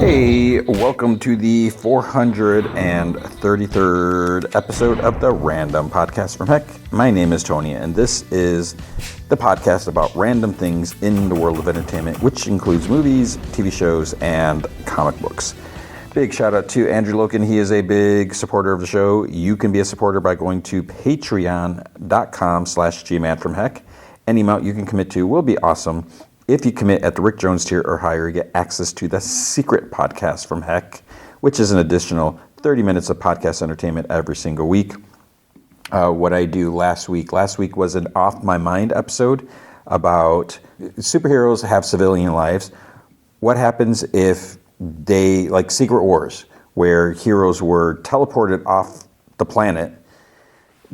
Hey, welcome to the 433rd episode of the Random Podcast from Heck. My name is Tony, and this is the podcast about random things in the world of entertainment, which includes movies, TV shows, and comic books. Big shout out to Andrew Loken. He is a big supporter of the show. You can be a supporter by going to patreon.com/gmanfromheck. Any amount you can commit to will be awesome. If you commit at the Rick Jones tier or higher, you get access to the secret podcast from Heck, which is an additional 30 minutes of podcast entertainment every single week. What I do last week was an Off My Mind episode about superheroes have civilian lives. What happens if they, like Secret Wars, where heroes were teleported off the planet,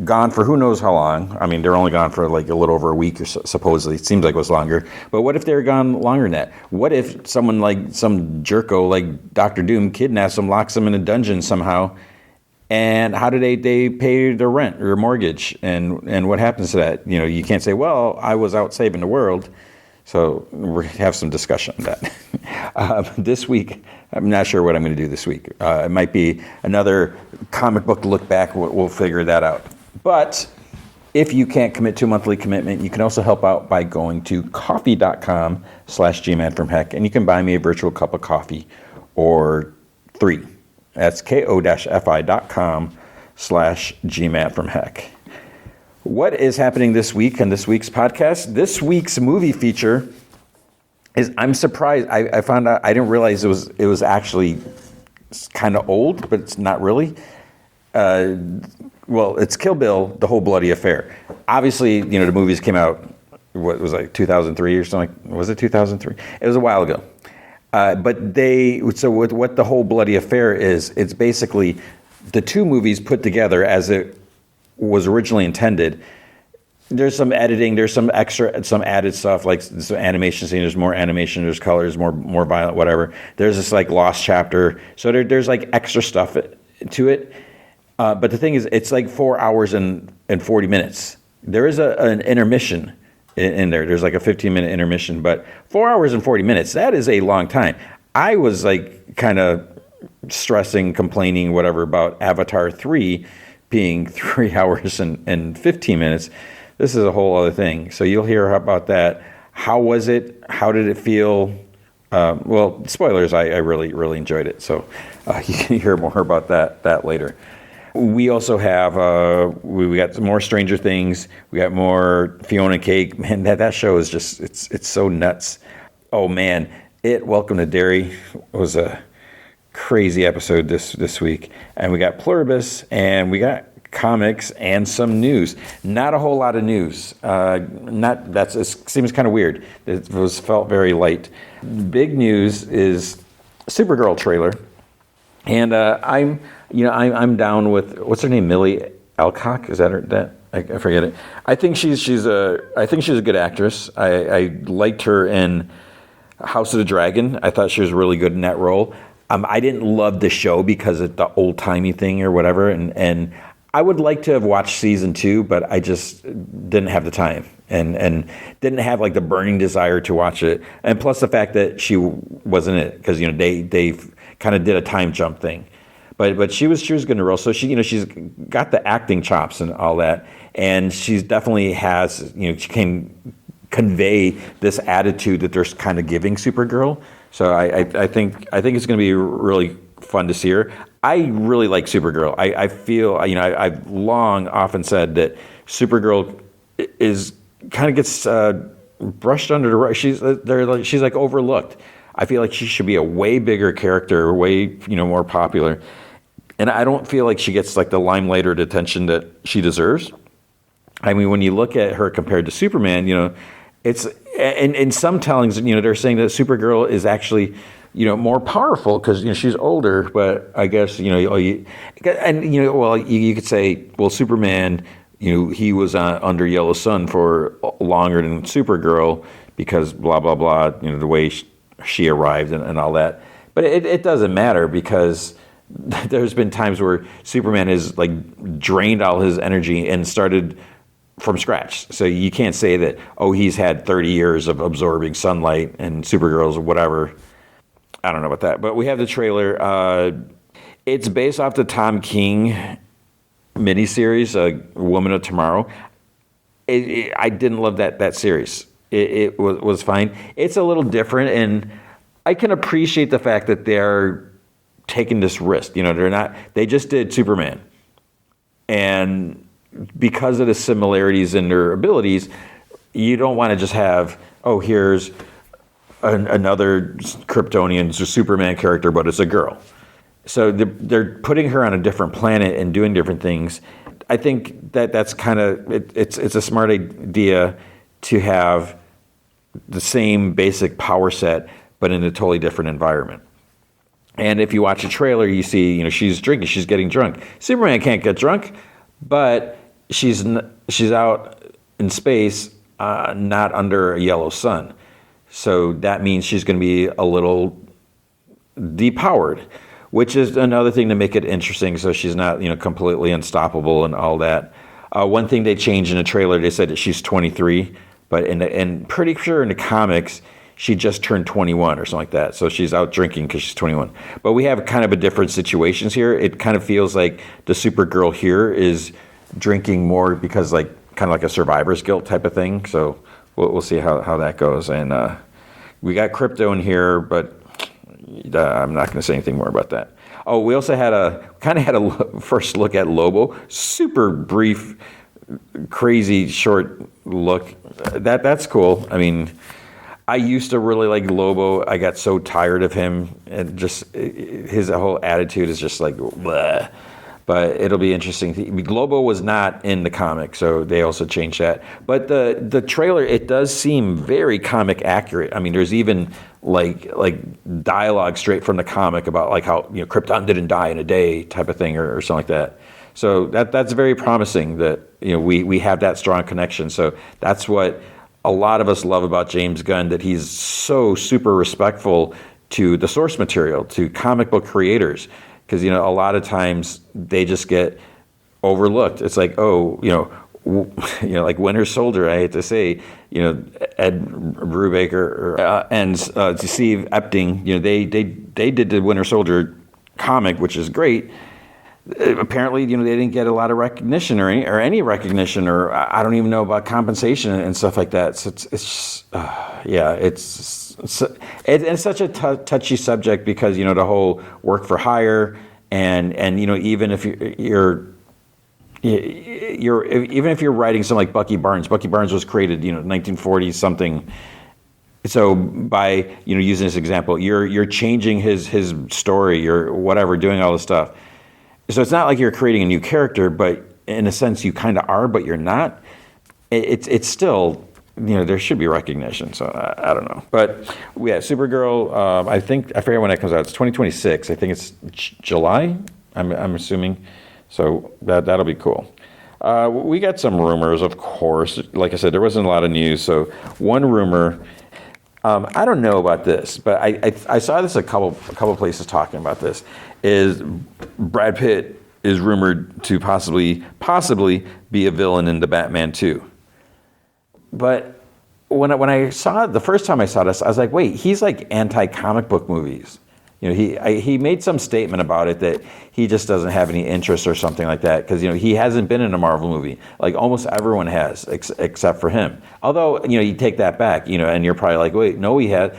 gone for who knows how long. I mean, they're only gone for like a little over a week or so, supposedly. It seems like it was longer. But what if they're gone longer than that? What if someone like some jerko like Dr. Doom kidnaps them, locks them in a dungeon somehow? And how do they pay their rent or mortgage? And what happens to that? You know, you can't say, well, I was out saving the world. So we're going to have some discussion on that. This week, I'm not sure what I'm going to do this week. It might be another comic book look back. We'll figure that out. But if you can't commit to a monthly commitment, you can also help out by going to coffee.com/gmanfromheck, and you can buy me a virtual cup of coffee or 3. That's ko-fi.com/gmanfromheck. What is happening this week on this week's podcast? This week's movie feature is, I'm surprised. I found out, I didn't realize it was actually kind of old, but it's not really. Well, it's Kill Bill, The Whole Bloody Affair. Obviously, you know, the movies came out, what was like 2003 or something? Was it 2003? It was a while ago. But what The Whole Bloody Affair is, it's basically the two movies put together as it was originally intended. There's some editing, there's some added stuff, like some animation scene, there's more animation, there's colors, more violent, whatever. There's this like lost chapter. So there's like extra stuff to it. But the thing is, it's like 4 hours and 40 minutes. There is an intermission in there. There's like a 15-minute intermission, but 4 hours and 40 minutes, that is a long time. I was like kind of stressing, complaining, whatever, about Avatar 3 being 3 hours and 15 minutes. This is a whole other thing. So you'll hear about that. How was it? How did it feel? Well, spoilers, I really, really enjoyed it. So you can hear more about that later. We also have, we got some more Stranger Things. We got more Fionna and Cake. Man, that show is just, it's so nuts. Oh man, Welcome to Derry was a crazy episode this week. And we got Pluribus, and we got comics and some news. Not a whole lot of news. It seems kind of weird. It felt very light. Big news is Supergirl trailer. And I'm down with, what's her name, Millie Alcock? Is that her? I forget it. I think she's a good actress. I liked her in House of the Dragon. I thought she was really good in that role. I didn't love the show because of the old timey thing or whatever, and I would like to have watched season 2, but I just didn't have the time and didn't have like the burning desire to watch it. And plus the fact that she wasn't in it, because you know they kind of did a time jump thing. But she was good in the role. So she's got the acting chops and all that, and she's definitely has, she can convey this attitude that they're kind of giving Supergirl. So I think it's going to be really fun to see her. I really like Supergirl. I feel, I've long often said that Supergirl is kind of gets brushed under the rug. She's like overlooked. I feel like she should be a way bigger character, way more popular. And I don't feel like she gets like the limelight or the attention that she deserves. I mean, when you look at her compared to Superman, it's in some tellings, they're saying that Supergirl is actually, more powerful because she's older. But I guess you could say, well, Superman, he was under Yellow Sun for longer than Supergirl because blah blah blah. The way she arrived and all that. But it doesn't matter because there's been times where Superman has like drained all his energy and started from scratch. So you can't say that, he's had 30 years of absorbing sunlight and Supergirl's whatever. I don't know about that, but we have the trailer. It's based off the Tom King miniseries, Woman of Tomorrow. I didn't love that series. It was fine. It's a little different, and I can appreciate the fact that they're taking this risk. You know, they're not. They just did Superman, and because of the similarities in their abilities, you don't want to just have, oh, here's another Kryptonian Superman character, but it's a girl. So they're putting her on a different planet and doing different things. I think that's kind of it's a smart idea to have the same basic power set, but in a totally different environment. And if you watch a trailer, you see, you know, she's drinking, she's getting drunk. Superman can't get drunk, but she's out in space, not under a yellow sun. So that means she's going to be a little depowered, which is another thing to make it interesting. So she's not, you know, completely unstoppable and all that. One thing they changed in the trailer, they said that she's 23, but and pretty sure in the comics, she just turned 21 or something like that. So she's out drinking because she's 21. But we have kind of a different situations here. It kind of feels like the Supergirl here is drinking more because like kind of like a survivor's guilt type of thing. So we'll see how that goes. And we got Crypto in here, but I'm not going to say anything more about that. Oh, we also had a first look at Lobo. Super brief, crazy short look. That's cool. I mean, I used to really like Lobo. I got so tired of him, and just his whole attitude is just like, bleh. But it'll be interesting. Lobo was not in the comic, so they also changed that. But the trailer, it does seem very comic accurate. I mean, there's even like dialogue straight from the comic about like how, you know, Krypton didn't die in a day type of thing or something like that. So that's very promising that, you know, we have that strong connection. So that's what a lot of us love about James Gunn, that he's so super respectful to the source material, to comic book creators. Because, you know, a lot of times they just get overlooked. It's like, oh, you know, like Winter Soldier, I hate to say, you know, Ed Brubaker and Steve Epting, you know, they did the Winter Soldier comic, which is great. Apparently, you know, they didn't get a lot of recognition or any recognition, or I don't even know about compensation and stuff like that. So it's such a touchy subject because, you know, the whole work for hire and you know, even if even if you're writing something like Bucky Barnes was created, you know, 1940 something. So by, you know, using this example, you're changing his story, you're whatever, doing all this stuff. So it's not like you're creating a new character, but in a sense you kind of are, but you're not. It's still, you know, there should be recognition. So I don't know. But yeah, Supergirl, I forget when it comes out. It's 2026. I think it's July, I'm assuming. So that'll be cool. We got some rumors, of course. Like I said, there wasn't a lot of news. So one rumor, I don't know about this, but I saw this a couple places talking about this, is Brad Pitt is rumored to possibly be a villain in the Batman 2. But when I saw it, the first time I saw this, I was like, wait, he's like anti-comic book movies. You know, he made some statement about it that he just doesn't have any interest or something like that, because, you know, he hasn't been in a Marvel movie. Like almost everyone has, except for him. Although, you know, you take that back, you know, and you're probably like, wait, no, he has.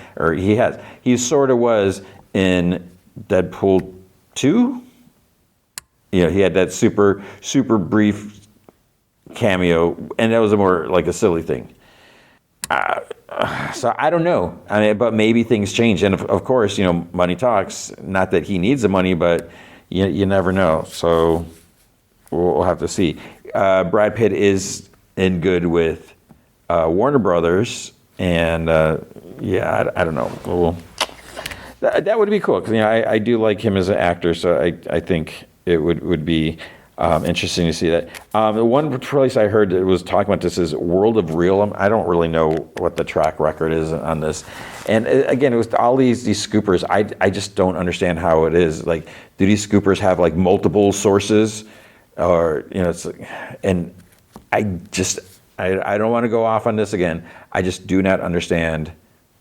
He sort of was in Deadpool 2. You know, he had that super brief cameo, and that was more like a silly thing. So I don't know. I mean, but maybe things change, and of course, you know, money talks. Not that he needs the money, but you never know. So we'll have to see. Brad Pitt is in good with Warner Brothers, and I don't know. Well, that would be cool, because, you know, I do like him as an actor, so I think it would be interesting to see that. The one place I heard that was talking about this is World of Real. I don't really know what the track record is on this. And again, it was all these scoopers. I just don't understand how it is. Like, do these scoopers have like multiple sources, or, you know, it's like, and I don't want to go off on this again. I just do not understand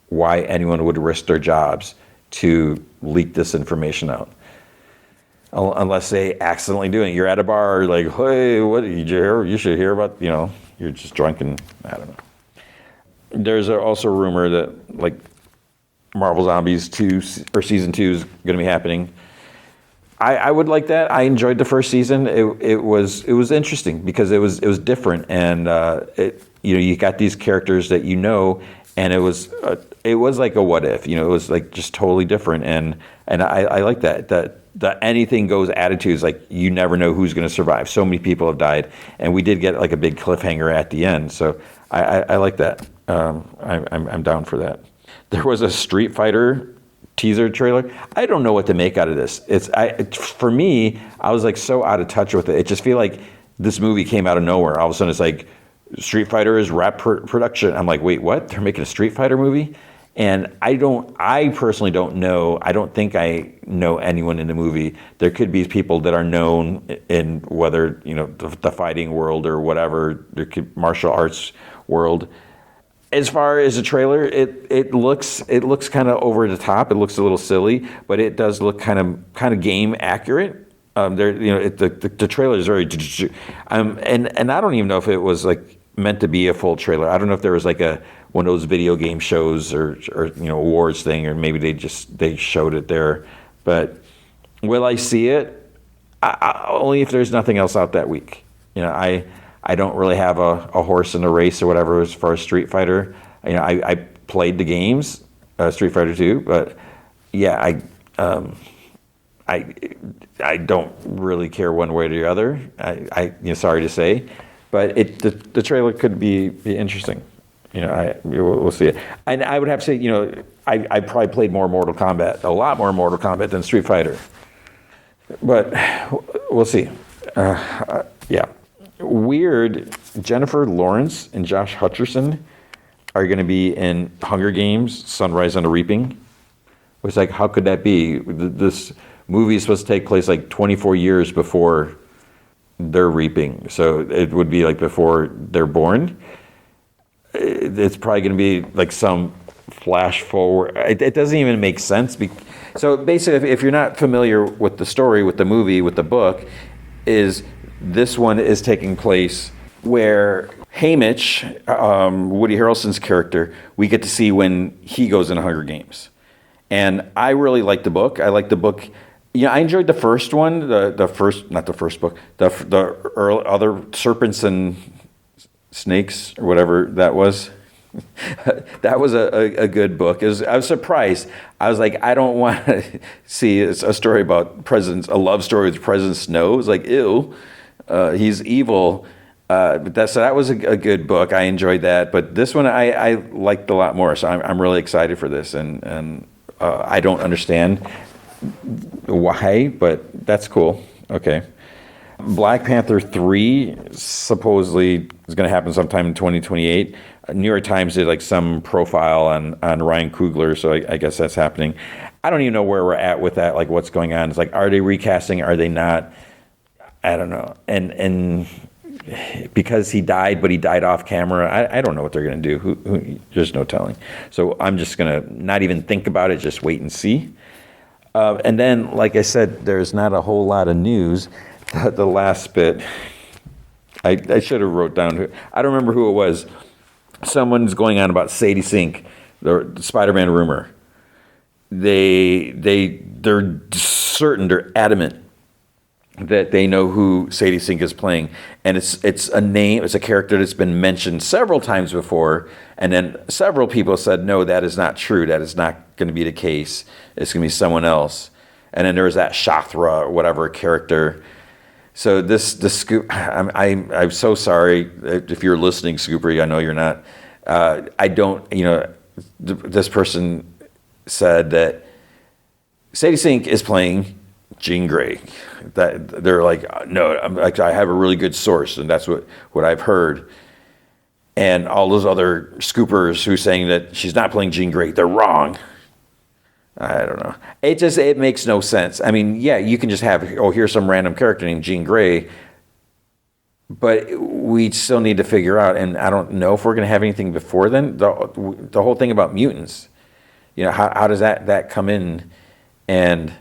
why anyone would risk their jobs to leak this information out. Unless they accidentally do it. You're at a bar, like, hey, what did you hear? You should hear about, you're just drunk and I don't know. There's also a rumor that like Marvel Zombies 2 or season 2 is going to be happening. I would like that. I enjoyed the first season. It was interesting because it was different, and you got these characters that and it was like a what if. It was like just totally different, and I like that. The anything goes attitude is like you never know who's going to survive. So many people have died, and we did get like a big cliffhanger at the end. So I like that. I'm down for that. There was a Street Fighter teaser trailer. I don't know what to make out of this. For me, I was like so out of touch with it. It just feel like this movie came out of nowhere. All of a sudden, it's like Street Fighter is wrap production. I'm like, wait, what? They're making a Street Fighter movie? And I personally don't know. I don't think I know anyone in the movie. There could be people that are known in whether, the fighting world or whatever, martial arts world. As far as the trailer, it looks kind of over the top. It looks a little silly, but it does look kind of game accurate. The trailer is very, and I don't even know if it was like meant to be a full trailer. I don't know if there was like one of those video game shows or awards thing, or maybe they showed it there. But will I see it? Only if there's nothing else out that week. I don't really have a horse in the race or whatever as far as Street Fighter. I played the games, Street Fighter 2, but yeah, I don't really care one way or the other. Sorry to say, but the trailer could be interesting. We'll see it. And I would have to say, I probably played a lot more Mortal Kombat than Street Fighter. But we'll see. Yeah. Weird, Jennifer Lawrence and Josh Hutcherson are going to be in Hunger Games, Sunrise on the Reaping. It's like, how could that be? This movie is supposed to take place like 24 years before they're reaping. So it would be like before they're born. It's probably going to be like some flash forward. It doesn't even make sense. So basically, if you're not familiar with the story, with the movie, with the book, this one is taking place where Haymitch, Woody Harrelson's character, we get to see when he goes into Hunger Games. And I really like the book. I like the book. I enjoyed the first one, not the first book, the other Serpents and Snakes, or whatever that was. That was a good book. I was surprised. I was like, I don't want to see a story about a love story with President Snow. It's like, ew. He's evil, but that was a good book. I enjoyed that, but this one I liked a lot more. So I'm really excited for this, and I don't understand why, but that's cool. Okay, Black Panther 3 supposedly is going to happen sometime in 2028. New York Times did like some profile on Ryan Coogler, so I guess that's happening. I don't even know where we're at with that. Like, what's going on? It's like, are they recasting? Are they not? I don't know. And because he died, but he died off camera, I don't know what they're going to do. There's no telling. So I'm just going to not even think about it, just wait and see. And then, like I said, there's not a whole lot of news. The last bit, I should have wrote down. I don't remember who it was. Someone's going on about Sadie Sink, the Spider-Man rumor. They're certain, they're adamant that they know who Sadie Sink is playing, and it's a name, it's a character that's been mentioned several times before, and then several people said, no, that is not true, that is not going to be the case, it's going to be someone else. And then there's that Shathra or whatever character. So the scoop, I'm so sorry if you're listening, Scooper, I know you're not. I don't, this person said that Sadie Sink is playing Jean Grey. That they're like, no, I have a really good source, and that's what I've heard. And all those other scoopers who saying that she's not playing Jean Grey, they're wrong. I don't know. It makes no sense. I mean, yeah, you can just have, here's some random character named Jean Grey, but we still need to figure out, and I don't know if we're going to have anything before then, the whole thing about mutants. how does that come in? And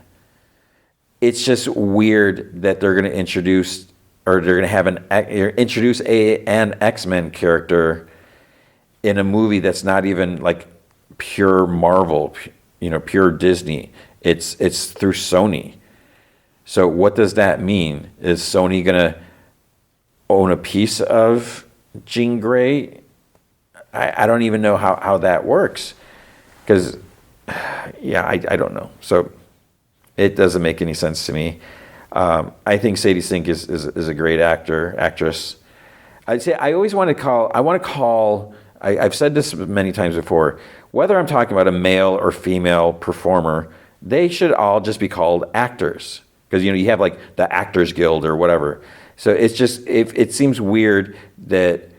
it's just weird that they're going to introduce an X-Men character in a movie that's not even like pure Marvel, pure Disney. It's through Sony. So what does that mean? Is Sony going to own a piece of Jean Grey? I don't even know how that works. Because, I don't know. So it doesn't make any sense to me. I think Sadie Sink is a great actress. I'd say I've said this many times before, whether I'm talking about a male or female performer, they should all just be called actors. Because, you have like the Actors Guild or whatever. So it's just, it seems weird that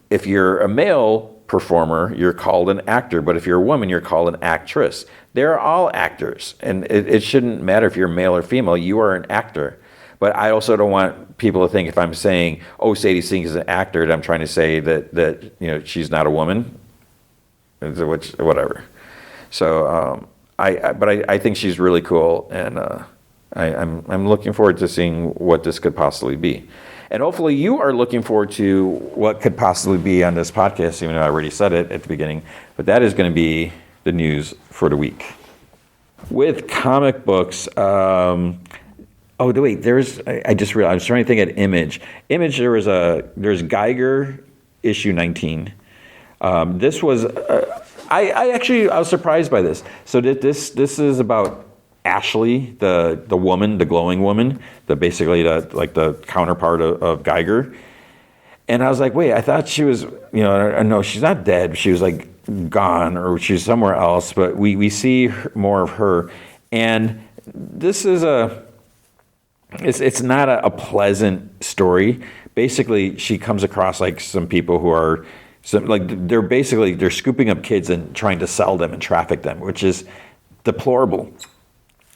if you're a male performer, you're called an actor, but if you're a woman, you're called an actress. They're all actors, and it shouldn't matter if you're male or female, you are an actor. But I also don't want people to think if I'm saying, oh, Sadie Sink is an actor, that I'm trying to say that she's not a woman, which, whatever. So, I think she's really cool, and I'm looking forward to seeing what this could possibly be. And hopefully you are looking forward to what could possibly be on this podcast, even though I already said it at the beginning. But that is going to be the news for the week. With comic books, I just realized, I was trying to think at Image. Image, there's Geiger, issue 19. This was, I was surprised by this. So this is about Ashley, the woman, the glowing woman, the counterpart of Geiger. And I was like, wait, I thought she was, no, she's not dead. She was like gone, or she's somewhere else. But we see more of her. And this is it's not a pleasant story. Basically, she comes across like some people who are, they're scooping up kids and trying to sell them and traffic them, which is deplorable.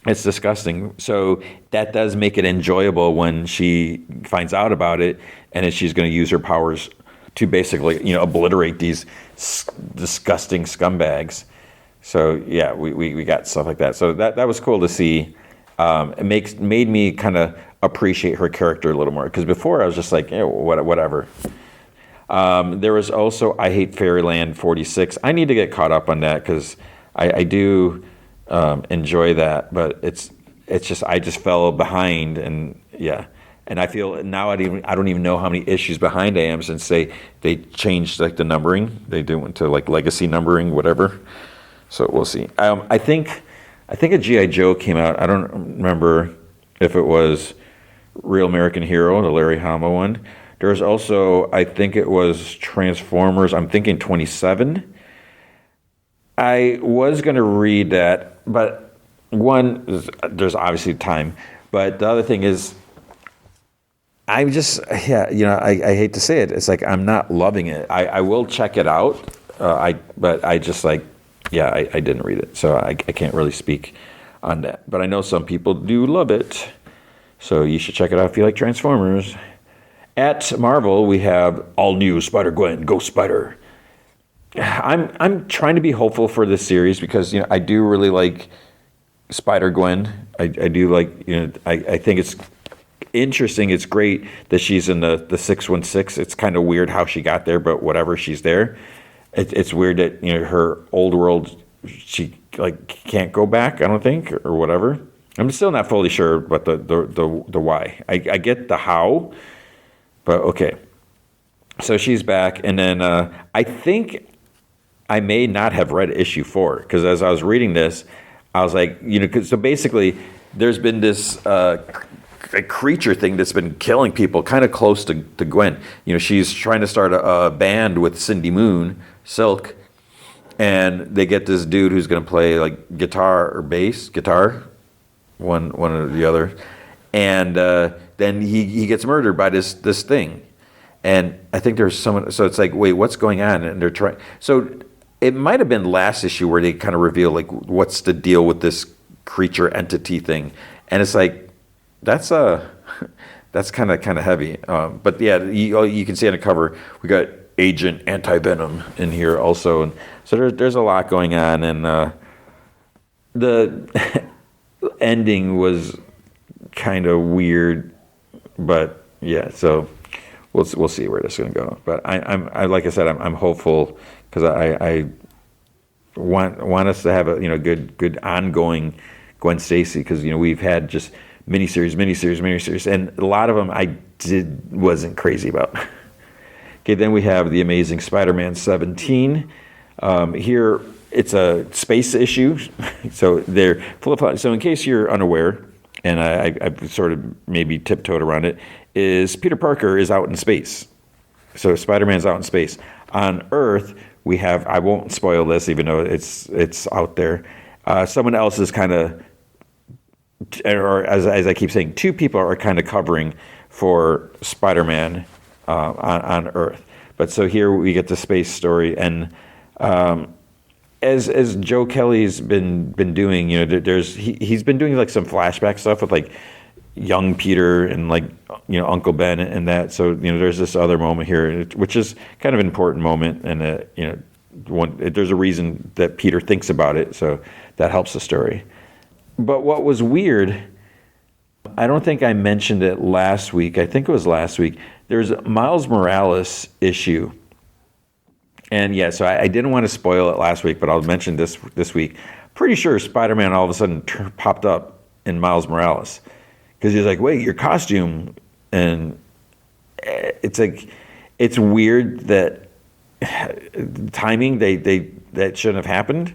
It's disgusting. So that does make it enjoyable when she finds out about it, and she's going to use her powers to basically, obliterate these disgusting scumbags. So yeah, we got stuff like that. So that was cool to see. It made me kind of appreciate her character a little more, because before I was just like, whatever. There was also I Hate Fairyland 46. I need to get caught up on that, because I do enjoy that, but it's just I just fell behind, and I feel now I don't even know how many issues behind I am, since they changed like the numbering. They went to like legacy numbering, whatever. So we'll see. I think a G.I. Joe came out. I don't remember if it was Real American Hero, the Larry Hama one. There's also, I think it was Transformers. I'm thinking 27. I was going to read that, but there's obviously time. But the other thing is, I hate to say it. It's like I'm not loving it. I will check it out, but I didn't read it, so I can't really speak on that. But I know some people do love it, so you should check it out if you like Transformers. At Marvel, we have all new Spider-Gwen, Go Spider. I'm trying to be hopeful for this series, because I do really like Spider-Gwen. I do like, I think it's interesting. It's great that she's in the 616. It's kind of weird how she got there, but whatever, she's there. It's weird that her old world, she like can't go back, I don't think, or whatever. I'm still not fully sure about the why. I get the how, but okay. So she's back, and then I think I may not have read issue 4, because as I was reading this, I was like, so basically there's been this a creature thing that's been killing people kind of close to Gwen. She's trying to start a band with Cindy Moon, Silk, and they get this dude who's going to play like guitar or bass, one or the other, and then he gets murdered by this thing. And I think there's someone, so it's like, wait, what's going on? And they're trying, so it might have been last issue where they kind of reveal like, what's the deal with this creature entity thing? And it's like, that's kind of heavy. But yeah, you can see on the cover, we got Agent Anti-Venom in here also. And so there's a lot going on. And the ending was kind of weird, but yeah. So we'll see where this is going to go. But I like I said, I'm hopeful because I want us to have a good ongoing Gwen Stacy, because we've had just miniseries, and a lot of them I wasn't crazy about. Okay, then we have The Amazing Spider-Man 17. Here it's a space issue, so they're flip-flop. So in case you're unaware, and I've sort of maybe tiptoed around it, is Peter Parker is out in space. So Spider-Man's out in space. On Earth, we have, I won't spoil this even though it's out there, someone else is kind of, or as I keep saying, two people are kind of covering for Spider-Man on Earth. But so here we get the space story, and as Joe Kelly's been doing, he's been doing like some flashback stuff with like young Peter and like Uncle Ben and that. So there's this other moment here, which is kind of an important moment, and there's a reason that Peter thinks about it, so that helps the story. But what was weird, I don't think I mentioned it last week. I think it was last week. There's a Miles Morales issue. And yeah, so I didn't want to spoil it last week, but I'll mention this week. Pretty sure Spider-Man all of a sudden popped up in Miles Morales. Because he's like, wait, your costume. And it's like, it's weird that timing, that shouldn't have happened.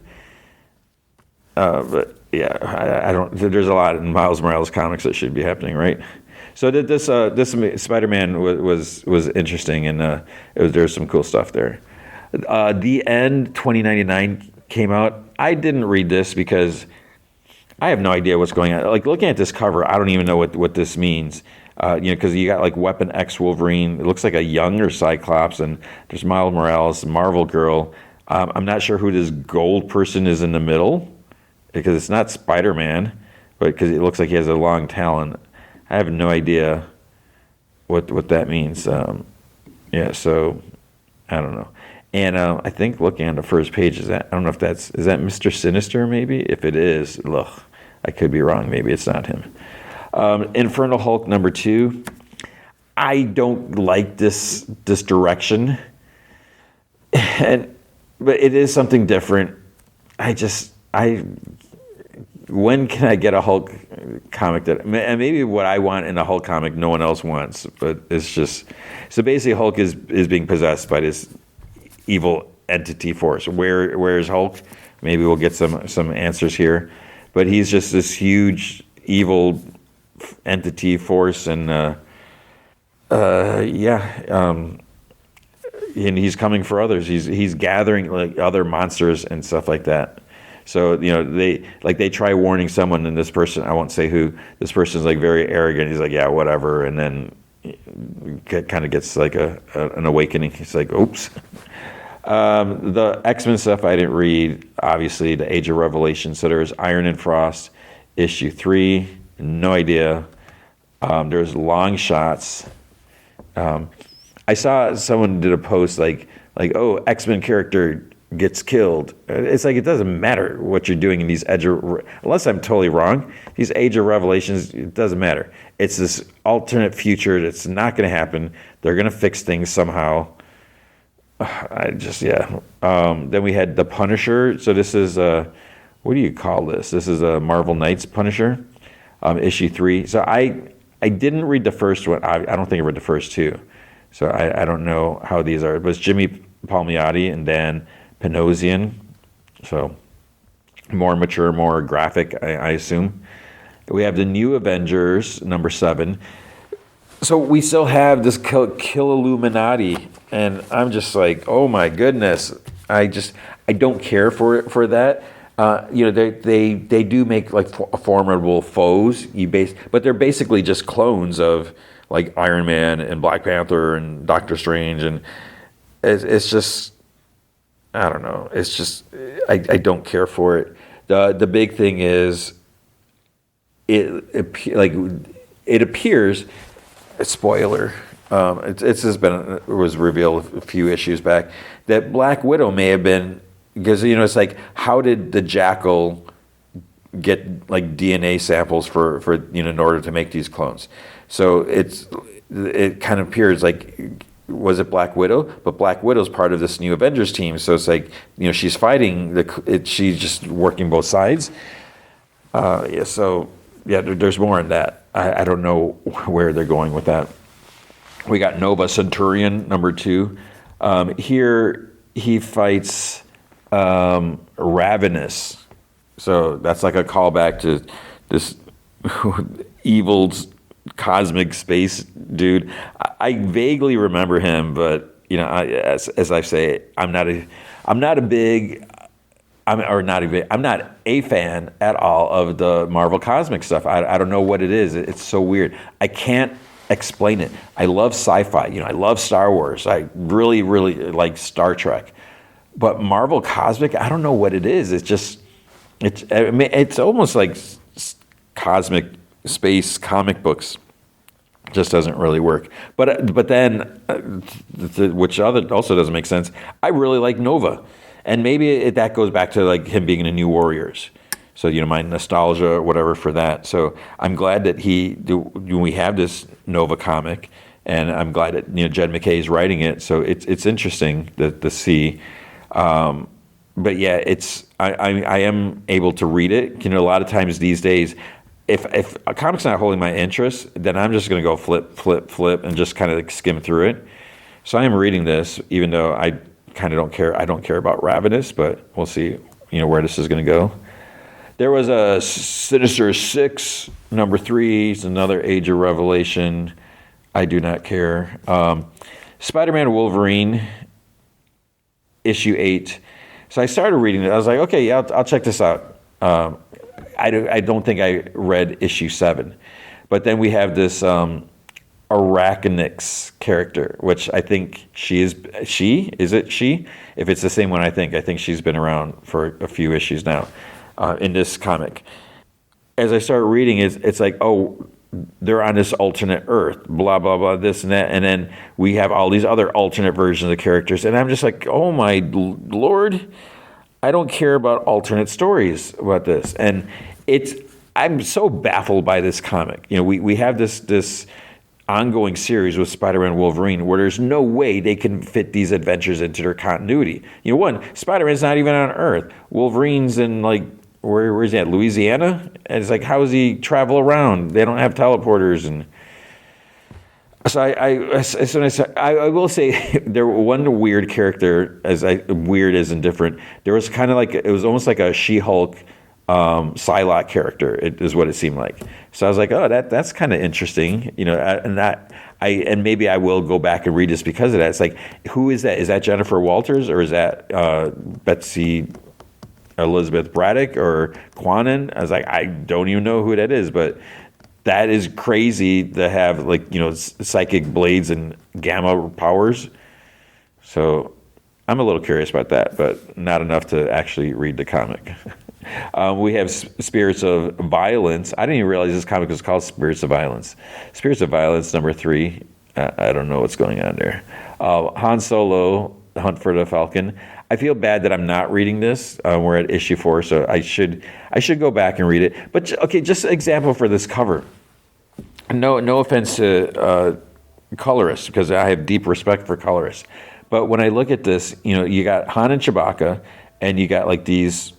But yeah, I don't. There's a lot in Miles Morales comics that should be happening, right? So this Spider-Man was interesting, and there's some cool stuff there. The End 2099 came out. I didn't read this because I have no idea what's going on. Like looking at this cover, I don't even know what this means. Because you got like Weapon X Wolverine. It looks like a younger Cyclops, and there's Miles Morales, Marvel Girl. I'm not sure who this gold person is in the middle, because it's not Spider-Man, but because it looks like he has a long talon. I have no idea what that means. Yeah, so I don't know. And I think looking on the first page, I don't know if is that Mr. Sinister maybe? If it is, ugh, I could be wrong. Maybe it's not him. Infernal Hulk #2. I don't like this direction, but it is something different. When can I get a Hulk comic and maybe what I want in a Hulk comic no one else wants, but it's just, so basically Hulk is being possessed by this evil entity force. Where is Hulk? Maybe we'll get some answers here, but he's just this huge evil entity force, and and he's coming for others. He's gathering like other monsters and stuff like that. So they try warning someone, and this person, I won't say who, this person's like very arrogant. He's like, yeah, whatever, and then kind of gets like an awakening. He's like, oops. The X-Men stuff I didn't read. Obviously, the Age of Revelation. So there's Iron and Frost #3. No idea. There's Long Shots. I saw someone did a post like, oh, X-Men character gets killed. It's like, it doesn't matter what you're doing in these unless I'm totally wrong, these Age of Revelations, it doesn't matter. It's this alternate future that's not going to happen. They're going to fix things somehow. Then we had The Punisher. So this is what do you call this? This is a Marvel Knights Punisher, #3. So I didn't read the first one. I don't think I read the first two. So I don't know how these are. But it's Jimmy Palmiotti and Dan Panosian. So more mature, more graphic, I assume. We have the New Avengers, #7. So we still have this Kill Illuminati, and I'm just like, oh my goodness, I don't care for that. They do make like formidable foes, but they're basically just clones of like Iron Man and Black Panther and Doctor Strange, and it's just, I don't know. It's just I don't care for it. The big thing is it appears. Spoiler. It was revealed a few issues back that Black Widow may have been, because it's like, how did the Jackal get like DNA samples for in order to make these clones. So it kind of appears like, was it Black Widow? But Black Widow's part of this new Avengers team, so it's like she's fighting she's just working both sides. There's more in that. I don't know where they're going with that. We got Nova Centurion #2. Here he fights Ravenous. So that's like a callback to this evil cosmic space dude. I vaguely remember him, but as I say, I'm not a fan at all of the Marvel cosmic stuff. I don't know what it is. It's so weird. I can't explain it. I love sci-fi. I love Star Wars. I really, really like Star Trek. But Marvel cosmic, I don't know what it is. It's almost like cosmic space comic books. Just doesn't really work. But then, which also doesn't make sense. I really like Nova, and maybe that goes back to like him being in the New Warriors. So my nostalgia or whatever for that. So I'm glad that we have this Nova comic, and I'm glad that Jed MacKay is writing it. So it's interesting to see. But yeah, I am able to read it. A lot of times these days, if a comic's not holding my interest, then I'm just going to go flip, and just kind of skim through it. So I am reading this, even though I kind of don't care. I don't care about Ravenous, but we'll see, where this is going to go. There was a Sinister Six, #3. It's another Age of Revelation. I do not care. Spider-Man Wolverine, issue 8. So I started reading it. I was like, okay, yeah, I'll check this out. I don't think I read issue 7. But then we have this Arachnix character, which I think is it she? If it's the same one, I think she's been around for a few issues now in this comic. As I start reading, it's like, oh, they're on this alternate Earth, blah, blah, blah, this and that. And then we have all these other alternate versions of the characters. And I'm just like, oh my Lord, I don't care about alternate stories about this. And I'm so baffled by this comic. We have this ongoing series with Spider-Man Wolverine where there's no way they can fit these adventures into their continuity. One, Spider-Man's not even on Earth. Wolverine's in where is he at? Louisiana? And it's like, how does he travel around? They don't have teleporters. And so I will say there one weird character, weird as in different. There was kind of it was almost like a She-Hulk Psylocke character. It is what it seemed like. So I was like, oh, that's kind of interesting, and maybe I will go back and read this because of that. It's like, who is that? Is that Jennifer Walters, or is that Betsy Elizabeth Braddock or Quanon? I was like, I don't even know who that is, but that is crazy to have psychic blades and gamma powers. So I'm a little curious about that, but not enough to actually read the comic. We have Spirits of Violence. I didn't even realize this comic was called Spirits of Violence. Spirits of Violence #3. I don't know what's going on there. Han Solo, The Hunt for the Falcon. I feel bad that I'm not reading this. We're at issue 4, so I should go back and read it. But okay, just an example for this cover. No offense to colorists, because I have deep respect for colorists. But when I look at this, you got Han and Chewbacca, and you got these.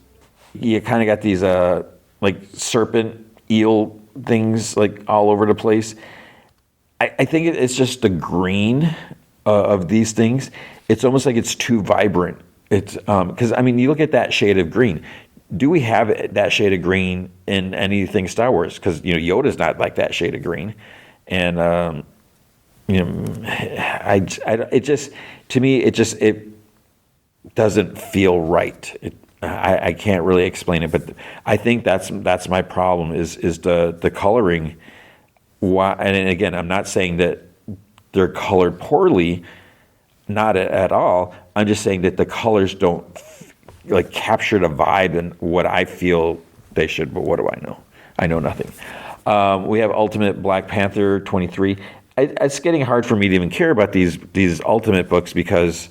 You kind of got these serpent eel things all over the place. I think it's just the green of these things. It's almost like it's too vibrant. It's because you look at that shade of green. Do we have that shade of green in anything Star Wars? Because Yoda's not like that shade of green, and it doesn't feel right. I can't really explain it, but I think that's my problem is the coloring. Why? And again, I'm not saying that they're colored poorly, not at all. I'm just saying that the colors don't capture the vibe and what I feel they should. But what do I know? I know nothing. We have Ultimate Black Panther 23. It's getting hard for me to even care about these Ultimate books because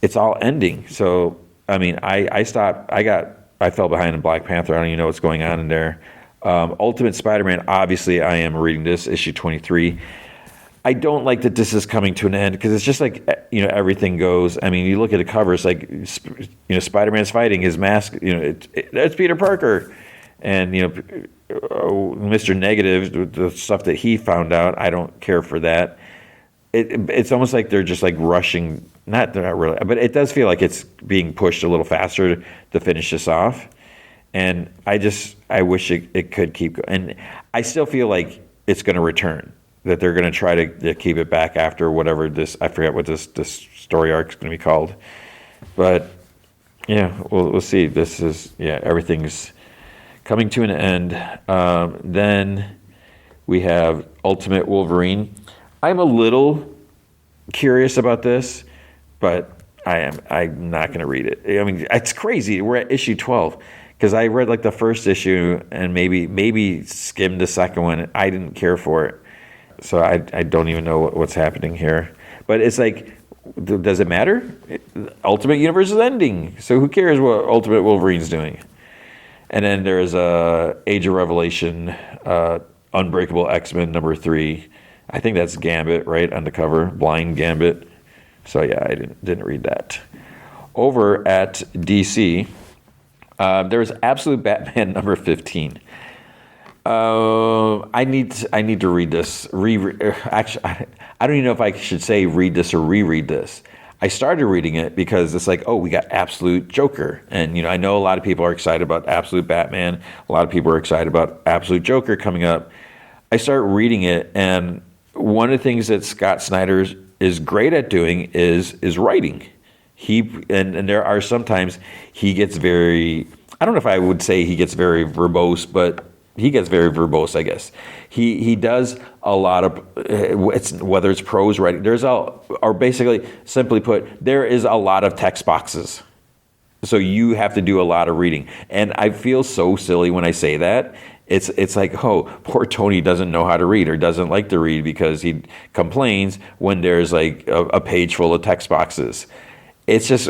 it's all ending. So I stopped. I got I fell behind in Black Panther. I don't even know what's going on in there. Ultimate Spider-Man, obviously I am reading this, issue 23. I don't like that this is coming to an end because it's just like, everything goes. I mean, you look at the cover, it's like, Spider-Man's fighting, his mask, that's Peter Parker. And, Mr. Negative, the stuff that he found out, I don't care for that. It's almost like they're just like rushing, they're not really, but it does feel like it's being pushed a little faster to finish this off. And I wish it could keep going. And I still feel like it's going to return, that they're going to try to keep it back after whatever this, I forget what this story arc is going to be called. But yeah, we'll see. This is, everything's coming to an end. Then we have Ultimate Wolverine. I'm a little curious about this, but I'm not going to read it. I mean, it's crazy. We're at issue 12 because I read like the first issue and maybe skimmed the second one. I didn't care for it, so I don't even know what's happening here. But it's like, does it matter? Ultimate Universe is ending, so who cares what Ultimate Wolverine's doing? And then there's Age of Revelation, Unbreakable X-Men #3. I think that's Gambit, right, on the cover, Blind Gambit. So yeah, I didn't read that. Over at DC, there's Absolute Batman #15. I need to read this. Actually, I don't even know if I should say read this or reread this. I started reading it because it's like, oh, we got Absolute Joker. And, I know a lot of people are excited about Absolute Batman. A lot of people are excited about Absolute Joker coming up. I started reading it, and one of the things that Scott Snyder is great at doing is writing. And there are sometimes he gets very, I don't know if I would say he gets very verbose, but he gets very verbose, I guess. He does a lot of, whether it's prose writing, or basically, simply put, there is a lot of text boxes. So you have to do a lot of reading. And I feel so silly when I say that. It's like, oh, poor Tony doesn't know how to read or doesn't like to read because he complains when there's like a page full of text boxes. It's just,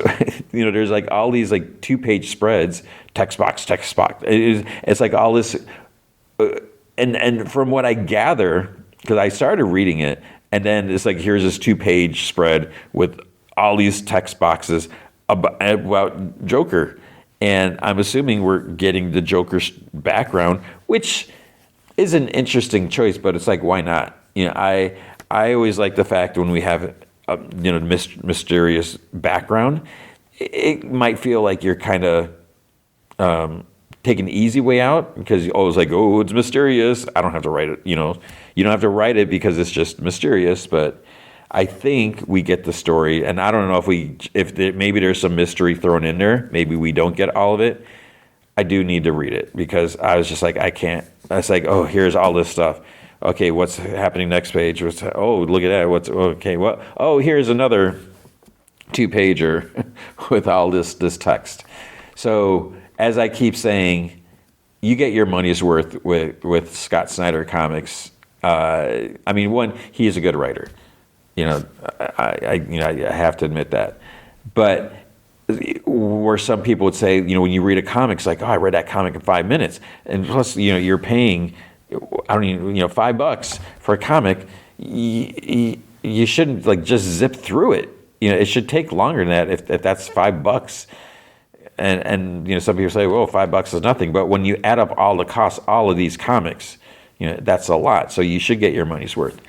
there's like all these like 2-page spreads, text box. It's like all this, and from what I gather, because I started reading it, and then it's like, here's this 2-page spread with all these text boxes about Joker. And I'm assuming we're getting the Joker's background, which is an interesting choice, but it's like, why not? I always like the fact when we have a mysterious background, it might feel like you're kind of taking the easy way out because it's like, oh, it's mysterious. I don't have to write it. You don't have to write it because it's just mysterious, but I think we get the story, and I don't know maybe there's some mystery thrown in there. Maybe we don't get all of it. I do need to read it because I was just like, I can't. It's like, oh, here's all this stuff. Okay, what's happening next page? Oh, look at that. Oh, here's another 2-pager with all this text. So as I keep saying, you get your money's worth with Scott Snyder comics. I mean, one, he is a good writer. I have to admit that. But where some people would say, when you read a comic, it's like, oh, I read that comic in 5 minutes. And plus, you're paying, $5 for a comic. You shouldn't like just zip through it. It should take longer than that if that's $5. And some people say, well, $5 is nothing. But when you add up all the costs, all of these comics, that's a lot. So you should get your money's worth.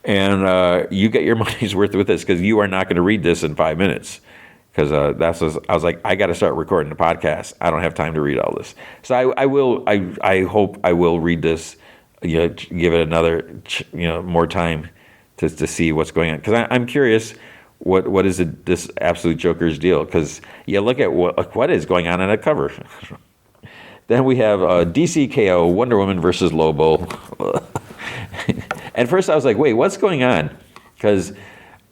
And you get your money's worth with this because you are not going to read this in 5 minutes. Because I was like, I got to start recording the podcast. I don't have time to read all this. So I will. I hope I will read this. Give it another, more time to see what's going on. Because I'm curious, what is this Absolute Joker's deal? Because you look at what is going on the cover. Then we have DCKO, Wonder Woman versus Lobo. At first I was like, wait, what's going on? Because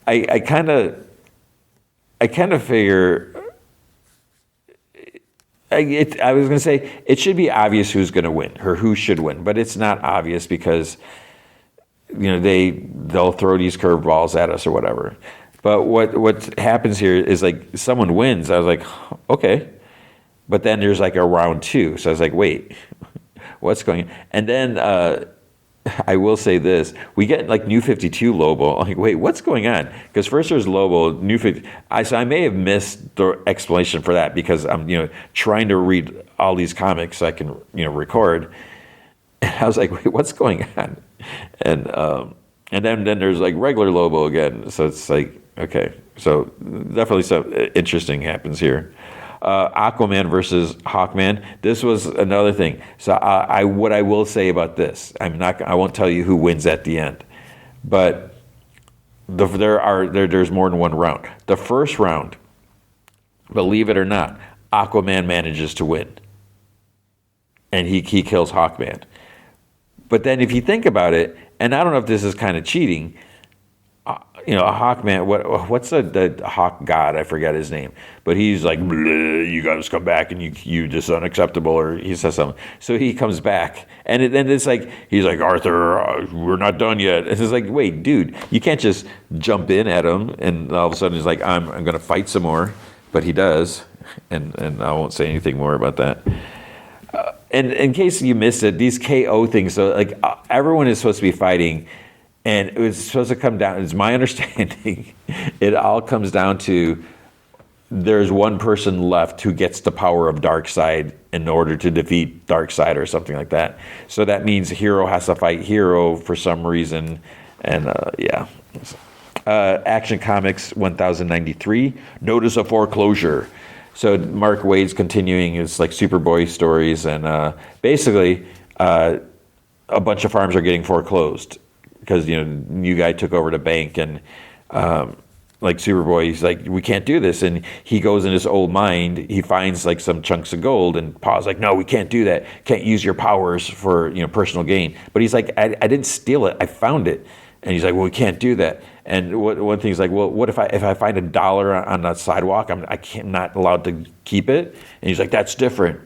I kind of figure, I was going to say, it should be obvious who's going to win, or who should win, but it's not obvious because, they'll throw these curveballs at us or whatever. But what happens here is like someone wins. I was like, okay. But then there's like a round two. So I was like, wait, what's going on? And then I will say this: we get like New 52 Lobo. I'm like, wait, what's going on? Because first there's Lobo, New 50. So I may have missed the explanation for that because I'm trying to read all these comics so I can record. And I was like, wait, what's going on? And then there's like regular Lobo again. So it's like, okay, so definitely something interesting happens here. Aquaman versus Hawkman. This was another thing. So what I will say about this, I won't tell you who wins at the end, but there's more than one round. The first round, believe it or not, Aquaman manages to win, and he kills Hawkman. But then if you think about it, and I don't know if this is kind of cheating. Hawkman, what's the hawk god? I forget his name. But he's like, you guys come back and you just unacceptable, or he says something. So he comes back. And then it's like, he's like, Arthur, we're not done yet. And it's like, wait, dude, you can't just jump in at him. And all of a sudden he's like, I'm going to fight some more. But he does. And I won't say anything more about that. And in case you missed it, these KO things, so like everyone is supposed to be fighting. And it was supposed to come down, it's my understanding, it all comes down to there's one person left who gets the power of Darkseid in order to defeat Darkseid or something like that. So that means Hero has to fight Hero for some reason. And yeah. Action Comics 1093, Notice of Foreclosure. So Mark Waid's continuing his like Superboy stories, and basically a bunch of farms are getting foreclosed. Because new guy took over the bank, and like Superboy, he's like, we can't do this, and he goes in his old mind. He finds like some chunks of gold, and Pa's like, no, we can't do that. Can't use your powers for personal gain. But he's like, I didn't steal it. I found it, and he's like, well, we can't do that. And one thing he's like, well, what if I find $1 on the sidewalk? I'm not allowed to keep it. And he's like, that's different.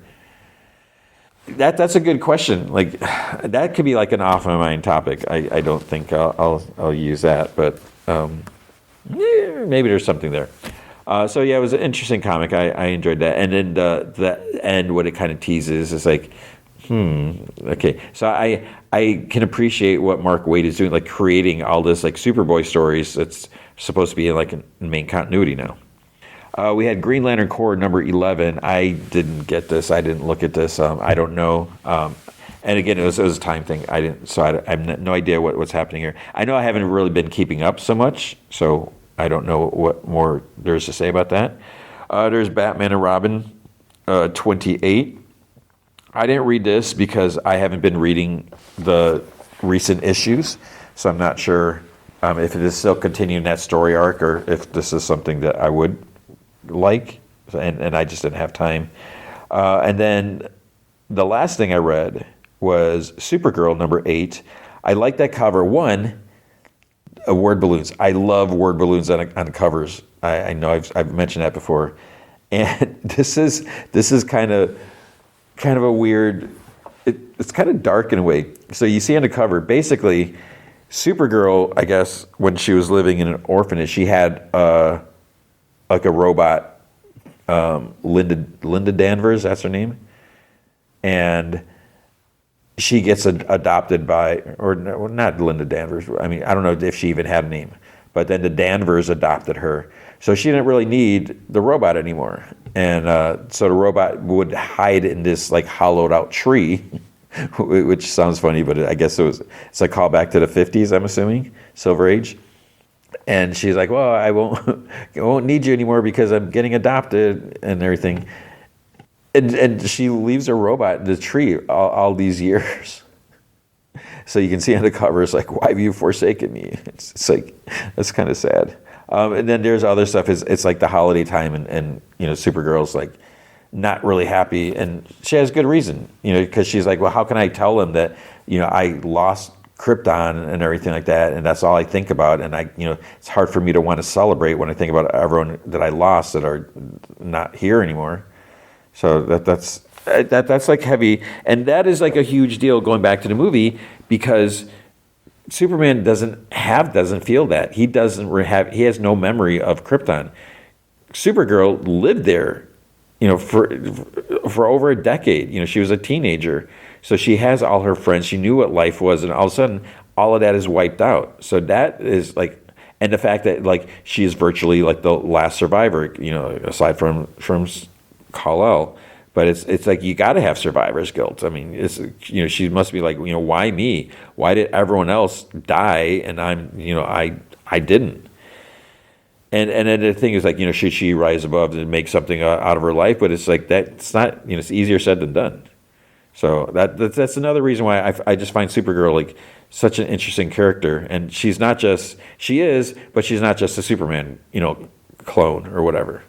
That's a good question. Like that could be like an off my mind topic. I don't think I'll use that, but maybe there's something there. So yeah, it was an interesting comic. I enjoyed that. And then the end, what it kind of teases is like, okay. So I can appreciate what Mark Waid is doing, like creating all this like Superboy stories that's supposed to be like in main continuity now. We had Green Lantern Corps number 11. I didn't get this. I didn't look at this. I don't know. And again, it was a time thing. I have no idea what's happening here. I know I haven't really been keeping up so much, so I don't know what more there's to say about that. There's Batman and Robin 28. I didn't read this because I haven't been reading the recent issues, so I'm not sure if it is still continuing that story arc or if this is something that I would like, and I just didn't have time. And then the last thing I read was Supergirl number 8. I like that cover. One, word balloons. I love word balloons on covers. I know I've mentioned that before, and this is kind of a weird. It's kind of dark in a way. So you see on the cover, basically, Supergirl, I guess, when she was living in an orphanage, she had like a robot, Linda Danvers, that's her name, and she gets adopted by, or not Linda Danvers. I mean, I don't know if she even had a name, but then the Danvers adopted her, so she didn't really need the robot anymore, and so the robot would hide in this like hollowed out tree, which sounds funny, but I guess it's a callback to the 50s. I'm assuming Silver Age. And she's like, well, I won't need you anymore because I'm getting adopted and everything. And she leaves her robot in the tree all these years. So you can see on the cover, it's like, why have you forsaken me? It's like, that's kind of sad. And then there's other stuff. It's like the holiday time, and Supergirl's like not really happy. And she has good reason, because she's like, well, how can I tell them that, I lost Krypton and everything like that, and that's all I think about, and it's hard for me to want to celebrate when I think about everyone that I lost that are not here anymore. So that's like heavy, and that is like a huge deal going back to the movie, because Superman doesn't feel that. He has no memory of Krypton. Supergirl lived there for over a decade. She was a teenager, so she has all her friends. She knew what life was, and all of a sudden, all of that is wiped out. So that is like, and the fact that like she is virtually like the last survivor, aside from Kal-El. But it's like you got to have survivor's guilt. I mean, she must be like, why me? Why did everyone else die and I didn't? And then the thing is like, should she rise above and make something out of her life? But it's like that's not, it's easier said than done. So that's another reason why I just find Supergirl like such an interesting character. And she is, but she's not just a Superman, clone or whatever.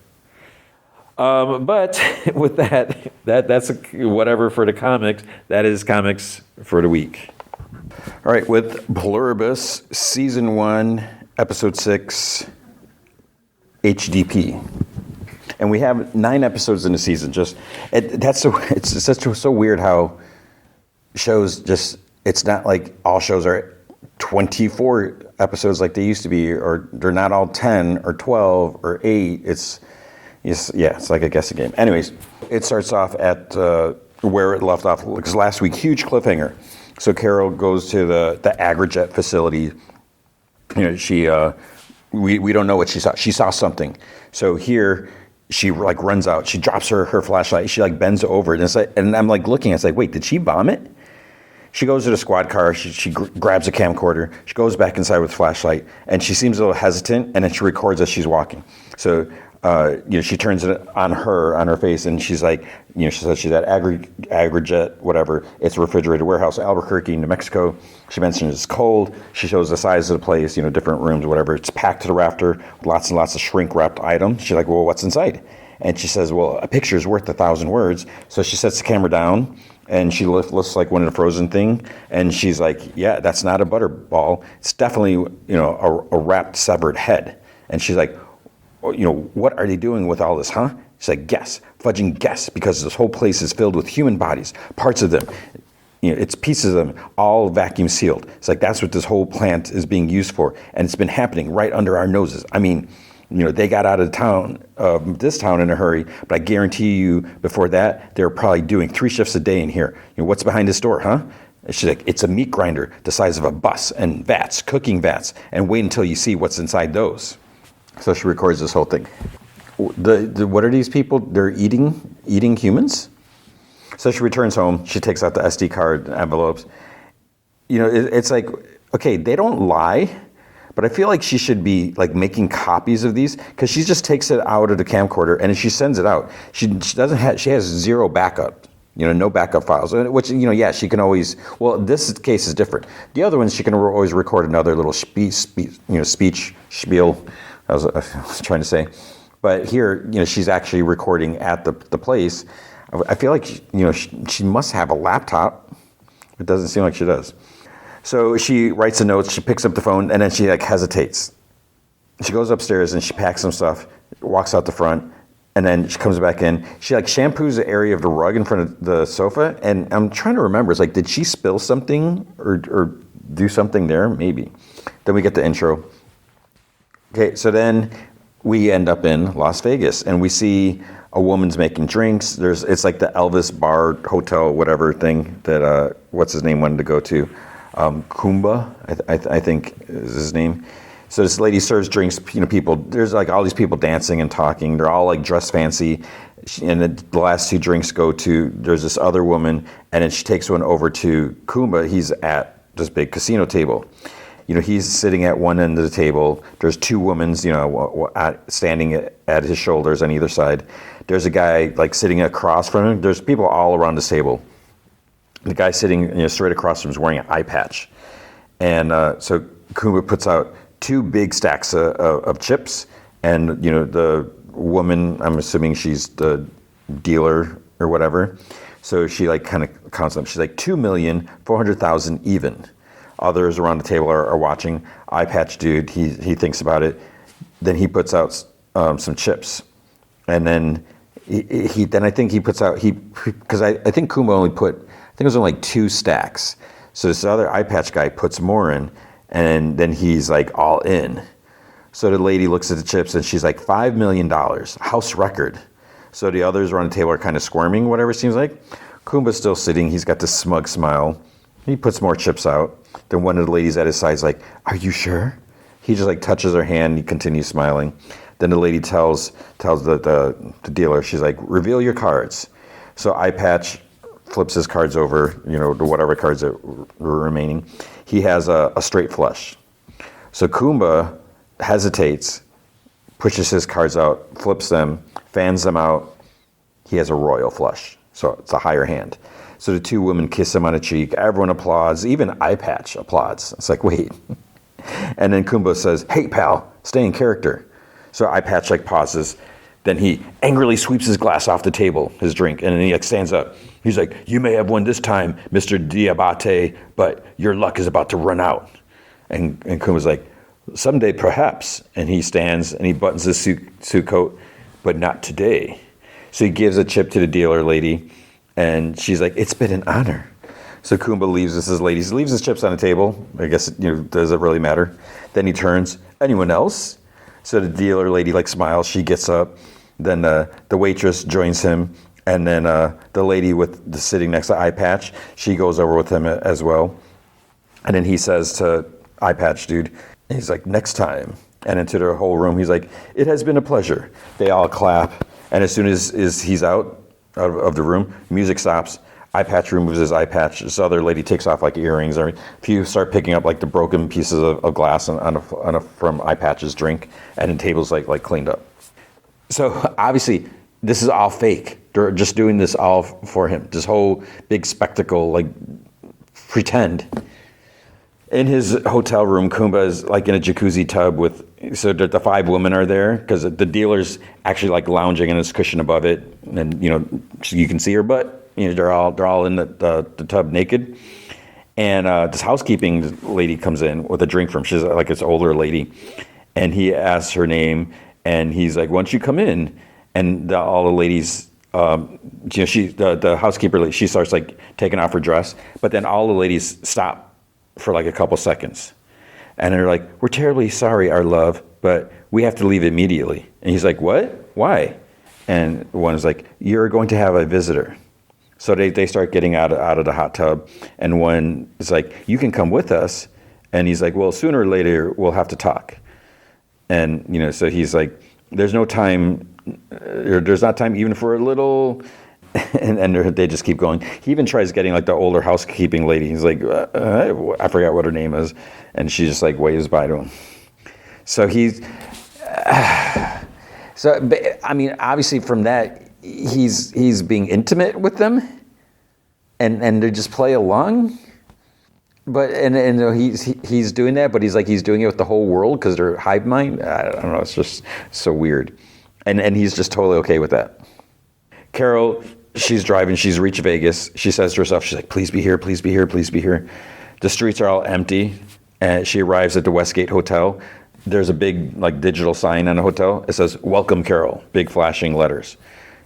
But with that's whatever for the comics. That is comics for the week. All right, with Pluribus, Season 1, Episode 6, HDP. And we have 9 episodes in the season. It's so weird how shows it's not like all shows are 24 episodes like they used to be, or they're not all 10 or 12 or 8. It's like a guessing game. Anyways, it starts off at where it left off, because last week, huge cliffhanger. So Carol goes to the Agrojet facility. We don't know what she saw. She saw something. So here, she like runs out. She drops her flashlight. She like bends over, and I'm like looking. It's like, wait, did she bomb it? She goes to the squad car. She grabs a camcorder. She goes back inside with flashlight, and she seems a little hesitant. And then she records as she's walking. So she turns it on her face, and she's like, she says she's at Agrojet, whatever. It's a refrigerated warehouse, Albuquerque, New Mexico. She mentions it's cold. She shows the size of the place, different rooms, whatever. It's packed to the rafter with lots and lots of shrink-wrapped items. She's like, well, what's inside? And she says, well, a picture is worth 1,000 words. So she sets the camera down, and she lifts like one of the Frozen thing, and she's like, yeah, that's not a butterball. It's definitely, a wrapped, severed head. And she's like, what are they doing with all this, huh? She's like, guess, fudging guess, because this whole place is filled with human bodies, parts of them. It's pieces of them, all vacuum sealed. It's like, that's what this whole plant is being used for. And it's been happening right under our noses. I mean, they got out of this town in a hurry, but I guarantee you before that, they were probably doing 3 shifts a day in here. What's behind this door, huh? She's like, it's a meat grinder the size of a bus, and vats, cooking vats, and wait until you see what's inside those. So she records this whole thing. What are these people? They're eating humans? So she returns home. She takes out the SD card envelopes. It's like, okay, they don't lie, but I feel like she should be like making copies of these, because she just takes it out of the camcorder and she sends it out. She has 0 backup. No backup files, which, she can always, well, this case is different. The other ones, she can always record another little speech spiel, I was trying to say. But here, she's actually recording at the place. I feel like, she must have a laptop. It doesn't seem like she does. So she writes a note, she picks up the phone, and then she like hesitates. She goes upstairs and she packs some stuff, walks out the front, and then she comes back in. She like shampoos the area of the rug in front of the sofa, and I'm trying to remember, it's like, did she spill something or do something there? Maybe. Then we get the intro. Okay, so then we end up in Las Vegas, and we see a woman's making drinks. It's like the Elvis bar, hotel, whatever thing that, what's his name, wanted to go to. Kumba, I think is his name. So this lady serves drinks, people, there's like all these people dancing and talking. They're all like dressed fancy. And the last 2 drinks go to, there's this other woman, and then she takes one over to Kumba. He's at this big casino table. He's sitting at one end of the table. There's 2 women, standing at his shoulders on either side. There's a guy like sitting across from him. There's people all around this table. The guy sitting straight across from him is wearing an eye patch. And so Kumba puts out 2 big stacks of chips. And, the woman, I'm assuming she's the dealer or whatever. So she like kind of counts them. She's like 2,400,000 even. Others around the table are watching. Eye patch dude, he thinks about it. Then he puts out some chips. And then I think he puts out, because I think Kumba only put, I think it was only like 2 stacks. So this other eye patch guy puts more in, and then he's like all in. So the lady looks at the chips and she's like, $5 million, house record. So the others around the table are kind of squirming, whatever it seems like. Kumba's still sitting. He's got this smug smile. He puts more chips out. Then one of the ladies at his side is like, "Are you sure?" He just like touches her hand. He continues smiling. Then the lady tells the dealer, she's like, "Reveal your cards." So Eye Patch flips his cards over, to whatever cards that were remaining. He has a straight flush. So Kumba hesitates, pushes his cards out, flips them, fans them out. He has a royal flush. So it's a higher hand. So the two women kiss him on the cheek. Everyone applauds. Even Eye Patch applauds. It's like, wait. And then Kumba says, "Hey, pal, stay in character." So Eye Patch pauses. Then he angrily sweeps his glass off the table, his drink, and then he stands up. He's like, "You may have won this time, Mr. Diabate, but your luck is about to run out." And Kumba's like, "Someday, perhaps." And he stands and he buttons his suit coat, "But not today." So he gives a chip to the dealer lady, and she's like, "It's been an honor." So Kumba leaves his ladies. He leaves his chips on the table. I guess, does it really matter? Then he turns, "Anyone else?" So the dealer lady smiles. She gets up. Then the waitress joins him. And then the lady sitting next to Eye Patch, she goes over with him as well. And then he says to Eye Patch, "Dude," he's like, "Next time." And into the whole room, he's like, "It has been a pleasure." They all clap. And as soon as he's out of the room, music stops. Eye Patch removes his eye patch. This other lady takes off earrings. If you start picking up the broken pieces of glass from Eye Patch's drink, and then tables cleaned up. So obviously, this is all fake. They're just doing this all for him. This whole big spectacle, pretend. In his hotel room, Kumba is in a jacuzzi tub so the 5 women are there because the dealer's actually lounging in his cushion above it, and you can see her butt. They're all in the tub naked, and this housekeeping lady comes in with a drink from. She's this older lady, and he asks her name, and he's like, "Why don't you come in?" And all the ladies, the housekeeper lady, she starts taking off her dress, but then all the ladies stop for a couple seconds, and they're like, "We're terribly sorry, our love, but we have to leave immediately." And he's like, "What? Why?" And one is like, "You're going to have a visitor." So they start getting out of the hot tub, and one is like, "You can come with us," and he's like, "Well, sooner or later we'll have to talk." And so he's like, "There's no time, or there's not time even for a little." And they just keep going. He even tries getting the older housekeeping lady. He's like, I forgot what her name is, and she just waves by to him. So obviously from that, he's being intimate with them, and they just play along. But and he's doing that, but he's doing it with the whole world because they're hive mind. I don't know. It's just so weird, and he's just totally okay with that. Carol, she's driving. She's reached Vegas. She says to herself, she's like, "Please be here, please be here, please be here." The streets are all empty, and she arrives at the Westgate Hotel. There's a big digital sign on the hotel. It says, "Welcome, Carol," big flashing letters.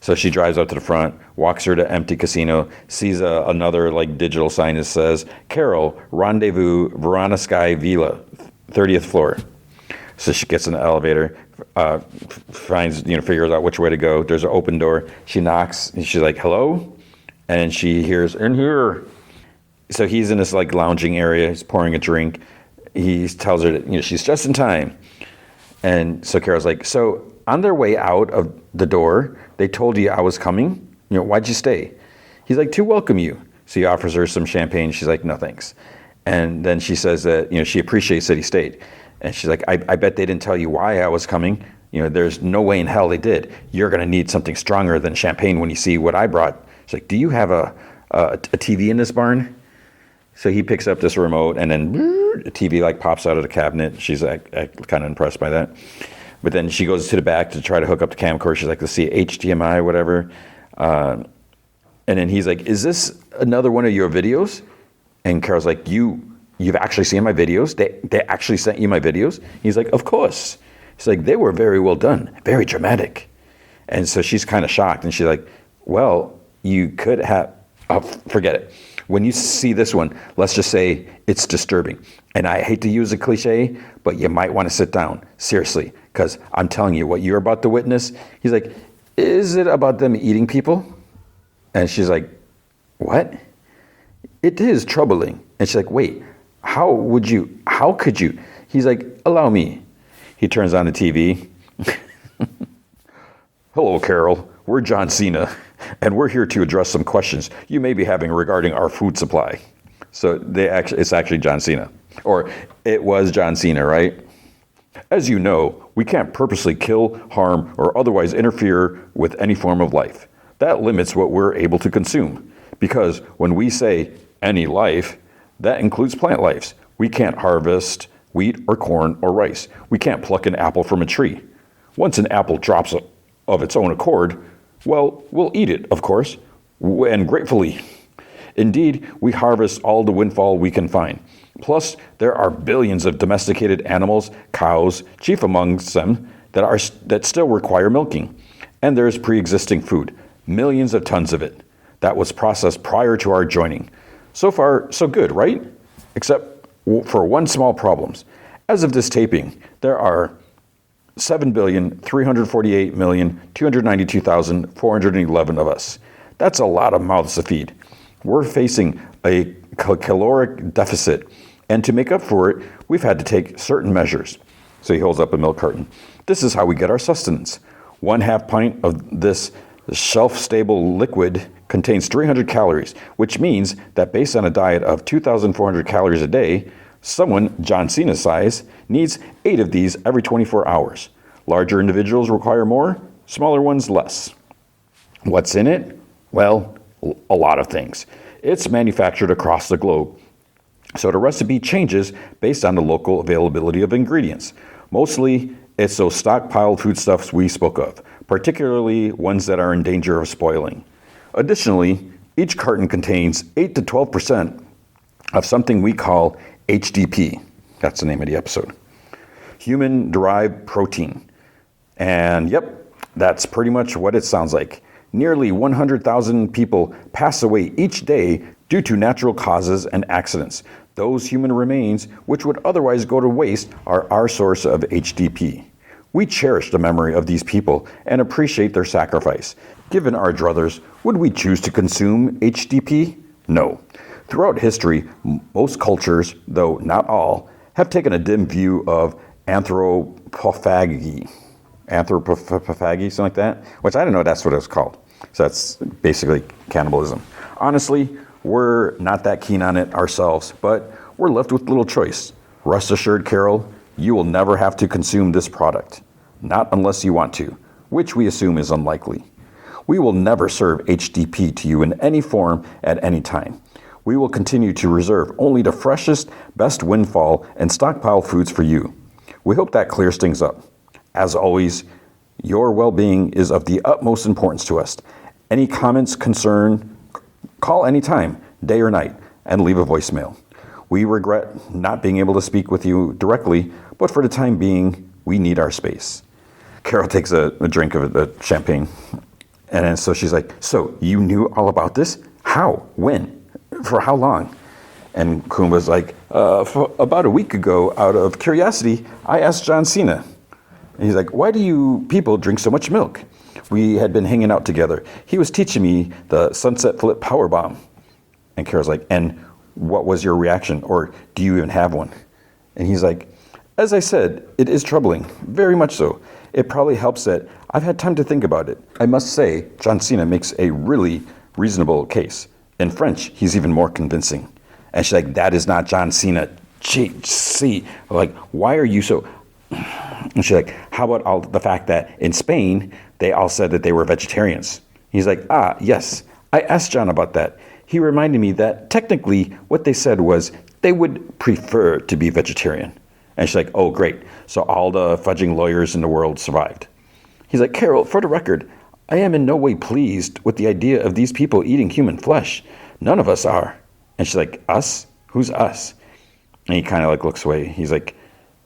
So she drives up to the front, walks her to empty casino, sees another digital sign that says, "Carol, rendezvous, Verona Sky Villa, 30th floor." So she gets in the elevator, finds, figures out which way to go. There's an open door. She knocks, and she's like, "Hello?" And she hears, "In here." So he's in this lounging area. He's pouring a drink. He tells her that, she's just in time. And so Carol's like, "So on their way out of the door, they told you I was coming? Why'd you stay?" He's like, "To welcome you." So he offers her some champagne. She's like, "No, thanks." And then she says that, she appreciates that he stayed. And she's like, I bet they didn't tell you why I was coming. There's no way in hell they did. You're going to need something stronger than champagne when you see what I brought. She's like, "Do you have a TV in this barn?" So he picks up this remote, and then a TV pops out of the cabinet. She's kind of impressed by that. But then she goes to the back to try to hook up the camcorder. She's like, "Let's see, HDMI, whatever." And then he's like, "Is this another one of your videos?" And Carol's like, You've actually seen my videos? They actually sent you my videos?" He's like, "Of course." He's like, "They were very well done, very dramatic." And so she's kind of shocked, and she's like, "Well, you could have, forget it. When you see this one, let's just say it's disturbing. And I hate to use a cliche, but you might want to sit down, seriously, because I'm telling you what you're about to witness." He's like, is it about them eating people? And she's like, what? It is troubling. And she's like, wait, how could you? He's like, allow me. He turns on the TV. Hello, Carol. We're John Cena, and we're here to address some questions you may be having regarding our food supply. So it's actually John Cena. Or it was John Cena, right? As you know, we can't purposely kill, harm, or otherwise interfere with any form of life. That limits what we're able to consume. Because when we say any life, that includes plant lives. We can't harvest wheat or corn or rice. We can't pluck an apple from a tree. Once an apple drops of its own accord, well, we'll eat it, of course, and gratefully. Indeed, we harvest all the windfall we can find. Plus, there are billions of domesticated animals, cows, chief amongst them, that still require milking. And there's pre-existing food, millions of tons of it, that was processed prior to our joining. So far, so good, right? Except for one small problem. As of this taping, there are 7,348,292,411 of us. That's a lot of mouths to feed. We're facing a caloric deficit, and to make up for it, we've had to take certain measures. So he holds up a milk carton. This is how we get our sustenance. 1/2 pint of this shelf-stable liquid contains 300 calories, which means that based on a diet of 2,400 calories a day, someone John Cena's size needs 8 of these every 24 hours. Larger individuals require more, smaller ones less. What's in it? Well, a lot of things. It's manufactured across the globe, so the recipe changes based on the local availability of ingredients. Mostly, it's those stockpiled foodstuffs we spoke of, particularly ones that are in danger of spoiling. Additionally, each carton contains 8 to 12% of something we call HDP. That's the name of the episode. Human-derived protein. And yep, that's pretty much what it sounds like. Nearly 100,000 people pass away each day due to natural causes and accidents. Those human remains, which would otherwise go to waste, are our source of HDP. We cherish the memory of these people and appreciate their sacrifice. Given our druthers, would we choose to consume HDP? No. Throughout history, most cultures, though not all, have taken a dim view of anthropophagy, something like that, which I didn't know that's what it was called. So that's basically cannibalism. Honestly, we're not that keen on it ourselves, but we're left with little choice. Rest assured, Carol, you will never have to consume this product. Not unless you want to, which we assume is unlikely. We will never serve HDP to you in any form at any time. We will continue to reserve only the freshest, best windfall and stockpile foods for you. We hope that clears things up. As always, your well-being is of the utmost importance to us. Any comments, concern, call anytime, day or night, and leave a voicemail. We regret not being able to speak with you directly, but for the time being, we need our space. Carol takes a drink of the champagne, and so she's like, so you knew all about this? How? When? For how long? And Kumba's like, for about a week ago, out of curiosity, I asked John Cena. And he's like, why do you people drink so much milk? We had been hanging out together. He was teaching me the sunset flip power bomb. And Carol's like, and what was your reaction? Or do you even have one? And he's like, as I said, it is troubling, very much so. It probably helps that I've had time to think about it. I must say, John Cena makes a really reasonable case. In French, he's even more convincing. And she's like, that is not John Cena. See, like, why are you so... And she's like, how about the fact that in Spain, they all said that they were vegetarians? He's like, yes, I asked John about that. He reminded me that technically what they said was they would prefer to be vegetarian. And she's like, oh, great. So all the fudging lawyers in the world survived. He's like, Carol, for the record, I am in no way pleased with the idea of these people eating human flesh. None of us are. And she's like, us? Who's us? And he kind of like looks away. He's like,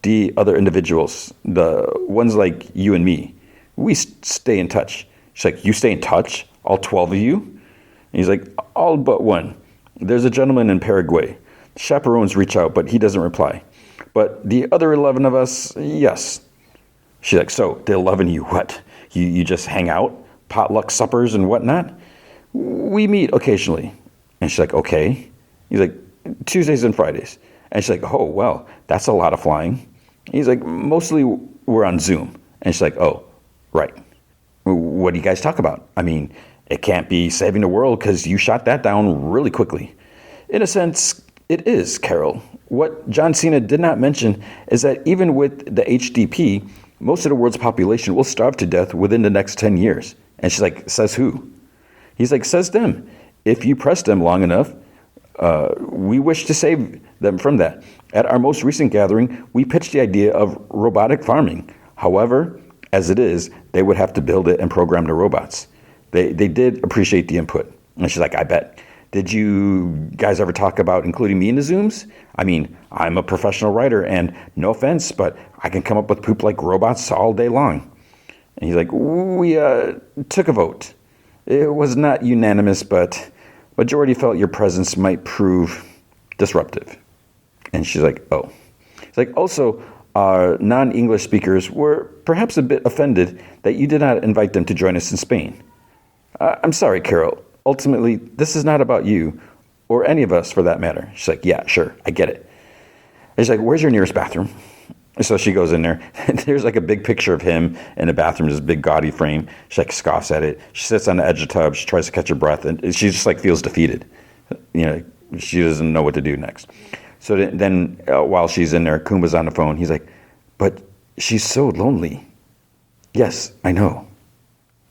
the other individuals, the ones like you and me, we stay in touch. She's like, you stay in touch? All 12 of you? And he's like, all but one. There's a gentleman in Paraguay. Chaperones reach out, but he doesn't reply. But the other 11 of us, yes. She's like, so the 11 you what? You just hang out? potluck suppers and whatnot. We meet occasionally. And she's like, okay. He's like, Tuesdays and Fridays. And she's like, oh, well, that's a lot of flying. He's like, mostly we're on Zoom. And she's like, oh, right. What do you guys talk about? I mean, it can't be saving the world because you shot that down really quickly. In a sense, it is, Carol. What John Cena did not mention is that even with the HDP, most of the world's population will starve to death within the next 10 years. And she's like, says who? He's like, says them. If you press them long enough, we wish to save them from that. At our most recent gathering, we pitched the idea of robotic farming. However, as it is, they would have to build it and program the robots. They did appreciate the input. And she's like, I bet. Did you guys ever talk about including me in the Zooms? I mean, I'm a professional writer, and no offense, but I can come up with poop like robots all day long. And he's like, we took a vote. It was not unanimous, but majority felt your presence might prove disruptive. And she's like, oh. It's like, also, our non-English speakers were perhaps a bit offended that you did not invite them to join us in Spain. I'm sorry, Carol. Ultimately, this is not about you, or any of us for that matter. She's like, yeah, sure, I get it. And she's like, where's your nearest bathroom? So she goes in there, and there's like a big picture of him in a bathroom, this big gaudy frame. She like scoffs at it. She sits on the edge of the tub. She tries to catch her breath, and she just like feels defeated. You know, she doesn't know what to do next. So then while she's in there, Kumba's on the phone. He's like, but she's so lonely. Yes, I know.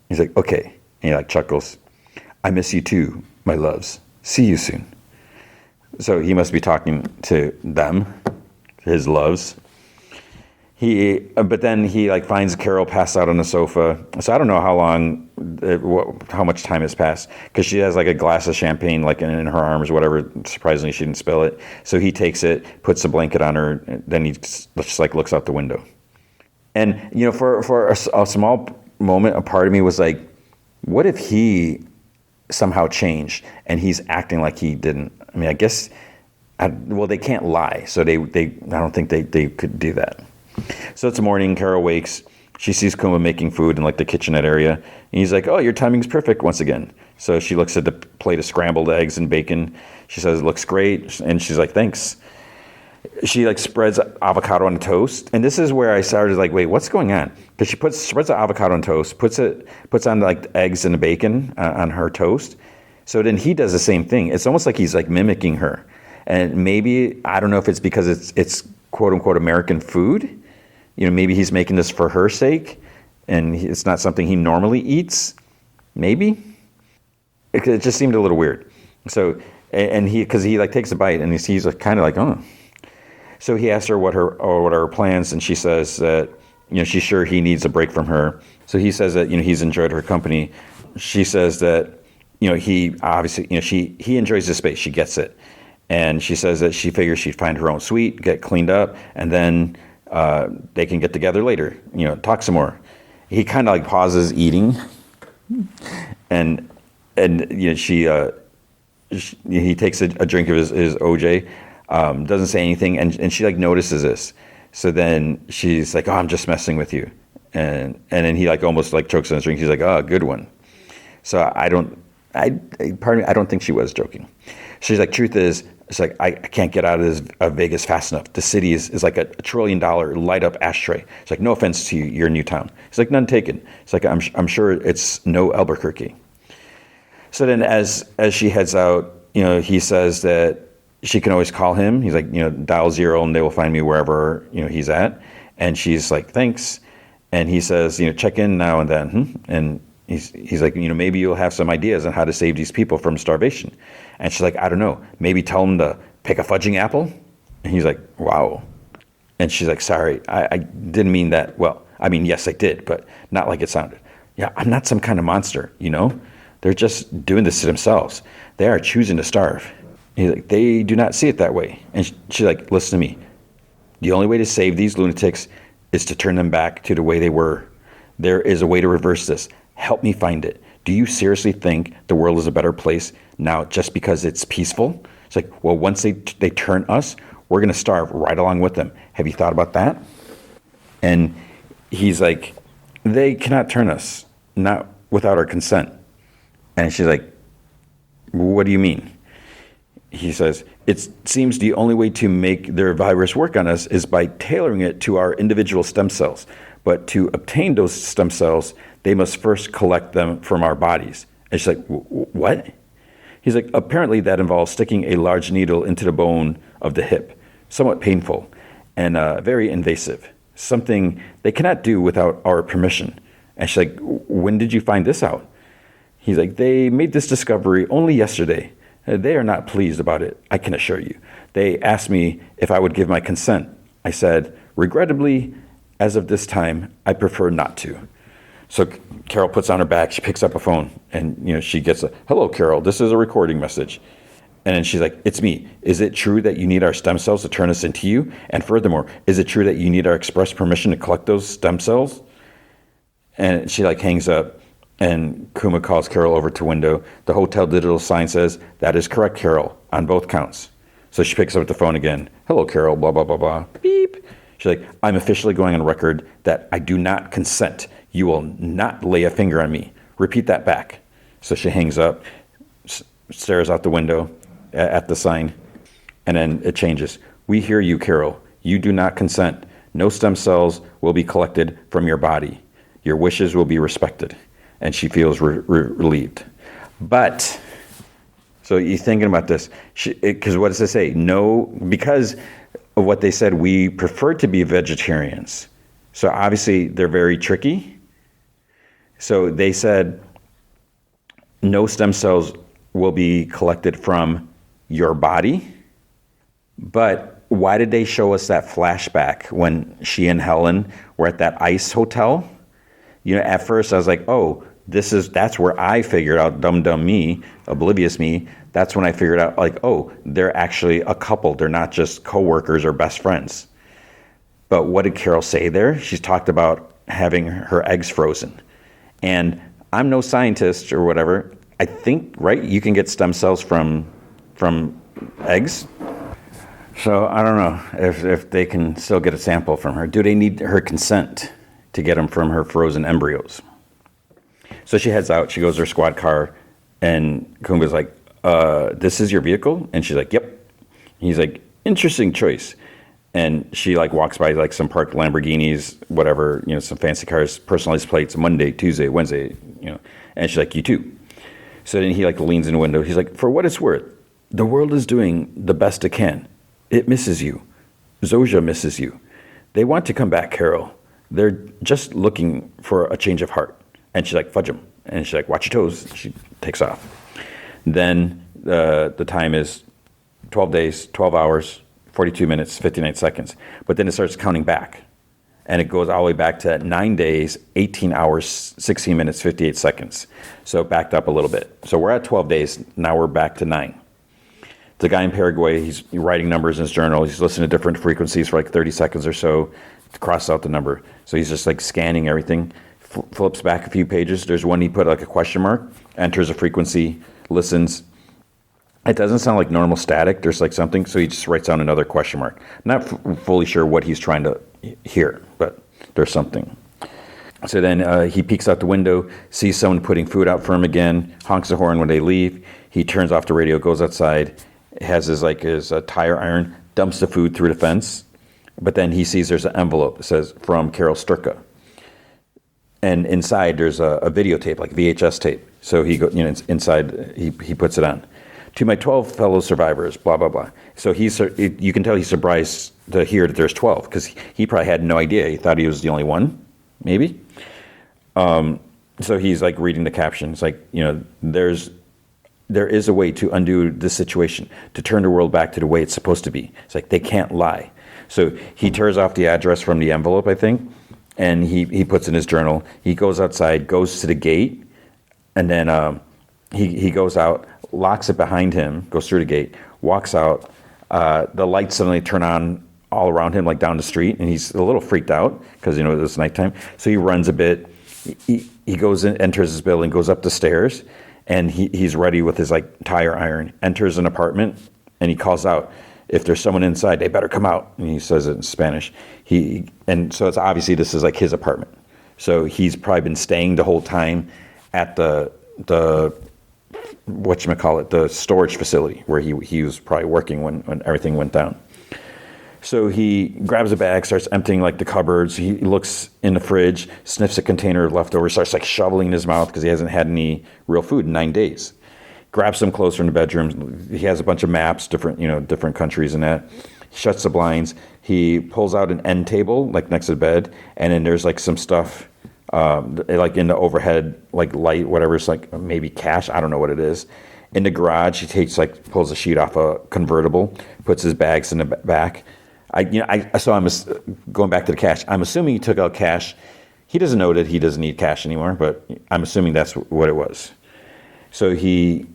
He's like, okay. And he like chuckles. I miss you too, my loves. See you soon. So he must be talking to them, his loves. But then he like finds Carol passed out on the sofa. So I don't know how much time has passed, because she has like a glass of champagne like in her arms or whatever. Surprisingly, she didn't spill it. So he takes it, puts a blanket on her, and then he just like looks out the window. And you know, for a small moment, a part of me was like, what if he somehow changed and he's acting like he didn't? I mean, I guess, well, they can't lie, so I don't think they could do that. So it's morning. Carol wakes. She sees Kuma making food in like the kitchenette area. And he's like, oh, your timing's perfect once again. So she looks at the plate of scrambled eggs and bacon. She says, it looks great. And she's like, thanks. She like spreads avocado on toast. And this is where I started like, wait, what's going on? Because she spreads the avocado on toast, puts on like the eggs and the bacon on her toast. So then he does the same thing. It's almost like he's like mimicking her. And maybe, I don't know if it's because it's quote unquote American food. You know, maybe he's making this for her sake, and it's not something he normally eats. Maybe it just seemed a little weird. So, and because he like takes a bite, and he's like, kind of like, oh. So he asks her what are her plans, and she says that, you know, she's sure he needs a break from her. So he says that, you know, he's enjoyed her company. She says that, you know, he obviously, you know, he enjoys the space. She gets it, and she says that she figures she'd find her own suite, get cleaned up, and then they can get together later, you know, talk some more. He kind of like pauses eating, and you know, he takes a drink of his OJ, doesn't say anything, and she like notices this. So then she's like, oh, I'm just messing with you, and then he like almost like chokes on his drink. He's like, oh, good one. So I don't think she was joking. She's like, truth is, it's like, I can't get out of Vegas fast enough. The city is like a $1 trillion light up ashtray. It's like, no offense to you, you're in Newtown. It's like, none taken. It's like, I'm sure it's no Albuquerque. So then as she heads out, you know, he says that she can always call him. He's like, you know, dial 0 and they will find me wherever, you know, he's at. And she's like, thanks. And he says, you know, check in now and then. And he's like, you know, maybe you'll have some ideas on how to save these people from starvation. And she's like, I don't know, maybe tell them to pick a fudging apple? And he's like, wow. And she's like, sorry, I didn't mean that. Well, I mean, yes, I did, but not like it sounded. Yeah, I'm not some kind of monster, you know? They're just doing this to themselves. They are choosing to starve. And he's like, they do not see it that way. And she's like, listen to me. The only way to save these lunatics is to turn them back to the way they were. There is a way to reverse this. Help me find it. Do you seriously think the world is a better place now just because it's peaceful? It's like, well, once they turn us, we're going to starve right along with them. Have you thought about that? And he's like, they cannot turn us. Not without our consent. And she's like, what do you mean? He says, it seems the only way to make their virus work on us is by tailoring it to our individual stem cells. But to obtain those stem cells, they must first collect them from our bodies. And she's like, what? He's like, apparently that involves sticking a large needle into the bone of the hip, somewhat painful and very invasive, something they cannot do without our permission. And she's like, when did you find this out? He's like, they made this discovery only yesterday. They are not pleased about it, I can assure you. They asked me if I would give my consent. I said, regrettably, as of this time, I prefer not to. So Carol puts on her back, she picks up a phone, and she gets a, hello, Carol, this is a recording message. And then she's like, it's me. Is it true that you need our stem cells to turn us into you? And furthermore, is it true that you need our express permission to collect those stem cells? And she hangs up. And Kuma calls Carol over to window. The hotel digital sign says, that is correct, Carol, on both counts. So she picks up the phone again. Hello, Carol, blah, blah, blah, blah. Beep. She's like, I'm officially going on record that I do not consent. You will not lay a finger on me. Repeat that back. So she hangs up, stares out the window at the sign, and then it changes. We hear you, Carol. You do not consent. No stem cells will be collected from your body. Your wishes will be respected. And she feels relieved. But, so you're thinking about this, because what does it say? No, because of what they said, we prefer to be vegetarians. So obviously they're very tricky. So they said, no stem cells will be collected from your body. But why did they show us that flashback when she and Helen were at that ice hotel? At first I was like, oh, that's where I figured out, dumb me, oblivious me. That's when I figured out, oh, they're actually a couple. They're not just coworkers or best friends. But what did Carol say there? She's talked about having her eggs frozen. And I'm no scientist or whatever. I think, right, you can get stem cells from eggs. So I don't know if they can still get a sample from her. Do they need her consent to get them from her frozen embryos? So she heads out, she goes to her squad car, and Kumba's like, this is your vehicle? And she's like, yep. He's like, interesting choice. And she walks by some parked Lamborghinis, whatever, some fancy cars, personalized plates, Monday, Tuesday, Wednesday, and she's like, you too. So then he leans in the window. He's like, for what it's worth, the world is doing the best it can. It misses you. Zoja misses you. They want to come back, Carol. They're just looking for a change of heart. And she's like, fudge him. And she's like, watch your toes. She takes off. Then the time is 12 days, 12 hours, 42 minutes, 59 seconds. But then it starts counting back. And it goes all the way back to 9 days, 18 hours, 16 minutes, 58 seconds. So it backed up a little bit. So we're at 12 days. Now we're back to 9. The guy in Paraguay, he's writing numbers in his journal. He's listening to different frequencies for 30 seconds or so to cross out the number. So he's just scanning everything. Flips back a few pages. There's one he put a question mark, enters a frequency, listens. It doesn't sound like normal static. There's something, so he just writes down another question mark. Not fully sure what he's trying to hear, but there's something. So then he peeks out the window, sees someone putting food out for him again, honks the horn when they leave. He turns off the radio, goes outside, has his tire iron, dumps the food through the fence. But then he sees there's an envelope that says, from Carol Sturka. And inside there's a videotape, VHS tape. So he inside he puts it on. To my 12 fellow survivors, blah, blah, blah. So you can tell he's surprised to hear that there's 12, because he probably had no idea. He thought he was the only one, maybe. So he's reading the captions, there is a way to undo this situation, to turn the world back to the way it's supposed to be. It's they can't lie. So he tears off the address from the envelope, I think, and he puts in his journal. He goes outside, goes to the gate, and then he goes out, locks it behind him, goes through the gate, walks out. The lights suddenly turn on all around him, down the street, and he's a little freaked out because, it's nighttime. So he runs a bit. He goes in, enters his building, goes up the stairs, and he's ready with his tire iron, enters an apartment, and he calls out, if there's someone inside, they better come out. And he says it in Spanish. And so it's obviously this is his apartment. So he's probably been staying the whole time at the whatchamacallit, the storage facility where he was probably working when everything went down. So he grabs a bag, starts emptying like the cupboards. He looks in the fridge, sniffs a container of leftovers, starts like shoveling in his mouth because he hasn't had any real food in 9 days. Grabs some clothes from the bedroom. He has a bunch of maps, different countries and that. He shuts the blinds. He pulls out an end table like next to the bed, and then there's like some stuff like in the overhead like light, whatever. It's like maybe cash. I don't know what it is. In the garage, he pulls a sheet off a convertible, puts his bags in the back. I saw him going back to the cash. I'm assuming he took out cash. He doesn't know that he doesn't need cash anymore, but I'm assuming that's what it was. So he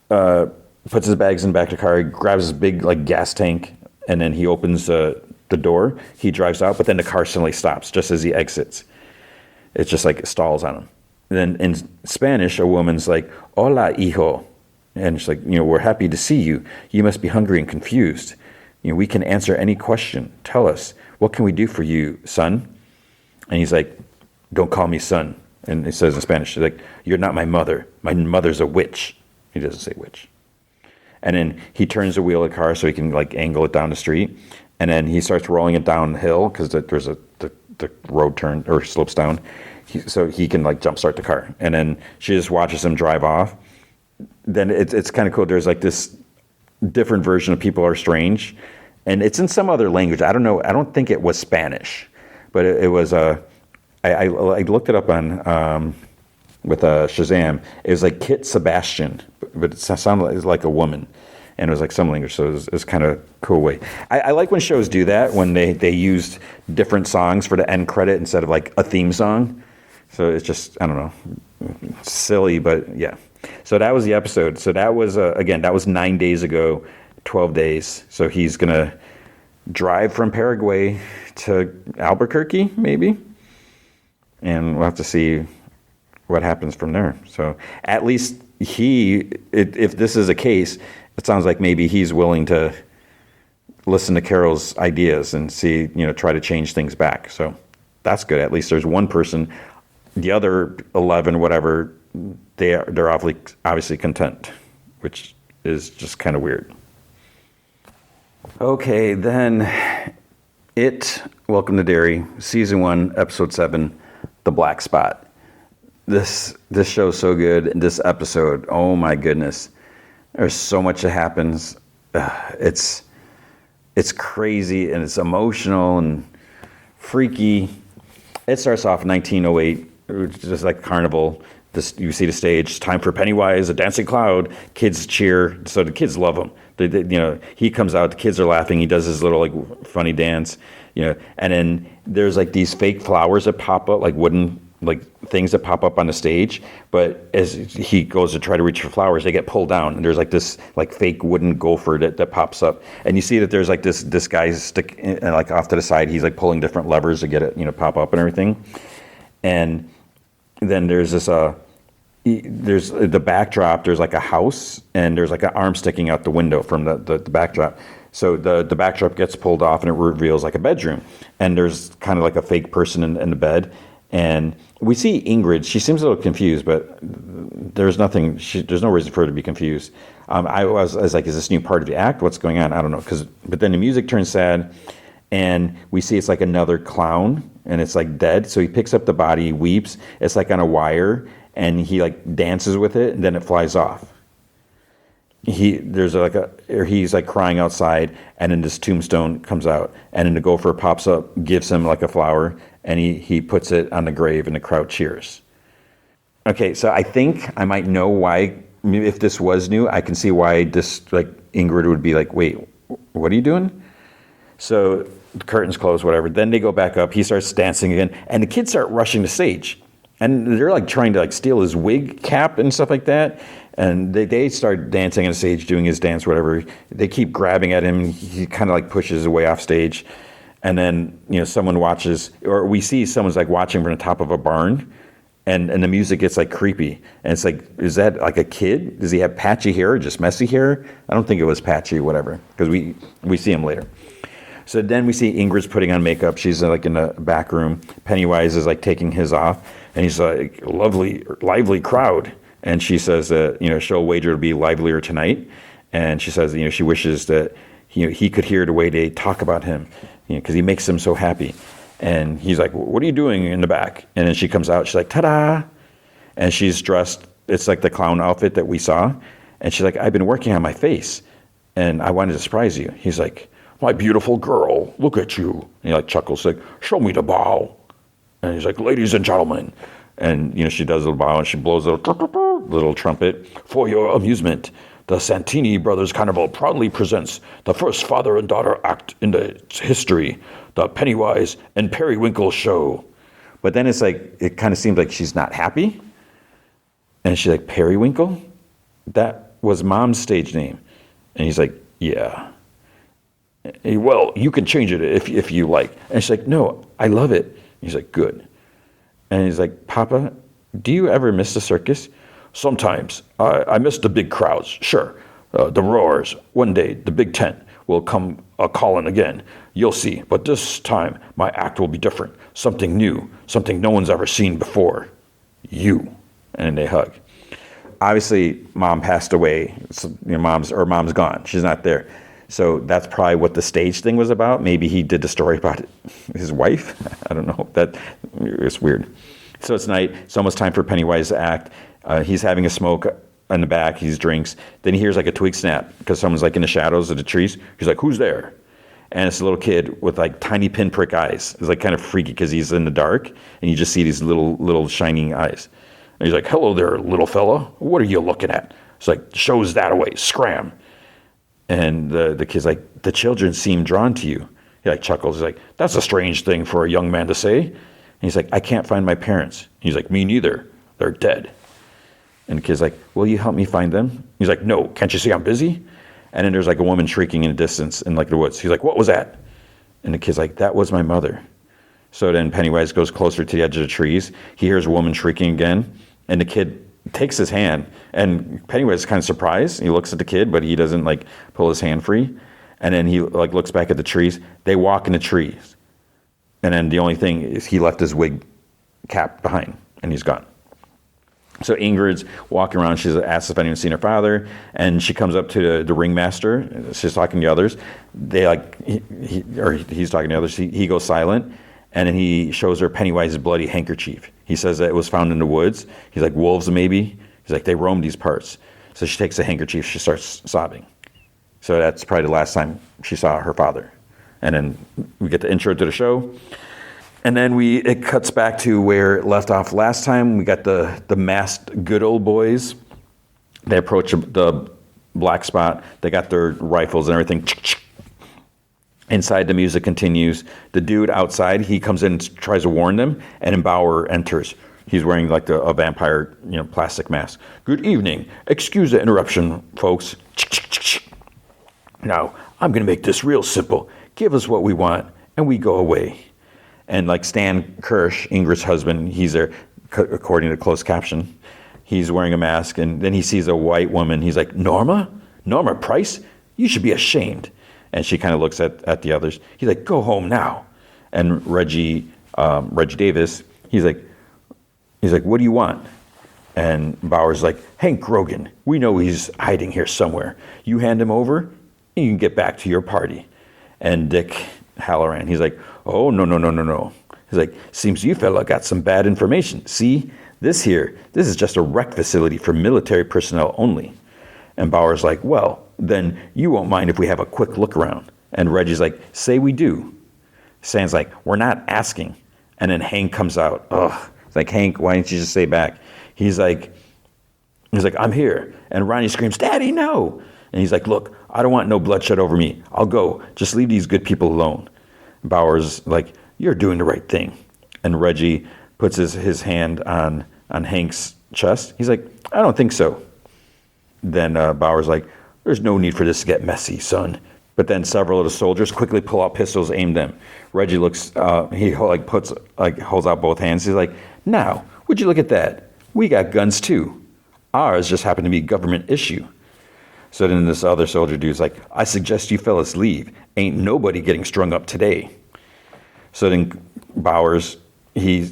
puts his bags in the back of the car. He grabs his big like gas tank, and then he opens the door. He drives out, but then the car suddenly stops just as he exits. It's just like it stalls on him. And then in Spanish, a woman's like, "Hola, hijo," and she's like, "We're happy to see you. You must be hungry and confused. We can answer any question. Tell us, what can we do for you, son?" And he's like, "Don't call me son." And he says in Spanish, she's like, "You're not my mother. My mother's a witch." He doesn't say witch. And then he turns the wheel of the car so he can like angle it down the street. And then he starts rolling it downhill because there's the road turn or slopes down. So he can like jumpstart the car. And then she just watches him drive off. Then it's kind of cool. There's like this different version of People Are Strange. And it's in some other language. I don't know. I don't think it was Spanish. But it was I looked it up on with Shazam. It was like Kit Sebastian, but it sounded like a woman, and it was like some language. So it was kind of a cool way. I like when shows do that, when they used different songs for the end credit instead of like a theme song. So it's just, I don't know, silly, but yeah. So that was the episode. So that was again, that was 9 days ago, 12 days. So he's gonna drive from Paraguay to Albuquerque, maybe. And we'll have to see what happens from there. So at least if this is a case, it sounds like maybe he's willing to listen to Carol's ideas and see, try to change things back. So that's good. At least there's one person. The other 11, whatever, they're obviously content, which is just kind of weird. Okay, then Welcome to Derry, Season 1, Episode 7, The Black Spot. This show's so good. This episode, oh my goodness. There's so much that happens. It's crazy and it's emotional and freaky. It starts off in 1908, just like carnival. You see the stage, time for Pennywise, a dancing cloud. Kids cheer, so the kids love him. He comes out, the kids are laughing. He does his little like funny dance, and then there's like these fake flowers that pop up, like wooden like things that pop up on the stage. But as he goes to try to reach for flowers, they get pulled down, and there's like this like fake wooden gopher that pops up, and you see that there's like this guy like off to the side. He's like pulling different levers to get it pop up and everything, and then there's this there's the backdrop. There's like a house, and there's like an arm sticking out the window from the backdrop. So the backdrop gets pulled off, and it reveals like a bedroom, and there's kind of like a fake person in the bed, and we see Ingrid. She seems a little confused, but there's nothing. There's no reason for her to be confused. I was like, is this new part of the act? What's going on? I don't know. But then the music turns sad, and we see it's like another clown, and it's like dead. So he picks up the body, he weeps. It's like on a wire, and he like dances with it, and then it flies off. He's like crying outside, and then this tombstone comes out, and then the gopher pops up, gives him like a flower, and he puts it on the grave, and the crowd cheers. Okay, so I think I might know why. If this was new, I can see why this like Ingrid would be like, wait, what are you doing? So the curtains close, whatever. Then they go back up. He starts dancing again, and the kids start rushing the stage, and they're like trying to like steal his wig cap and stuff like that. And they start dancing on stage, doing his dance, whatever. They keep grabbing at him. He kind of like pushes his way off stage, and then someone watches, or we see someone's like watching from the top of a barn, and the music gets like creepy, and it's like, is that like a kid? Does he have patchy hair or just messy hair? I don't think it was patchy, whatever, because we see him later. So then we see Ingrid's putting on makeup. She's like in the back room. Pennywise is like taking his off. And he's like, lively crowd. And she says that, she'll wager to be livelier tonight. And she says, she wishes that, he could hear the way they talk about him, because he makes them so happy. And he's like, what are you doing in the back? And then she comes out, she's like, ta-da. And she's dressed, it's like the clown outfit that we saw. And she's like, I've been working on my face, and I wanted to surprise you. He's like, my beautiful girl, look at you. And he like chuckles, like, show me the bow. And he's like, ladies and gentlemen. And, she does a little bow, and she blows a little trumpet. For your amusement, the Santini Brothers Carnival proudly presents the first father and daughter act in the history, the Pennywise and Periwinkle Show. But then it's like, it kind of seems like she's not happy. And she's like, Periwinkle? That was Mom's stage name. And he's like, yeah. Well, you can change it if you like. And she's like, no, I love it. He's like, good. And he's like, Papa, do you ever miss the circus? Sometimes. I miss the big crowds, sure. The roars. One day, the big tent will come a-calling again. You'll see. But this time, my act will be different. Something new. Something no one's ever seen before. You. And they hug. Obviously, Mom passed away. So, Mom's gone. She's not there. So that's probably what the stage thing was about. Maybe he did the story about his wife. I don't know. It's weird. So it's night. It's almost time for Pennywise to act. He's having a smoke in the back. He drinks. Then he hears like a twig snap because someone's like in the shadows of the trees. He's like, who's there? And it's a little kid with like tiny pinprick eyes. It's like kind of freaky because he's in the dark and you just see these little shining eyes. And he's like, hello there, little fella. What are you looking at? It's like, show's that away. Scram. And the kid's like, the children seem drawn to you. He like chuckles. He's like, that's a strange thing for a young man to say. And he's like, I can't find my parents. He's like, me neither. They're dead. And the kid's like, will you help me find them? He's like, no, can't you see I'm busy? And then there's like a woman shrieking in the distance in like the woods. He's like, what was that? And the kid's like, that was my mother. So then Pennywise goes closer to the edge of the trees. He hears a woman shrieking again. And the kid takes his hand, and Pennywise is kind of surprised. He looks at the kid, but he doesn't like pull his hand free. And then he like looks back at the trees. They walk in the trees. And then the only thing is he left his wig cap behind, and he's gone. So Ingrid's walking around. She's asked if anyone's seen her father, and she comes up to the ringmaster. She's talking to the others. They like, he's talking to the others. He goes silent, and then he shows her Pennywise's bloody handkerchief. He says that it was found in the woods. He's like, wolves maybe? He's like, they roam these parts. So she takes the handkerchief. She starts sobbing. So that's probably the last time she saw her father. And then we get the intro to the show. And then it cuts back to where it left off last time. We got the masked good old boys. They approach the black spot. They got their rifles and everything. Inside, the music continues. The dude outside, he comes in and tries to warn them, and then Bauer enters. He's wearing like a vampire, plastic mask. Good evening. Excuse the interruption, folks. Now, I'm going to make this real simple. Give us what we want, and we go away. And like Stan Kirsch, Ingrid's husband, he's there, according to closed caption. He's wearing a mask, and then he sees a white woman. He's like, Norma Price? You should be ashamed. And she kind of looks at the others. He's like, go home now. And Reggie Davis, he's like, what do you want? And Bauer's like, Hank Grogan, we know he's hiding here somewhere. You hand him over, and you can get back to your party. And Dick Halloran, he's like, oh, no. He's like, seems you fella got some bad information. See, this is just a rec facility for military personnel only. And Bauer's like, well, then you won't mind if we have a quick look around. And Reggie's like, say we do. Stan's like, we're not asking. And then Hank comes out. Ugh. It's like, Hank, why didn't you just say back? He's like, I'm here. And Ronnie screams, Daddy, no. And he's like, look, I don't want no bloodshed over me. I'll go. Just leave these good people alone. Bauer's like, you're doing the right thing. And Reggie puts his hand on Hank's chest. He's like, I don't think so. Then Bauer's like, there's no need for this to get messy, son. But then several of the soldiers quickly pull out pistols, aim them. Reggie looks, he holds out both hands. He's like, now, would you look at that? We got guns too. Ours just happen to be government issue. So then this other soldier dude's like, I suggest you fellas leave. Ain't nobody getting strung up today. So then Bowers, he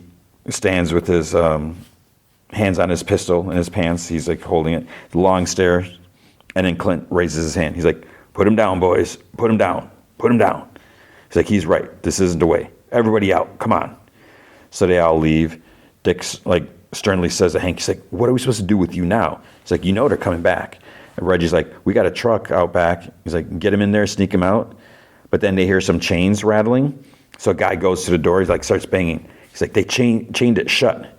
stands with his hands on his pistol in his pants. He's like holding it, long stare. And then Clint raises his hand. He's like, put him down, boys. Put him down. Put him down. He's like, he's right. This isn't the way. Everybody out. Come on. So they all leave. Dick's like sternly says to Hank, he's like, what are we supposed to do with you now? He's like, you know they're coming back. And Reggie's like, we got a truck out back. He's like, get him in there, sneak him out. But then they hear some chains rattling. So a guy goes to the door. He's like, starts banging. He's like, they chained it shut.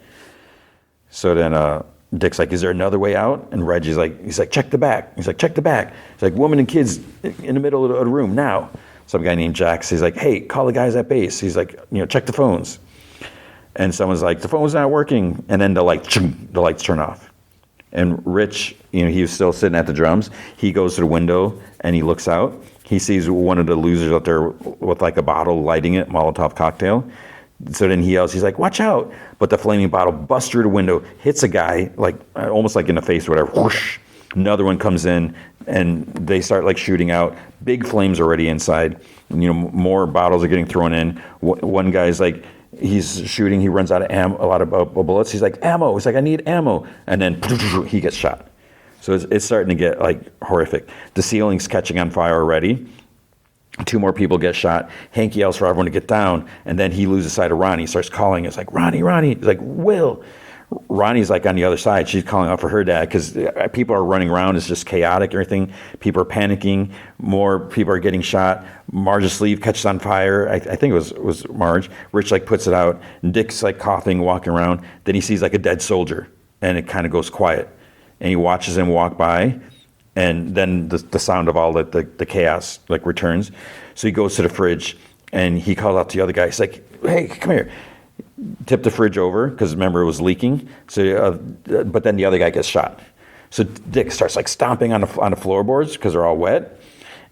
So then Dick's like, is there another way out? And Reggie's like, he's like, check the back. He's like, check the back. He's like, woman and kids in the middle of the room now. Some guy named Jax, he's like, hey, call the guys at base. He's like, check the phones. And someone's like, the phone's not working. And then the lights turn off. And Rich, he was still sitting at the drums. He goes to the window and he looks out. He sees one of the losers out there with like a bottle, lighting it, Molotov cocktail. So then he yells, he's like, watch out. But the flaming bottle busts through the window, hits a guy, like almost like in the face or whatever. Whoosh. Another one comes in and they start like shooting out. Big flames already inside. More bottles are getting thrown in. One guy's like, he's shooting, he runs out of ammo, a lot of bullets. He's like, ammo. He's like, I need ammo. And then he gets shot. So it's starting to get like horrific. The ceiling's catching on fire already. 2 more people get shot. Hank yells for everyone to get down, and then he loses sight of Ronnie. He starts calling. It's like, Ronnie. He's like, Will. Ronnie's like on the other side. She's calling out for her dad because people are running around. It's just chaotic, everything. People are panicking. More people are getting shot. Marge's sleeve catches on fire. I think it was Marge. Rich like puts it out. Dick's like coughing, walking around. Then he sees like a dead soldier, and it kind of goes quiet. And he watches him walk by. And then the sound of all the chaos like returns. So he goes to the fridge and he calls out to the other guy. He's like, hey, come here. Tip the fridge over because remember it was leaking. So, but then the other guy gets shot. So Dick starts like stomping on the floorboards because they're all wet.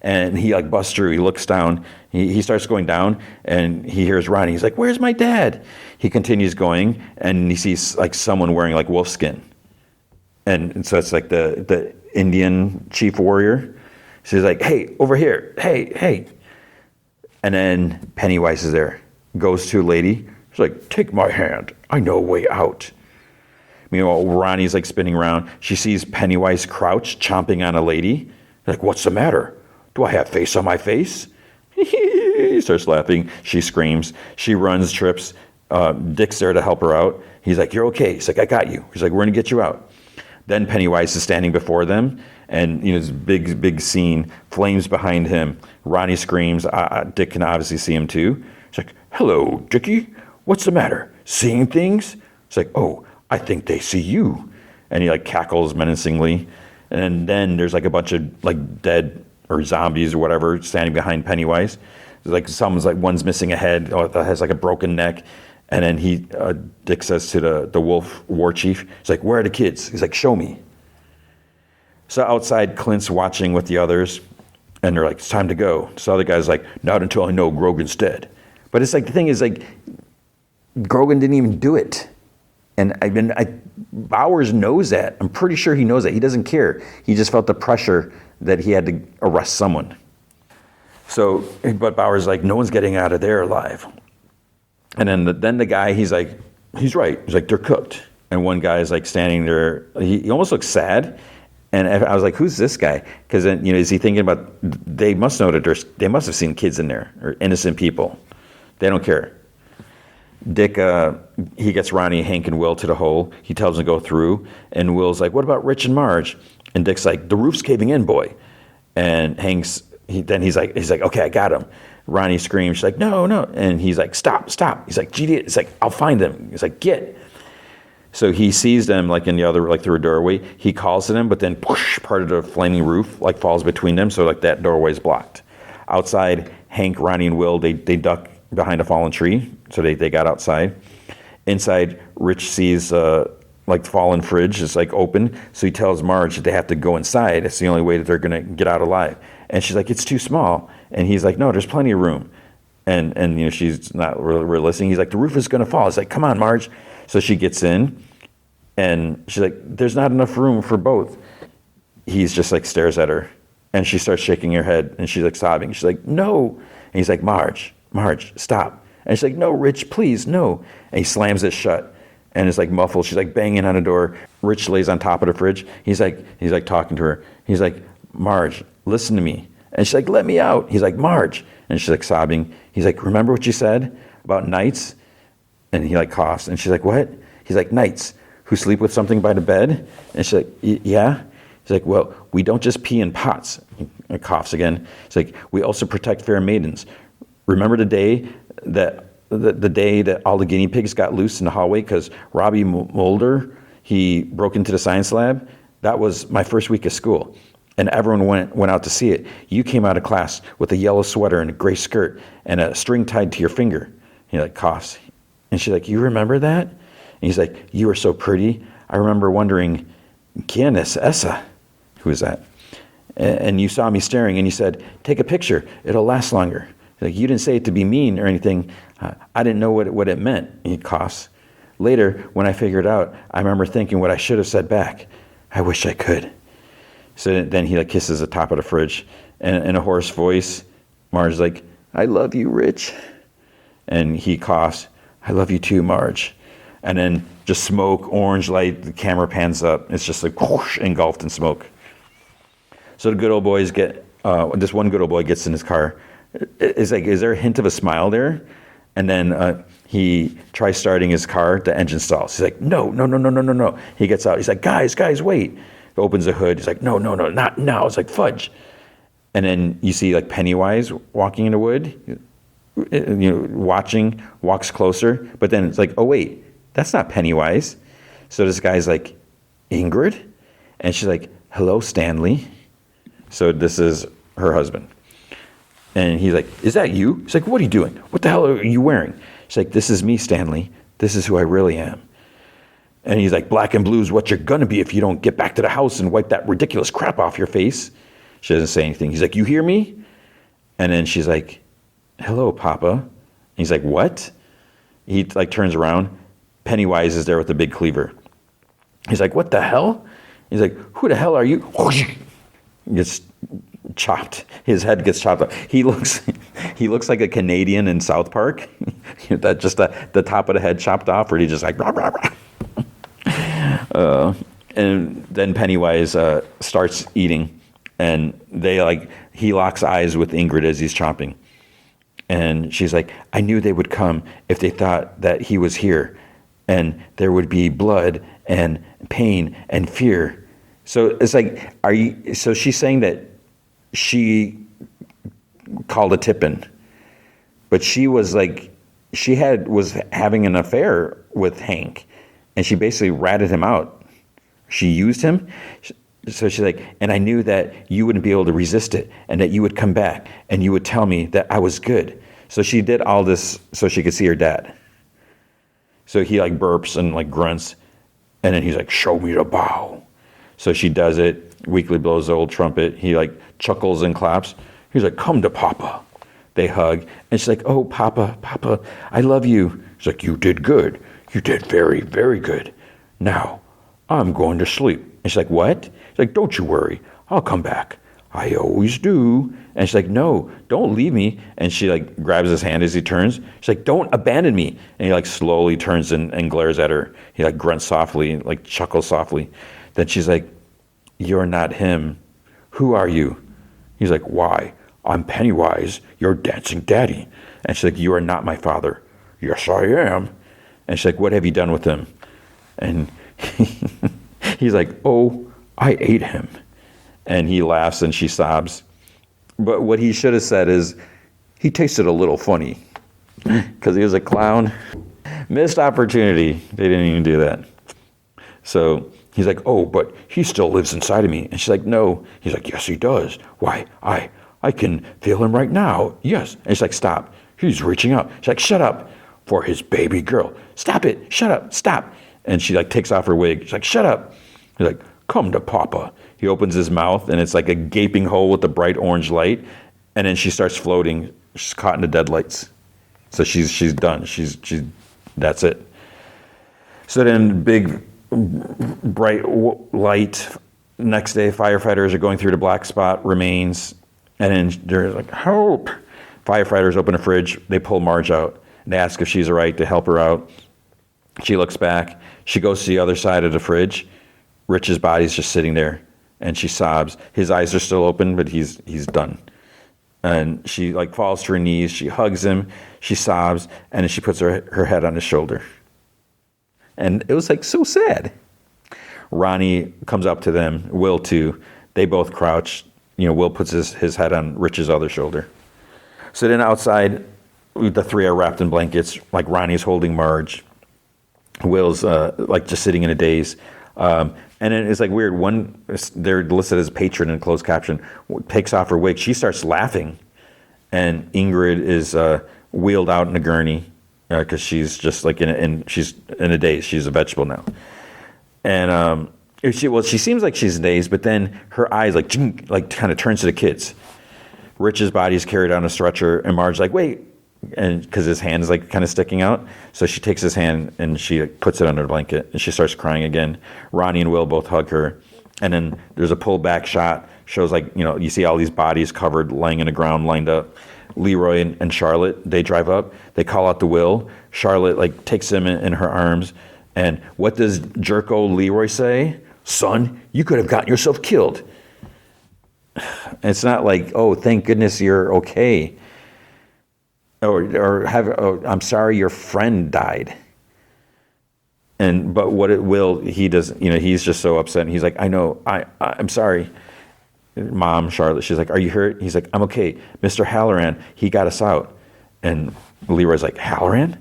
And he like busts through. He looks down. He starts going down and he hears Ronnie. He's like, where's my dad? He continues going and he sees like someone wearing like wolf skin. And so it's like the Indian chief warrior. She's like, hey, over here. Hey. And then Pennywise is there. Goes to a lady. She's like, take my hand. I know a way out. Meanwhile, Ronnie's like spinning around. She sees Pennywise crouch, chomping on a lady. Like, what's the matter? Do I have face on my face? He starts laughing. She screams. She runs, trips. Dick's there to help her out. He's like, you're okay. He's like, I got you. He's like, we're going to get you out. Then Pennywise is standing before them, and this big scene, flames behind him. Ronnie screams. Dick can obviously see him too. He's like, hello, Dickie. What's the matter? Seeing things? It's like, oh, I think they see you. And he like cackles menacingly. And then there's like a bunch of like dead or zombies or whatever standing behind Pennywise. There's like someone's like one's missing a head or that has like a broken neck. And then Dick says to the wolf war chief, he's like, where are the kids? He's like, show me. So outside, Clint's watching with the others, and they're like, it's time to go. So the other guy's like, not until I know Grogan's dead. But it's like, the thing is like, Grogan didn't even do it. And Bowers knows that. I'm pretty sure he knows that. He doesn't care. He just felt the pressure that he had to arrest someone. So, but Bowers is like, no one's getting out of there alive. And then the guy, he's like, he's right. He's like, they're cooked. And one guy is like standing there. He almost looks sad. And I was like, who's this guy? Because then, is he thinking about, they must know that they must have seen kids in there or innocent people. They don't care. Dick, he gets Ronnie, Hank, and Will to the hole. He tells them to go through. And Will's like, what about Rich and Marge? And Dick's like, the roof's caving in, boy. And Hank's, he's like, okay, I got him. Ronnie screams. She's like, no. And he's like, stop. He's like, gee, it's like, I'll find them. He's like, get. So he sees them like in the other, like through a doorway. He calls to them, but then push, part of the flaming roof like falls between them. So like that doorway is blocked. Outside, Hank, Ronnie, and Will, they duck behind a fallen tree. So they got outside. Inside, Rich sees like the fallen fridge is like open. So he tells Marge that they have to go inside. It's the only way that they're going to get out alive. And she's like, it's too small. And he's like, no, there's plenty of room. And she's not really listening. He's like, the roof is going to fall. It's like, come on, Marge. So she gets in, and she's like, there's not enough room for both. He's just like stares at her, and she starts shaking her head, and she's like sobbing. She's like, no. And he's like, Marge, stop. And she's like, no, Rich, please, no. And he slams it shut. And it's like muffled. She's like banging on the door. Rich lays on top of the fridge. He's like talking to her. He's like, Marge, listen to me. And she's like, let me out. He's like, Marge. And she's like sobbing. He's like, remember what you said about knights? And he like coughs. And she's like, what? He's like, knights who sleep with something by the bed? And she's like, yeah. He's like, well, we don't just pee in pots. He coughs again. He's like, we also protect fair maidens. Remember the day that the day that all the guinea pigs got loose in the hallway because Robbie Mulder, he broke into the science lab? That was my first week of school. And everyone went out to see it. You came out of class with a yellow sweater and a gray skirt and a string tied to your finger. He like coughs. And she's like, you remember that? And he's like, you were so pretty. I remember wondering, ¿Quién es esa? Who is that? And you saw me staring and you said, take a picture. It'll last longer. Like, you didn't say it to be mean or anything. I didn't know what it meant. He coughs. Later, when I figured out, I remember thinking what I should have said back. I wish I could. So then he like kisses the top of the fridge. And in a hoarse voice, Marge's like, I love you, Rich. And he coughs, I love you too, Marge. And then just smoke, orange light, the camera pans up. It's just like whoosh, engulfed in smoke. So the good old boys this one good old boy gets in his car. Is there a hint of a smile there? And then he tries starting his car, the engine stalls. He's like, no. He gets out. He's like, guys, wait. He opens the hood. He's like, no, not now. It's like, fudge. And then you see like Pennywise walking in the wood, walks closer. But then it's like, oh, wait, that's not Pennywise. So this guy's like, Ingrid? And she's like, hello, Stanley. So this is her husband. And he's like, is that you? He's like, what are you doing? What the hell are you wearing? She's like, this is me, Stanley. This is who I really am. And he's like, black and blue is what you're going to be if you don't get back to the house and wipe that ridiculous crap off your face. She doesn't say anything. He's like, you hear me? And then she's like, hello, Papa. And he's like, what? He like turns around. Pennywise is there with the big cleaver. He's like, what the hell? He's like, who the hell are you? He gets chopped. His head gets chopped off. He looks like a Canadian in South Park. That just the top of the head chopped off, or he just like rah, rah, rah. And then Pennywise starts eating, and he locks eyes with Ingrid as he's chopping. And she's like, I knew they would come if they thought that he was here, and there would be blood and pain and fear. So it's like, so she's saying that she called a tip-in, but she was like, was having an affair with Hank, and she basically ratted him out. She used him. So she's like, and I knew that you wouldn't be able to resist it, and that you would come back and you would tell me that I was good. So she did all this so she could see her dad. So he like burps and like grunts, and then he's like, show me the bow. So she does it, weakly blows the old trumpet. He like chuckles and claps. He's like, come to Papa. They hug. And she's like, oh, Papa, I love you. She's like, you did good. You did very, very good. Now, I'm going to sleep. And she's like, what? She's like, don't you worry. I'll come back. I always do. And she's like, no, don't leave me. And she like grabs his hand as he turns. She's like, don't abandon me. And he like slowly turns and glares at her. He like grunts softly and like chuckles softly. Then she's like, you're not him. Who are you? He's like, why? I'm Pennywise, your dancing daddy. And she's like, you are not my father. Yes, I am. And she's like, what have you done with him? And he's like, oh, I ate him. And he laughs and she sobs. But what he should have said is, he tasted a little funny because he was a clown. Missed opportunity. They didn't even do that. So he's like, oh, but he still lives inside of me. And she's like, no. He's like, yes, he does. Why, I can feel him right now. Yes. And she's like, stop. He's reaching out. She's like, shut up. For his baby girl. Stop it. Shut up. Stop. And she like takes off her wig. She's like, shut up. He's like, come to Papa. He opens his mouth and it's like a gaping hole with the bright orange light. And then she starts floating. She's caught in the deadlights. So she's done. That's it. So then big bright light. Next day, firefighters are going through the black spot remains. And then they're like, help. Firefighters open a fridge. They pull Marge out. They ask if she's all right to help her out. She looks back. She goes to the other side of the fridge. Rich's body's just sitting there, and she sobs. His eyes are still open, but he's done. And she like falls to her knees. She hugs him. She sobs, and then she puts her head on his shoulder. And it was like so sad. Ronnie comes up to them. Will too. They both crouch. Will puts his head on Rich's other shoulder. So then outside, the three are wrapped in blankets. Like Ronnie's holding Marge. Will's like just sitting in a daze. And then it's like weird. One, they're listed as patron in closed caption, takes off her wig. She starts laughing. And Ingrid is wheeled out in a gurney because she's just like she's in a daze. She's a vegetable now. And she seems like she's dazed, but then her eyes like kind of turns to the kids. Rich's body is carried on a stretcher, and Marge's like, wait. And because his hand is like kind of sticking out, so she takes his hand and she puts it under the blanket, and she starts crying again. Ronnie and Will both hug her, and then there's a pulled back shot, shows like you see all these bodies covered, laying in the ground, lined up. Leroy and Charlotte, they drive up, they call out to Will. Charlotte like takes him in her arms, and what does Jerko Leroy say? Son, you could have gotten yourself killed. It's not like, oh, thank goodness you're okay. I'm sorry your friend died. But what it will, he does, he's just so upset. And he's like, I know, I'm sorry. Mom, Charlotte, she's like, are you hurt? He's like, I'm okay. Mr. Halloran, he got us out. And Leroy's like, Halloran?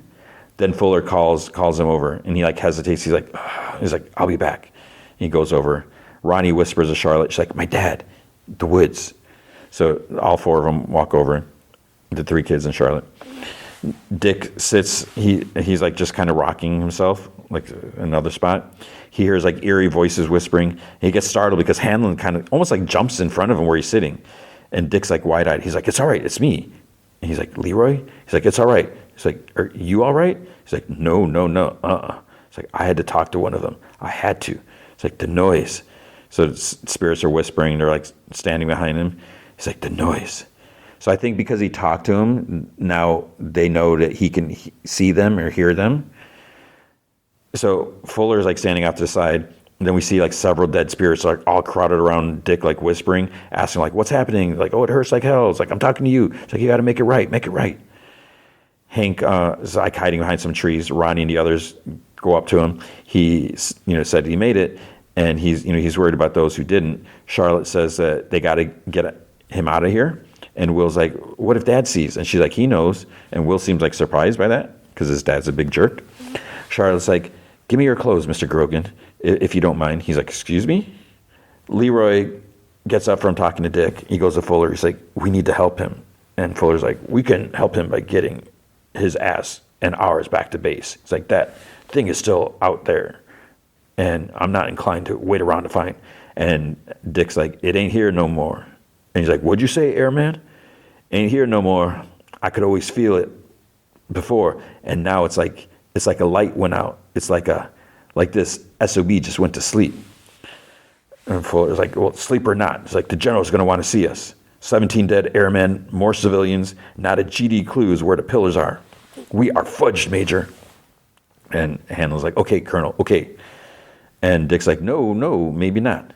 Then Fuller calls him over, and he like hesitates. He's like, I'll be back. He goes over. Ronnie whispers to Charlotte, she's like, my dad, the woods. So all four of them walk over. The three kids and Charlotte. Dick sits, he's like just kind of rocking himself, like another spot. He hears like eerie voices whispering. He gets startled because Hanlon kind of almost like jumps in front of him where he's sitting. And Dick's like wide-eyed. He's like, it's all right, it's me. And he's like, Leroy? He's like, it's all right. He's like, are you all right? He's like, no. It's like, I had to talk to one of them. I had to. It's like, the noise. So spirits are whispering. They're like standing behind him. He's like, the noise. So I think because he talked to him, now they know that he can see them or hear them. So Fuller's like standing off to the side. And then we see like several dead spirits like all crowded around Dick, like whispering, asking like, what's happening? Like, oh, it hurts like hell. It's like, I'm talking to you. It's like, you got to make it right. Make it right. Hank is like hiding behind some trees. Ronnie and the others go up to him. He, said he made it. And he's worried about those who didn't. Charlotte says that they got to get him out of here. And Will's like, what if Dad sees? And she's like, he knows. And Will seems like surprised by that because his dad's a big jerk. Charlotte's like, give me your clothes, Mr. Grogan, if you don't mind. He's like, excuse me? Leroy gets up from talking to Dick. He goes to Fuller. He's like, we need to help him. And Fuller's like, we can help him by getting his ass and ours back to base. It's like, that thing is still out there. And I'm not inclined to wait around to find. And Dick's like, it ain't here no more. And he's like, what'd you say, Airman? Ain't here no more. I could always feel it before. And now it's like a light went out. It's like this SOB just went to sleep. And Fuller's like, well, sleep or not. It's like, the general's going to want to see us. 17 dead airmen, more civilians, not a GD clues where the pillars are. We are fudged, Major. And Hanlon's like, okay, Colonel, okay. And Dick's like, no, maybe not.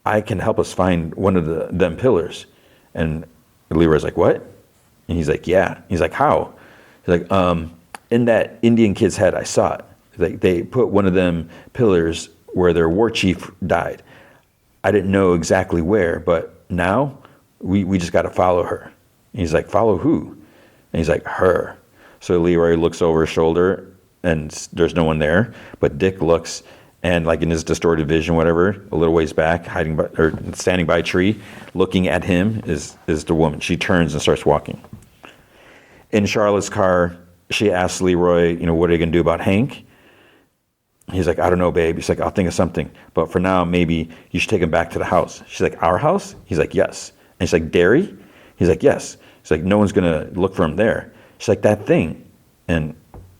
I can help us find one of them pillars. And Leroy's like, what? And he's like, yeah. He's like, how? He's like, in that Indian kid's head, I saw it. Like, they put one of them pillars where their war chief died. I didn't know exactly where, but now we just got to follow her. And he's like, follow who? And he's like, her. So Leroy looks over his shoulder, and there's no one there. But Dick looks, and like in his distorted vision, whatever, a little ways back, standing by a tree, looking at him is the woman. She turns and starts walking. In Charlotte's car, she asks Leroy, what are you going to do about Hank? He's like, I don't know, babe. He's like, I'll think of something. But for now, maybe you should take him back to the house. She's like, our house? He's like, yes. And she's like, Derry? He's like, yes. She's like, no one's going to look for him there. She's like, that thing. And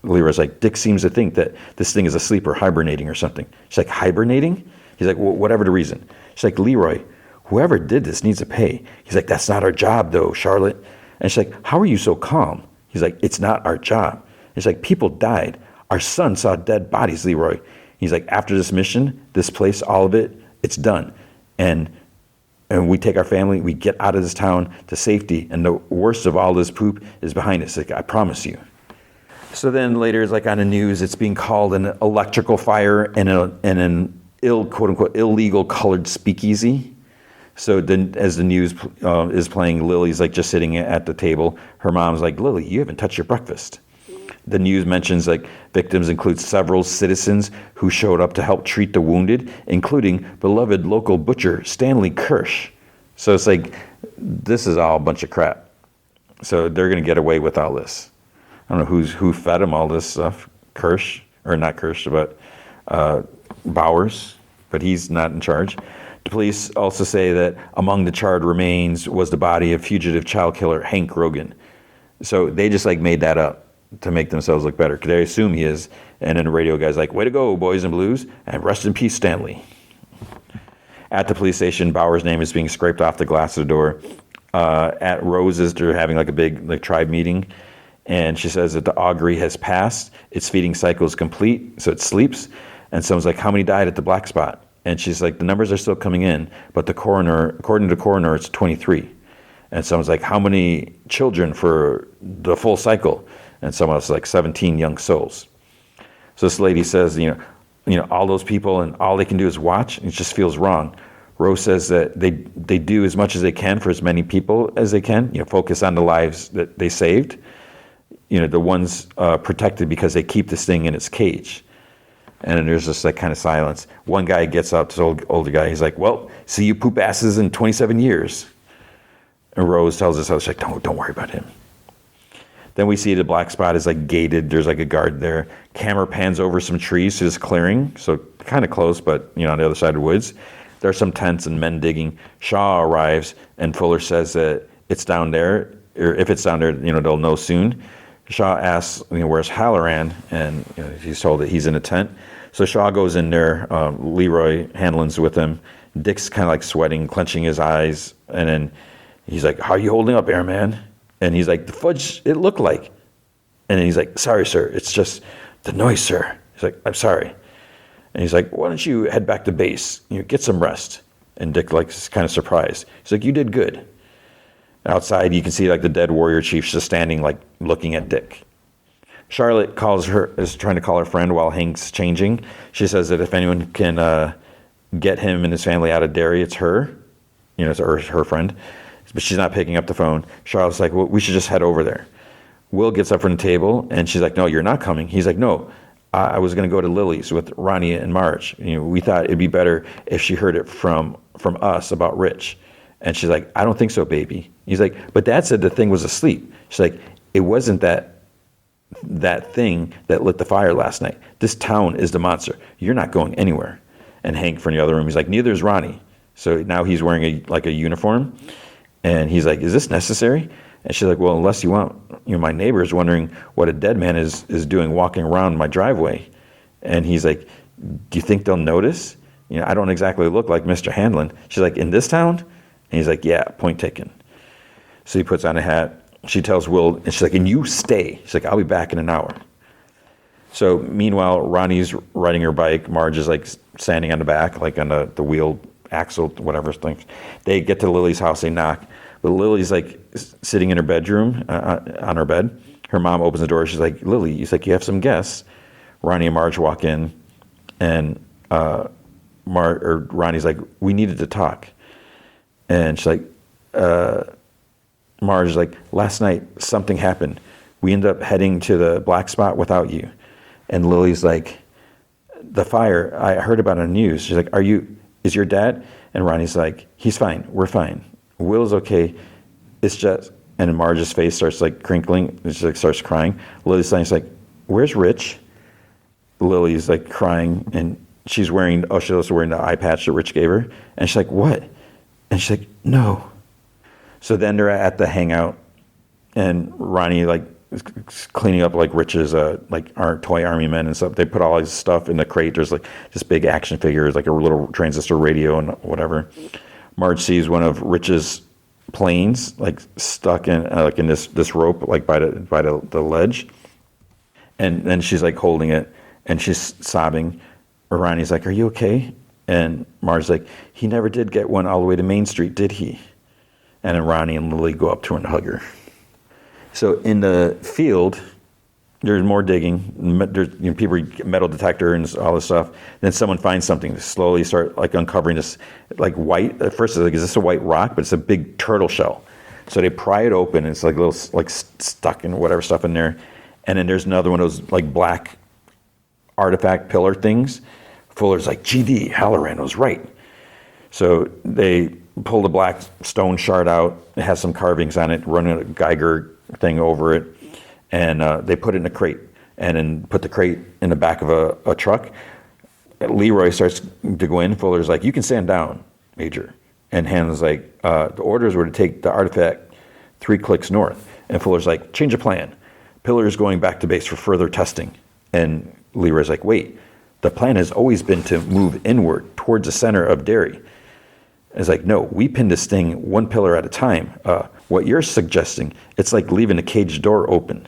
Leroy's like, Dick seems to think that this thing is asleep or hibernating or something. She's like, hibernating? He's like, well, whatever the reason. She's like, Leroy, whoever did this needs to pay. He's like, that's not our job, though, Charlotte. And she's like, how are you so calm? He's like, it's not our job. He's like, people died. Our son saw dead bodies, Leroy. He's like, after this mission, this place, all of it, it's done. And we take our family, we get out of this town to safety, and the worst of all this poop is behind us. Like, I promise you. So then later, it's like on the news, it's being called an electrical fire and an quote unquote illegal colored speakeasy. So then, as the news is playing, Lily's like just sitting at the table. Her mom's like, Lily, you haven't touched your breakfast. The news mentions like victims include several citizens who showed up to help treat the wounded, including beloved local butcher Stanley Kirsch. So it's like, this is all a bunch of crap. So they're going to get away with all this. I don't know who fed them all this stuff. Kirsch, or not Kirsch, but Bowers, but he's not in charge. The police also say that among the charred remains was the body of fugitive child killer Hank Rogan. So they just like made that up to make themselves look better, because they assume he is. And then the radio guy's like, way to go, boys and blues, and rest in peace, Stanley. At the police station, Bauer's name is being scraped off the glass of the door. At Rose's, they're having like a big like tribe meeting, and she says that the augury has passed, its feeding cycle is complete, so it sleeps. And someone's like, how many died at the black spot? And she's like, the numbers are still coming in, but the coroner, according to the coroner, it's 23. And someone's like, how many children for the full cycle? And someone else is like 17 young souls. So this lady says, you know, all those people and all they can do is watch. It just feels wrong. Rose says that they do as much as they can for as many people as they can. You know, focus on the lives that they saved. You know, the ones protected because they keep this thing in its cage. And then there's this like kind of silence. One guy gets up, this older guy. He's like, well, see you poop asses in 27 years. And Rose tells us, she's like, don't worry about him. Then we see the black spot is like gated. There's like a guard there. Camera pans over some trees to this clearing. So kind of close, but you know, on the other side of the woods. There are some tents and men digging. Shaw arrives and Fuller says that it's down there, or if it's down there, you know, they'll know soon. Shaw asks, you know, where's Halloran? And you know, he's told that he's in a tent. So Shaw goes in there. Leroy Hanlon's with him. Dick's kind of like sweating, clenching his eyes. And then he's like, how are you holding up, airman? And he's like, the fudge, it looked like. And then he's like, sorry, sir. It's just the noise, sir. He's like, I'm sorry. And he's like, why don't you head back to base? You know, get some rest. And Dick like is kind of surprised. He's like, you did good. Outside, you can see like the dead warrior chief just standing like looking at Dick. Charlotte is trying to call her friend while Hank's changing. She says that if anyone can get him and his family out of Derry, it's her. You know, it's her friend. But she's not picking up the phone. Charlotte's like, well, we should just head over there. Will gets up from the table, and she's like, no, you're not coming. He's like, no, I was going to go to Lily's with Ronnie and Marge. You know, we thought it'd be better if she heard it from us about Rich. And she's like, I don't think so, baby. He's like, but Dad said the thing was asleep. She's like, it wasn't that thing that lit the fire last night. This town is the monster. You're not going anywhere. And Hank from the other room, he's like, neither is Ronnie. So now he's wearing a uniform. And he's like, is this necessary? And she's like, well, unless you want, you know, my neighbor's wondering what a dead man is doing walking around my driveway. And he's like, do you think they'll notice? You know, I don't exactly look like Mr. Hanlon. She's like, in this town? And he's like, yeah, point taken. So he puts on a hat. She tells Will, and she's like, and you stay. She's like, I'll be back in an hour. So meanwhile, Ronnie's riding her bike. Marge is like standing on the back, like on the wheel axle, whatever thing. They get to Lily's house, they knock. But Lily's like sitting in her bedroom, on her bed. Her mom opens the door. She's like, Lily, he's like, you have some guests. Ronnie and Marge walk in, and Ronnie's like, we needed to talk. And she's like, Marge is like, last night something happened. We ended up heading to the black spot without you. And Lily's like, the fire, I heard about it on the news. She's like, is your dad? And Ronnie's like, he's fine, we're fine. Will's okay. It's just, and Marge's face starts like crinkling. She like starts crying. Lily's like, where's Rich? Lily's like crying, and she's also wearing the eye patch that Rich gave her. And she's like, what? And she's like, no. So then they're at the hangout, and Ronnie like is cleaning up like Rich's like our toy army men and stuff. They put all his stuff in the crate. There's like this big action figures, like a little transistor radio and whatever. Marge sees one of Rich's planes like stuck in like in this rope like by the ledge, And then she's like holding it, and she's sobbing. Ronnie's like, "Are you okay?" And Marge's like, "He never did get one all the way to Main Street, did he?" And then Ronnie and Lily go up to her and hug her. So in the field, there's more digging. There's people metal detector and all this stuff. Then someone finds something. They slowly start like uncovering this like white. At first, it's like, is this a white rock? But it's a big turtle shell. So they pry it open. And it's like little like stuck in whatever stuff in there. And then there's another one of those like black artifact pillar things. Fuller's like, GD, Halloran was right. So they pull the black stone shard out. It has some carvings on it, run a Geiger thing over it, and they put it in a crate, and then put the crate in the back of a truck. Leroy starts to go in. Fuller's like, "You can stand down, Major." And Hannah's like, "The orders were to take the artifact 3 clicks north." And Fuller's like, "Change of plan. Pillar's going back to base for further testing." And Leroy's like, "Wait, the plan has always been to move inward towards the center of Derry." It's like, "No, we pin this thing 1 pillar at a time. What you're suggesting, it's like leaving a cage door open."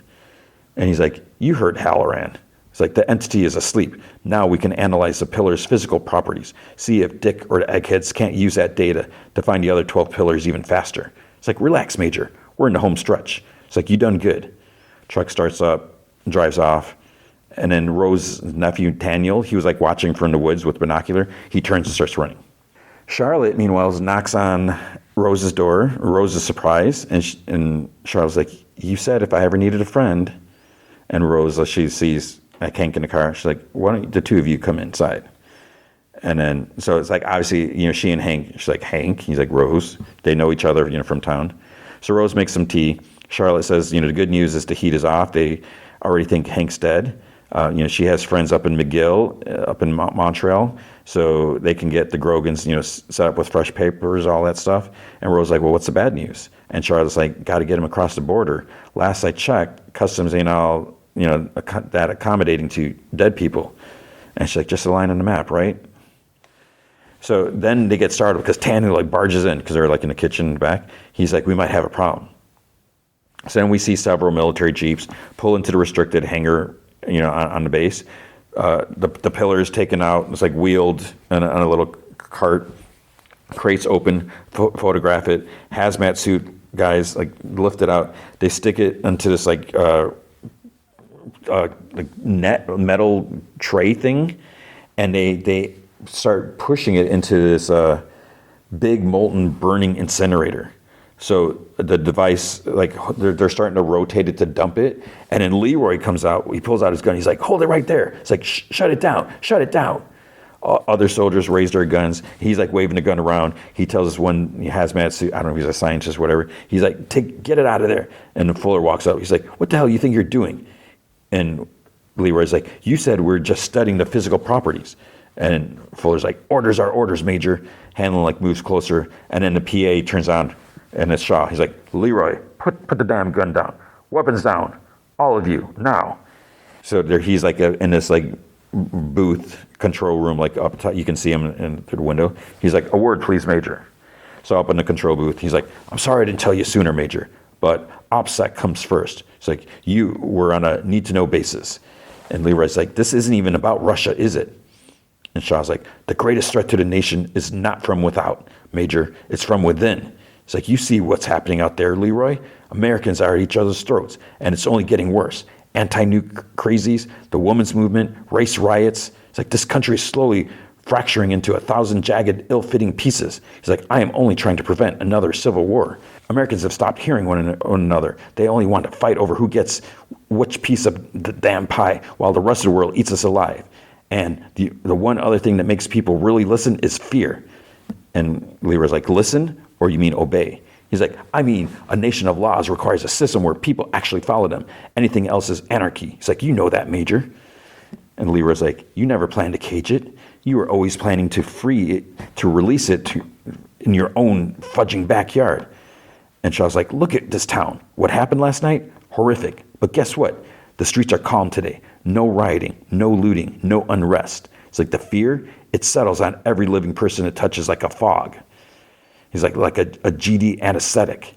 And he's like, "You heard Halloran." It's like, "The entity is asleep. Now we can analyze the pillar's physical properties, see if Dick or the eggheads can't use that data to find the other 12 pillars even faster." It's like, "Relax, Major. We're in the home stretch." It's like, "You done good." Truck starts up, drives off. And then Rose's nephew, Daniel, he was like watching from the woods with binocular. He turns and starts running. Charlotte, meanwhile, knocks on Rose's door. Rose is surprised. And Charlotte's like, "You said if I ever needed a friend." And Rose, she sees Hank in the car. She's like, "Why don't the two of you come inside?" And then, so it's like, obviously, she and Hank, she's like, "Hank," he's like, "Rose." They know each other, from town. So Rose makes some tea. Charlotte says, the good news is the heat is off. They already think Hank's dead. She has friends up in McGill, up in Montreal, so they can get the Grogans, set up with fresh papers, all that stuff. And Rose's like, "Well, what's the bad news?" And Charlotte's like, "Got to get him across the border. Last I checked, customs ain't all, that accommodating to dead people." And she's like, "Just a line on the map, right?" So then they get started because Tanu like barges in because they're like in the kitchen in the back. He's like, "We might have a problem." So then we see several military jeeps pull into the restricted hangar, on the base. The pillars taken out. It's like wheeled on a little cart. Crates open, photograph it. Hazmat suit guys like lift it out. They stick it into this like net metal tray thing, and they start pushing it into this big molten burning incinerator. So the device, like they're starting to rotate it to dump it, and then Leroy comes out. He pulls out his gun. He's like, "Hold it right there." It's like, shut it down, shut it down. Other soldiers raise their guns. He's like waving the gun around. He tells us one hazmat suit, I don't know if he's a scientist or whatever. He's like, get it out of there. And then Fuller walks up. He's like, "What the hell do you think you're doing?" And Leroy's like, "You said we're just studying the physical properties." And Fuller's like, "Orders are orders, Major." Hanlon like moves closer, and then the PA turns on. And it's Shaw. He's like, "Leroy, put the damn gun down. Weapons down. All of you, now." So he's like in this like booth control room, like up top. You can see him through the window. He's like, "A word, please, Major." So up in the control booth, he's like, "I'm sorry I didn't tell you sooner, Major, but OPSEC comes first." It's like, "You were on a need-to-know basis." And Leroy's like, "This isn't even about Russia, is it?" And Shaw's like, "The greatest threat to the nation is not from without, Major. It's from within." It's like, "You see what's happening out there, Leroy? Americans are at each other's throats, and it's only getting worse. Anti-nuke crazies, the women's movement, race riots. It's like this country is slowly fracturing into 1,000 jagged, ill-fitting pieces." He's like, "I am only trying to prevent another civil war. Americans have stopped hearing one another. They only want to fight over who gets which piece of the damn pie while the rest of the world eats us alive. And the one other thing that makes people really listen is fear." And Leroy's like, "Listen? Or you mean obey?" He's like, "I mean, a nation of laws requires a system where people actually follow them. Anything else is anarchy." He's like, "You know that, Major." And Leroy's like, "You never planned to cage it. You were always planning to free it, to release it in your own fudging backyard." And Shaw's like, "Look at this town. What happened last night? Horrific. But guess what? The streets are calm today. No rioting, no looting, no unrest. It's like the fear, it settles on every living person it touches like a fog." He's like a GD anesthetic.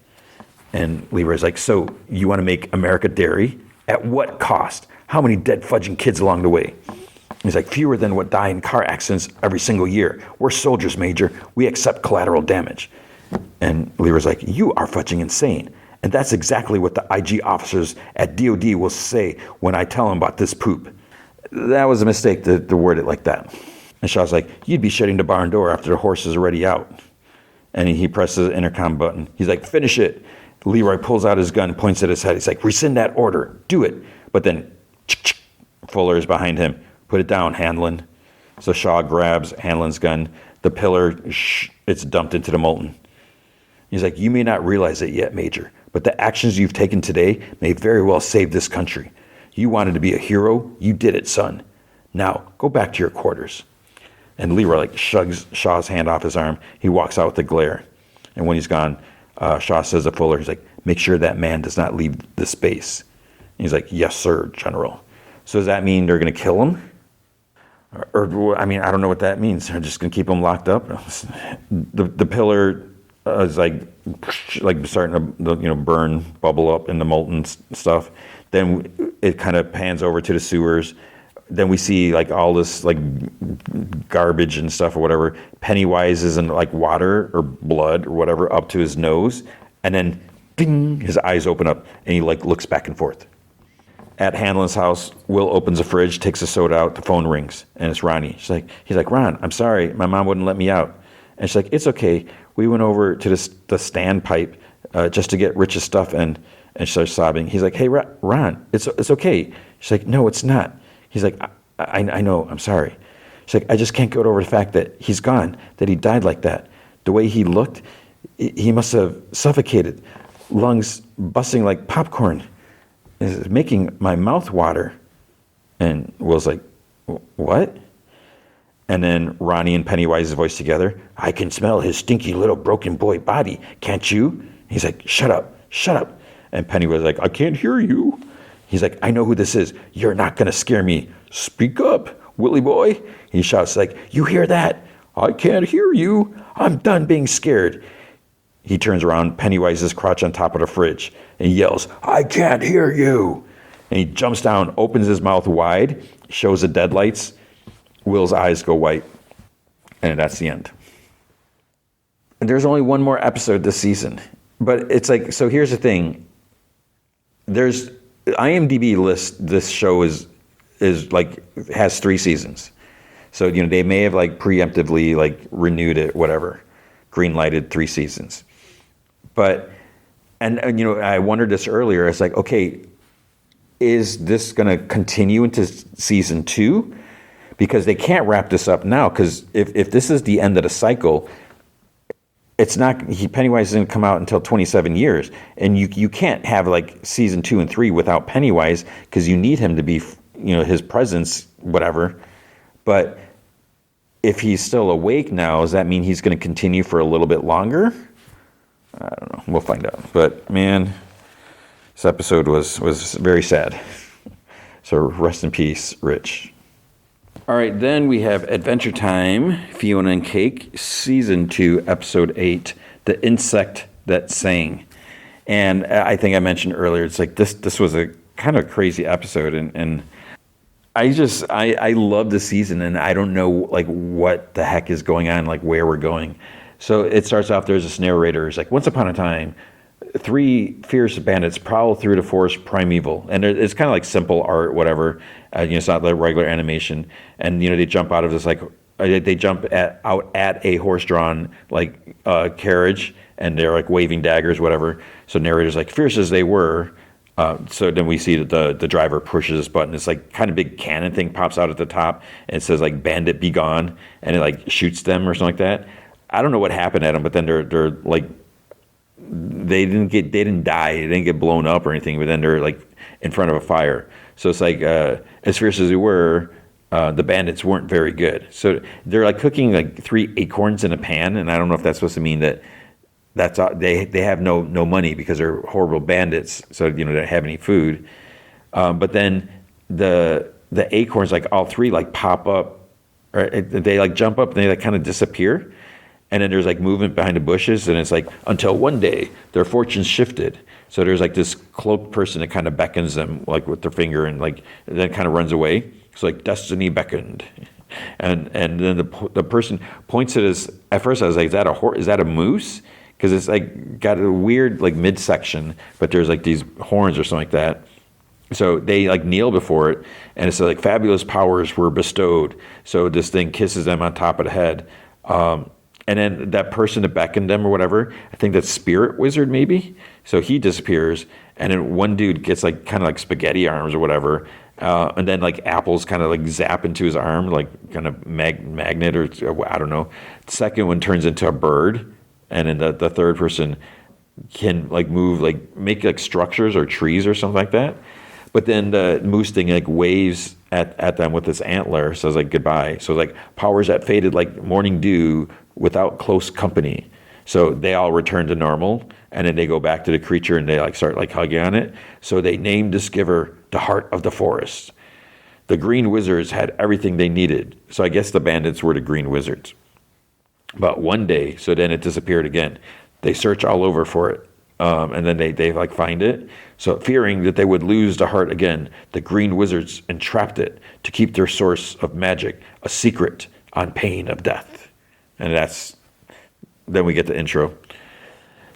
And Leroy's like, "So you want to make America Derry? At what cost? How many dead fudging kids along the way? He's like, fewer than what die in car accidents every single year. We're soldiers, Major. We accept collateral damage. And Leroy's like, you are fudging insane. And that's exactly what the IG officers at DOD will say when I tell them about this poop. That was a mistake to word it like that. And Shaw's like, you'd be shutting the barn door after the horse is already out. And he presses the intercom button. He's like, finish it. Leroy pulls out his gun, points at his head. He's like, rescind that order. Do it. But then Fuller is behind him. Put it down, Hanlon. So Shaw grabs Hanlon's gun. The pillar, it's dumped into the molten. He's like, you may not realize it yet, Major, but the actions you've taken today may very well save this country. You wanted to be a hero. You did it, son. Now, go back to your quarters. And Leroy shrugs Shaw's hand off his arm. He walks out with a glare. And when he's gone, Shaw says to Fuller, he's like, make sure that man does not leave the space. And he's like, yes, sir, General. So does that mean they're going to kill him? Or I don't know what that means. They're just going to keep him locked up? The pillar is like starting to burn, bubble up in the molten stuff. Then it kind of pans over to the sewers. Then we see all this garbage and stuff or whatever. Pennywise is in water or blood or whatever up to his nose, and then ding, his eyes open up and he looks back and forth. At Hanlon's house, Will opens a fridge, takes a soda out. The phone rings, and it's Ronnie. He's like, Ron, I'm sorry, my mom wouldn't let me out. And she's like, it's okay. We went over to the standpipe just to get Rich's stuff, and she starts sobbing. He's like, hey, Ron, it's okay. She's like, no, it's not. He's like, I know, I'm sorry. She's like, I just can't get over the fact that he's gone, that he died like that. The way he looked, he must have suffocated, lungs busting like popcorn. It's making my mouth water. And Will's like, what? And then Ronnie and Pennywise's voice together, I can smell his stinky little broken boy body, can't you? He's like, shut up. And Pennywise is like, I can't hear you. He's like, I know who this is. You're not going to scare me. Speak up, Willie boy. He shouts you hear that? I can't hear you. I'm done being scared. He turns around, Pennywise's crouched on top of the fridge, and he yells, I can't hear you. And he jumps down, opens his mouth wide, shows the deadlights. Will's eyes go white. And that's the end. And there's only one more episode this season. But it's so here's the thing. There's IMDb list, this show is has 3 seasons. So, they may have preemptively renewed it, whatever, green lighted 3 seasons. But, and I wondered this earlier. It's okay, is this going to continue into season 2? Because they can't wrap this up now. Because if this is the end of the cycle, it's not, Pennywise doesn't come out until 27 years. And you can't have season 2 and 3 without Pennywise, because you need him to be, his presence, whatever. But if he's still awake now, does that mean he's going to continue for a little bit longer? I don't know. We'll find out. But man, this episode was very sad. So rest in peace, Rich. All right, then we have Adventure Time, Fionna and Cake, Season 2, Episode 8, The Insect That Sang. And I think I mentioned earlier, it's this was a kind of crazy episode, and I love the season, and I don't know what the heck is going on, where we're going. So it starts off, there's this narrator, it's once upon a time, 3 fierce bandits prowl through the forest primeval. And it's kind of simple art, whatever. It's not regular animation. And, they jump out of this, they jump out at a horse-drawn, carriage, and they're, waving daggers, whatever. So narrator's fierce as they were. So then we see that the driver pushes this button. It's kind of big cannon thing pops out at the top, and it says, bandit be gone, and it, shoots them or something like that. I don't know what happened at them, but then they're they didn't die, they didn't get blown up or anything, but then they're in front of a fire. So it's as fierce as they were, the bandits weren't very good. So they're cooking 3 acorns in a pan, and I don't know if that's supposed to mean that's they have no money because they're horrible bandits, so they don't have any food. But then the acorns, all 3 pop up, or they jump up and they kind of disappear. And then there's like movement behind the bushes, and it's like, until one day their fortunes shifted. So there's like this cloaked person that kind of beckons them like with their finger, and like then kind of runs away. So like destiny beckoned. And then the person points at us. At first I was like, is that a moose? Because it's like got a weird like midsection, but there's like these horns or something like that. So they like kneel before it, and it's like fabulous powers were bestowed. So this thing kisses them on top of the head. And then that person that beckoned them or whatever, I think that's Spirit Wizard maybe. So he disappears, and then one dude gets like kind of like spaghetti arms or whatever, and then like apples kind of like zap into his arm, like kind of magnet or I don't know. The second one turns into a bird, and then the third person can like move, like make like structures or trees or something like that. But then the moose thing like waves at them with its antler, says like goodbye. So like powers that faded like morning dew without close company. So they all return to normal, and then they go back to the creature and they like start like hugging on it. So they named this giver the Heart of the Forest. The Green Wizards had everything they needed. So I guess the bandits were the Green Wizards. But one day, so then it disappeared again. They search all over for it. And then they like find it. So fearing that they would lose the heart again, the Green Wizards entrapped it to keep their source of magic a secret on pain of death. And then we get the intro.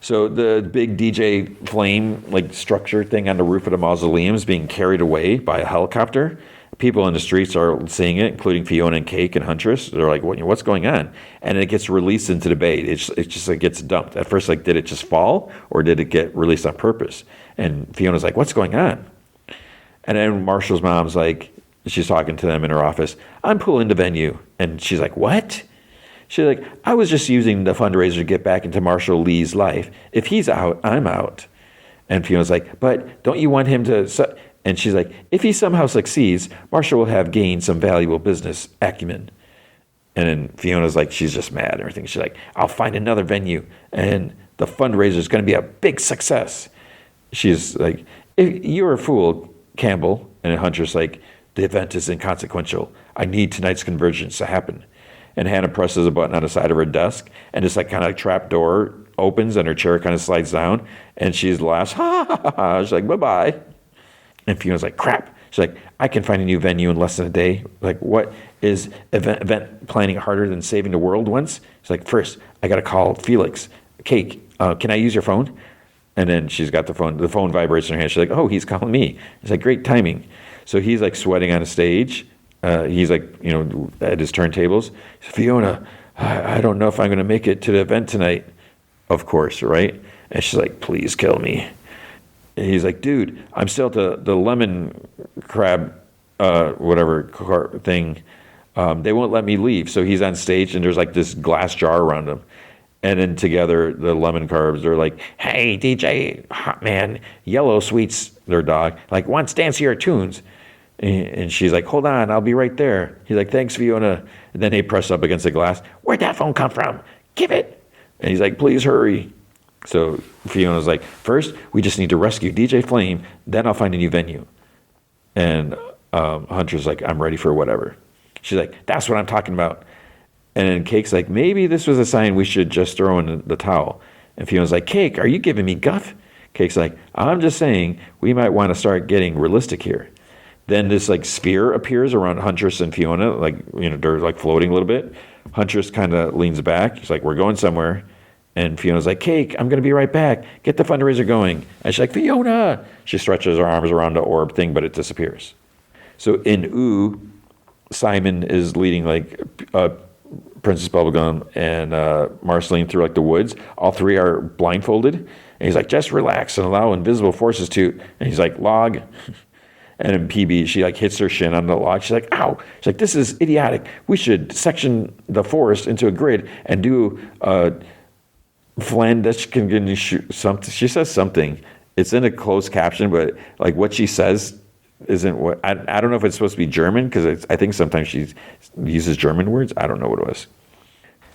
So the big DJ flame like structure thing on the roof of the mausoleum is being carried away by a helicopter. People in the streets are seeing it, including Fionna and Cake and Huntress. They're like, what's going on? And it gets released into the bay. It just like gets dumped. At first, like, did it just fall, or did it get released on purpose? And Fiona's like, what's going on? And then Marshall's mom's like, she's talking to them in her office. I'm pulling the venue. And she's like, what? She's like, I was just using the fundraiser to get back into Marshall Lee's life. If he's out, I'm out. And Fiona's like, but don't you want him to... And she's like, if he somehow succeeds, Marshall will have gained some valuable business acumen. And then Fiona's like, she's just mad and everything. She's like, I'll find another venue, and the fundraiser is going to be a big success. She's like, if you're a fool, Campbell. And Hunter's like, the event is inconsequential. I need tonight's convergence to happen. And Hannah presses a button on the side of her desk, and this like kind of like trap door opens, and her chair kind of slides down, and she laughs, ha ha ha ha. She's like, bye-bye. And Fiona's like, crap. She's like, I can find a new venue in less than a day. Like, what is event planning harder than saving the world once? She's like, first, I got to call Felix. Cake, can I use your phone? And then she's got the phone vibrates in her hand. She's like, oh, he's calling me. It's like, great timing. So he's like sweating on a stage. He's like, at his turntables. Fiona, I don't know if I'm going to make it to the event tonight. Of course, right? And she's like, please kill me. And he's like, dude, I'm still at the lemon crab, whatever thing. They won't let me leave. So he's on stage, and there's like this glass jar around him. And then together, the lemon carbs are like, hey, DJ, hot man, Yellow Sweets, their dog, like, wants dancier tunes. And she's like, hold on, I'll be right there. He's like, thanks, Fiona. And then they press up against the glass. Where'd that phone come from? Give it. And he's like, please hurry. So Fiona's like, first, we just need to rescue DJ Flame, then I'll find a new venue. And Hunter's like, I'm ready for whatever. She's like, that's what I'm talking about. And then Cake's like, maybe this was a sign we should just throw in the towel. And Fiona's like, Cake, are you giving me guff? Cake's like, I'm just saying we might want to start getting realistic here. Then this like sphere appears around Huntress and Fiona, like, they're like floating a little bit. Huntress kind of leans back. She's like, we're going somewhere. And Fiona's like, Cake, I'm going to be right back. Get the fundraiser going. And she's like, Fiona. She stretches her arms around the orb thing, but it disappears. So in Ooh, Simon is leading like Princess Bubblegum and Marceline through like the woods. All three are blindfolded. And he's like, just relax and allow invisible forces to. And he's like, log. And then PB, she like hits her shin on the log. She's like, ow. She's like, this is idiotic. We should section the forest into a grid and do something. She says something. It's in a closed caption, but like what she says isn't what I don't know if it's supposed to be German, because I think sometimes she uses German words. I don't know what it was.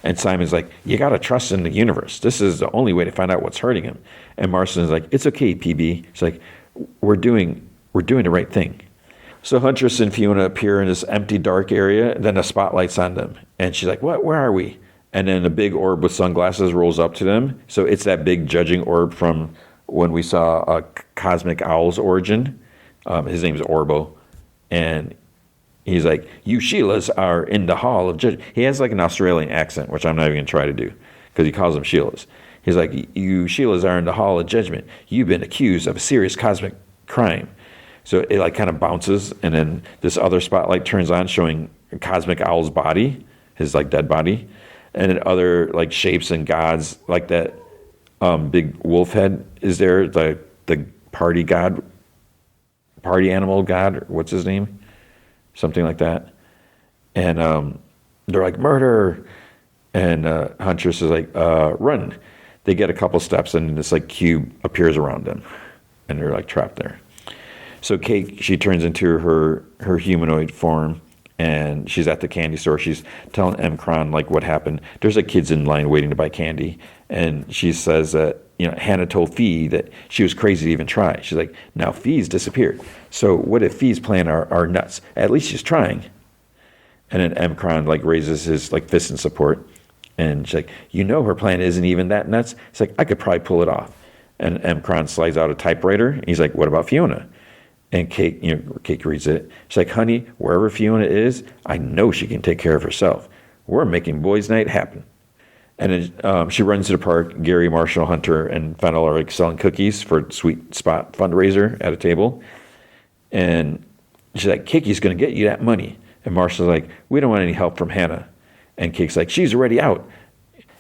And Simon's like, you got to trust in the universe. This is the only way to find out what's hurting him. And Marcelin's like, it's okay, PB. She's like, we're doing the right thing. So Huntress and Fiona appear in this empty, dark area. And then the spotlight's on them. And she's like, what? Where are we? And then a big orb with sunglasses rolls up to them. So it's that big judging orb from when we saw Cosmic Owl's origin. His name's Orbo. And he's like, you Sheilas are in the Hall of Judgment. He has like an Australian accent, which I'm not even going to try to do, because he calls them Sheilas. He's like, you Sheilas are in the Hall of Judgment. You've been accused of a serious cosmic crime. So it like kind of bounces, and then this other spotlight turns on showing Cosmic Owl's body, his like dead body, and then other like shapes and gods, like that big wolf head is there, the party god, party animal god, what's his name? Something like that. And they're like, murder. And Huntress is like, run. They get a couple steps, and this like cube appears around them, and they're like trapped there. So Cake, she turns into her humanoid form, and she's at the candy store. She's telling M. Cron like what happened. There's like kids in line waiting to buy candy, and she says that, you know, Hannah told Fee that she was crazy to even try. She's like, now Fee's disappeared. So what if Fee's plan are nuts? At least she's trying. And then M. Cron like raises his like fist in support, and she's like, you know, her plan isn't even that nuts. It's like, I could probably pull it off. And M. Cron slides out a typewriter, and he's like, what about Fiona? And Cake, you know, Cake reads it. She's like, honey, wherever Fiona is, I know she can take care of herself. We're making boys' night happen. And then she runs to the park. Gary, Marshall, Hunter, and Fennel are like selling cookies for Sweet Spot fundraiser at a table. And she's like, Cake's going to get you that money. And Marshall's like, we don't want any help from Hannah. And Cake's like, she's already out.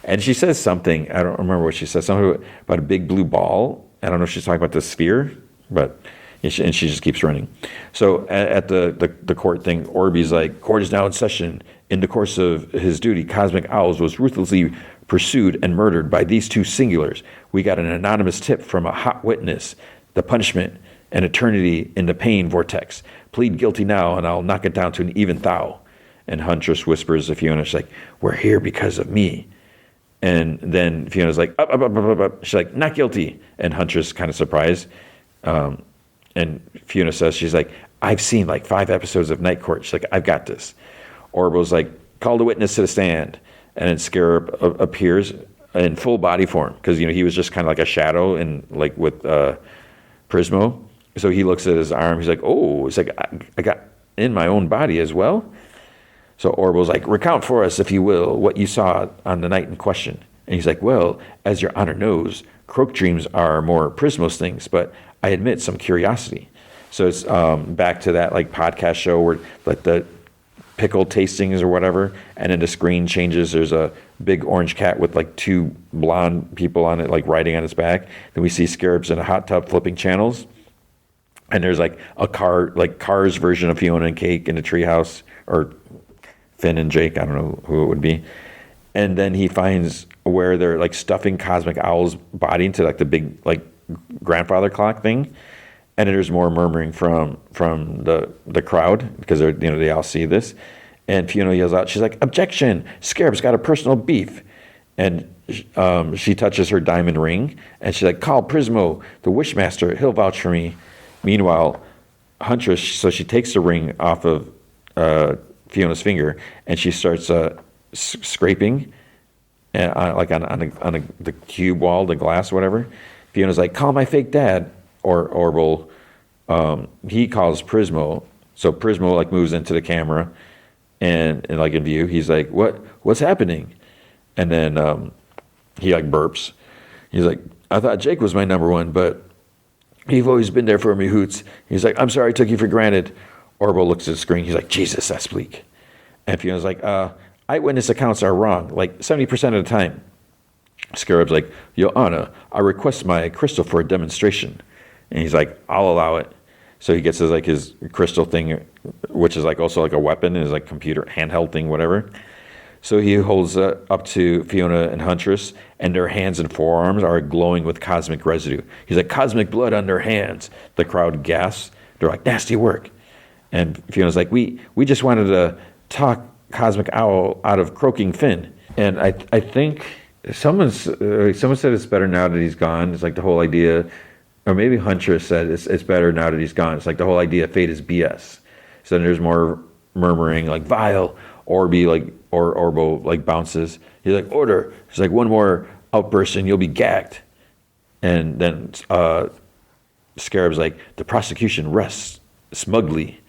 And she says something, I don't remember what she says, something about a big blue ball. I don't know if she's talking about the sphere, but, and she just keeps running. So at the court thing, Orby's like, court is now in session. In the course of his duty, Cosmic Owls was ruthlessly pursued and murdered by these two singulars. We got an anonymous tip from a hot witness. The punishment, an eternity in the pain vortex. Plead guilty now, and I'll knock it down to an even thou. And Huntress whispers to Fiona, she's like, we're here because of me. And then Fiona's like, up. She's like, not guilty. And Huntress kind of surprised. And Fiona says, she's like, I've seen like 5 episodes of Night Court. She's like, I've got this. Orbo's like, call the witness to the stand. And then Scarab appears in full body form, because, you know, he was just kind of like a shadow and like with Prismo. So he looks at his arm. He's like, oh, it's like, I got in my own body as well. So Orbo's like, recount for us, if you will, what you saw on the night in question. And he's like, well, as your honor knows, croak dreams are more Prismo's things, but I admit some curiosity. So it's back to that like podcast show where like the pickle tastings or whatever, and then the screen changes. There's a big orange cat with like 2 blonde people on it, like riding on its back. Then we see Scarabs in a hot tub flipping channels. And there's like a car, like Cars version of Fionna and Cake in the treehouse, or Finn and Jake, I don't know who it would be. And then he finds where they're like stuffing Cosmic Owl's body into like the big like grandfather clock thing. And then there's more murmuring from the crowd, because they're, you know, they all see this. And Fiona yells out, she's like, objection, Scarab's got a personal beef. And she touches her diamond ring, and she's like, call Prismo, the Wishmaster, he'll vouch for me. Meanwhile, Huntress, so she takes the ring off of Fiona's finger, and she starts scraping like on the cube wall, the glass, whatever. Fiona's like, call my fake dad, or Orbo. He calls Prismo, so Prismo like moves into the camera, and like in view, he's like, what's happening? And then he like burps. He's like, I thought Jake was my number one, but you've always been there for me, Hoots. He's like, I'm sorry I took you for granted. Orbo looks at the screen. He's like, Jesus, that's bleak. And Fiona's like, eyewitness accounts are wrong, like 70% of the time. Scarab's like, Your Honor, I request my crystal for a demonstration. And he's like, I'll allow it. So he gets his crystal thing, which is like also like a weapon, and his like computer handheld thing, whatever. So he holds up to Fiona and Huntress, and their hands and forearms are glowing with cosmic residue. He's like, cosmic blood on their hands. The crowd gasps. They're like, nasty work. And Fiona's like, we just wanted to talk Cosmic Owl out of croaking Finn. And I think someone said it's better now that he's gone. It's like the whole idea, or maybe Huntress said it's better now that he's gone. It's like the whole idea of fate is BS. So then there's more murmuring like, vile, Orbo like bounces. He's like, order. He's like, one more outburst and you'll be gagged. And then Scarab's like, the prosecution rests smugly.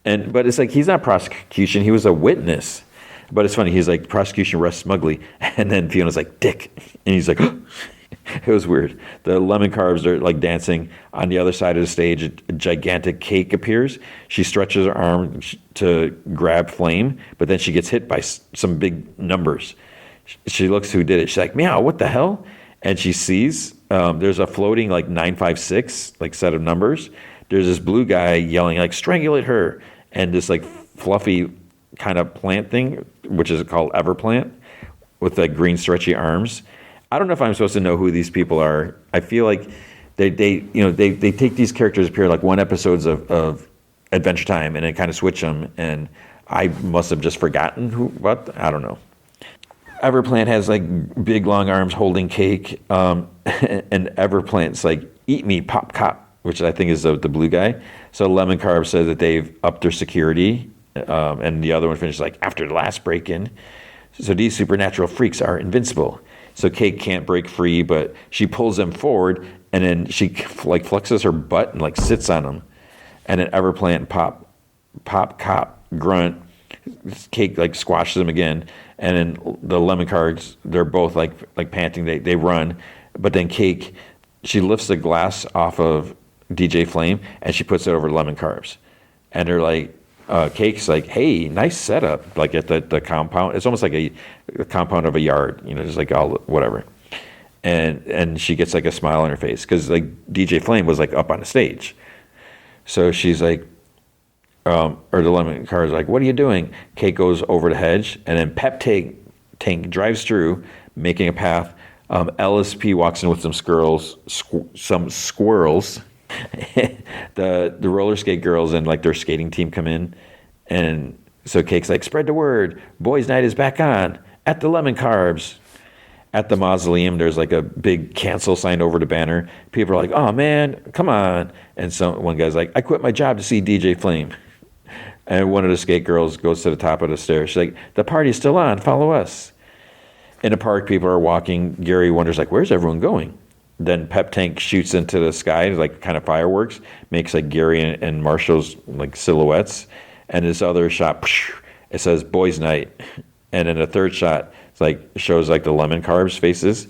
But it's like, he's not prosecution, he was a witness. But it's funny, he's like, prosecution rests smugly. And then Fiona's like, dick. And he's like, it was weird. The lemon carbs are like dancing. On the other side of the stage, a gigantic cake appears. She stretches her arm to grab Flame, but then she gets hit by some big numbers. She looks who did it. She's like, meow, what the hell? And she sees there's a floating like 956 like set of numbers. There's this blue guy yelling like, strangulate her. And this like fluffy kind of plant thing, which is called Everplant, with like green stretchy arms. I don't know if I'm supposed to know who these people are. I feel like they take these characters appear like one episodes of Adventure Time and then kind of switch them, and I must have just forgotten what. I don't know. Everplant has like big long arms holding cake, and Everplant's like, eat me, pop cop, which I think is the blue guy. So Lemon Carb says that they've upped their security, and the other one finishes like, after the last break-in. So these supernatural freaks are invincible. So Cake can't break free, but she pulls them forward, and then she like flexes her butt and like sits on them. And then Everplant pop, cop, grunt. Cake like squashes them again, and then the lemon cards, they're both like panting. They run, but then Cake, she lifts the glass off of DJ Flame and she puts it over lemon carbs, and they're like, Cake's like, hey, nice setup, like at the compound. It's almost like a compound of a yard, just like all whatever. And she gets like a smile on her face because like DJ Flame was like up on the stage, so she's like. Or the lemon car is like, what are you doing? Cake goes over the hedge, and then Pep Tank drives through, making a path. LSP walks in with some squirrels. The roller skate girls and like their skating team come in, and so Cake's like, spread the word. Boys' night is back on at the Lemon Carbs. At the mausoleum, there's like a big cancel sign over the banner. People are like, oh man, come on. And one guy's like, I quit my job to see DJ Flame. And one of the skate girls goes to the top of the stairs. She's like, the party's still on, follow us. In the park, people are walking. Gary wonders like, where's everyone going? Then Pep Tank shoots into the sky, like kind of fireworks, makes like Gary and Marshall's like silhouettes. And this other shot, it says boys' night. And then a third shot, it's like shows like the lemon carbs faces.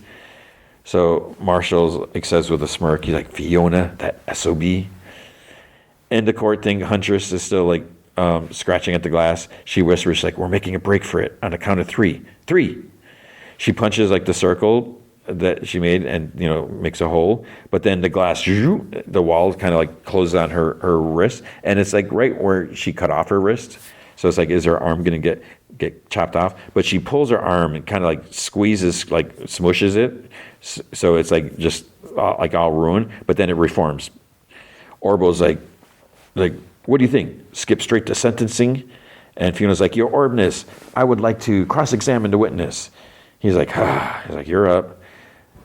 So Marshall says with a smirk, he's like, Fiona, that SOB. And the court thing, Huntress is still like scratching at the glass. She whispers like, we're making a break for it on the count of 3. 3. She punches like the circle that she made and makes a hole. But then the glass, the wall kind of like closes on her wrist, and it's like right where she cut off her wrist. So it's like, is her arm gonna get chopped off? But she pulls her arm and kind of like squeezes, like smushes it, so it's like just like all ruined. But then it reforms. Orbo's like, what do you think? Skip straight to sentencing? And Fiona's like, Your Orbness, I would like to cross-examine the witness. He's like, you're up.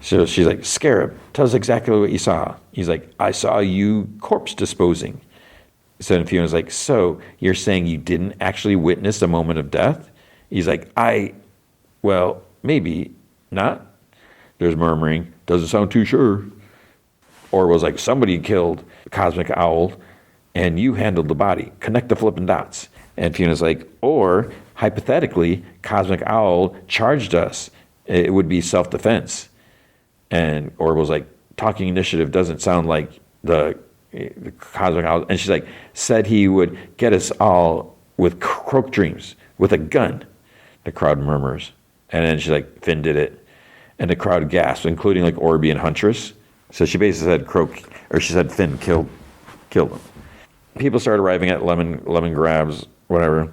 So she's like, Scarab, tell us exactly what you saw. He's like, I saw you corpse disposing. So then Fiona's like, so you're saying you didn't actually witness a moment of death? He's like, well, maybe not. There's murmuring, doesn't sound too sure. Orwell's like, somebody killed the Cosmic Owl, and you handled the body. Connect the flipping dots. And Fiona's like, or hypothetically, Cosmic Owl charged us. It would be self-defense. And Orwell's like, talking initiative doesn't sound like the Cosmic Owl. And she's like, said he would get us all with croak dreams, with a gun. The crowd murmurs. And then she's like, Finn did it. And the crowd gasps, including like Orby and Huntress. So she basically said she said Finn killed him. People start arriving at lemon grabs, whatever.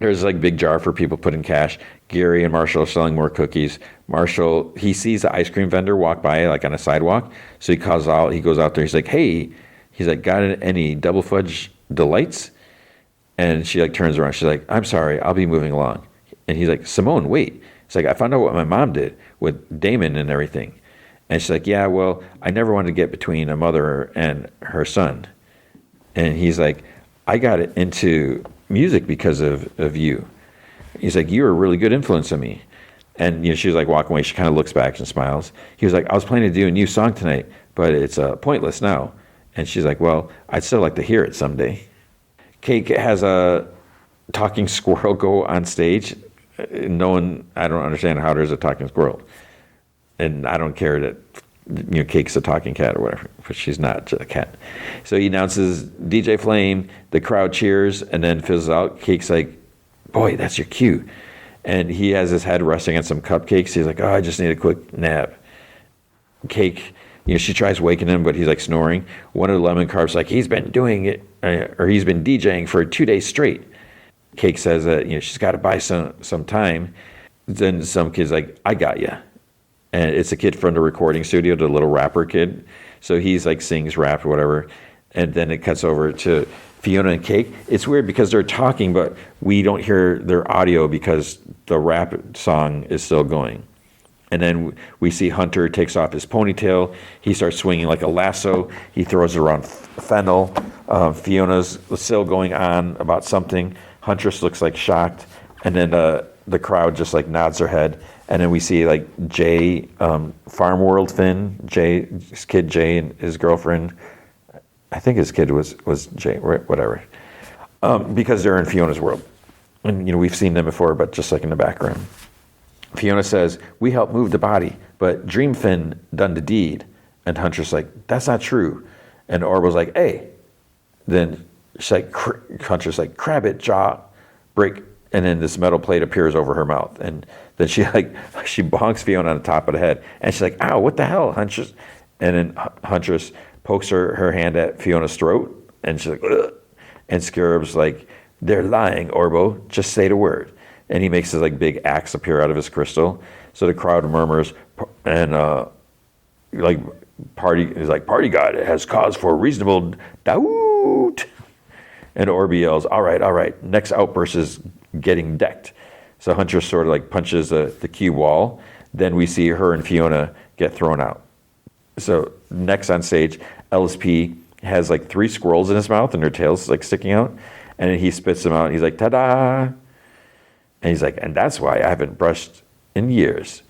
There's like big jar for people putting cash. Gary and Marshall are selling more cookies. Marshall, he sees the ice cream vendor walk by like on a sidewalk. So he goes out there. He's like, hey, he's like, got any double fudge delights? And she like turns around. She's like, I'm sorry, I'll be moving along. And he's like, Simone, wait. It's like, I found out what my mom did with Damon and everything. And she's like, yeah, well, I never wanted to get between a mother and her son. And he's like, I got it into music because of you. He's like, you're a really good influence on me. And she was like walking away. She kind of looks back and smiles. He was like, I was planning to do a new song tonight, but it's pointless now. And she's like, well, I'd still like to hear it someday. Cake has a talking squirrel go on stage. I don't understand how there's a talking squirrel. And I don't care that Cake's a talking cat or whatever, but she's not a cat. So he announces DJ Flame, the crowd cheers, and then fizzles out. Cake's like, boy, that's your cue. And he has his head resting on some cupcakes. He's like, oh, I just need a quick nap. Cake, she tries waking him, but he's like snoring. One of the lemon carbs like, he's been doing it, or he's been DJing for 2 days straight. Cake says that she's got to buy some time. Then some kid's like, I got you. And it's a kid from the recording studio, the little rapper kid. So he's like sings, rap, or whatever. And then it cuts over to Fionna and Cake. It's weird because they're talking, but we don't hear their audio because the rap song is still going. And then we see Hunter takes off his ponytail. He starts swinging like a lasso. He throws it around fennel. Fiona's still going on about something. Huntress looks like shocked. And then the crowd just like nods their head. And then we see like Jay, Farm World Finn, his kid Jay and his girlfriend. I think his kid was Jay, whatever. Because they're in Fiona's world. And we've seen them before, but just like in the background. Fionna says, we helped move the body, but Dream Finn done the deed. And Huntress like, that's not true. And Orbo's like, hey. Then she's like, Huntress like, crab it, jaw, break. And then this metal plate appears over her mouth. And then she bonks Fionna on the top of the head. And she's like, ow, what the hell, Huntress? And then Huntress pokes her hand at Fiona's throat. And she's like, ugh. And Scarab's like, they're lying, Orbo. Just say the word. And he makes his like big axe appear out of his crystal. So the crowd murmurs, and party god has cause for reasonable doubt. And Orby yells, all right, next outburst is getting decked. So Hunter sort of like punches the cube wall. Then we see her and Fionna get thrown out. So next on stage, LSP has like 3 squirrels in his mouth and their tails like sticking out. And then he spits them out and he's like, ta-da! And he's like, and that's why I haven't brushed in years.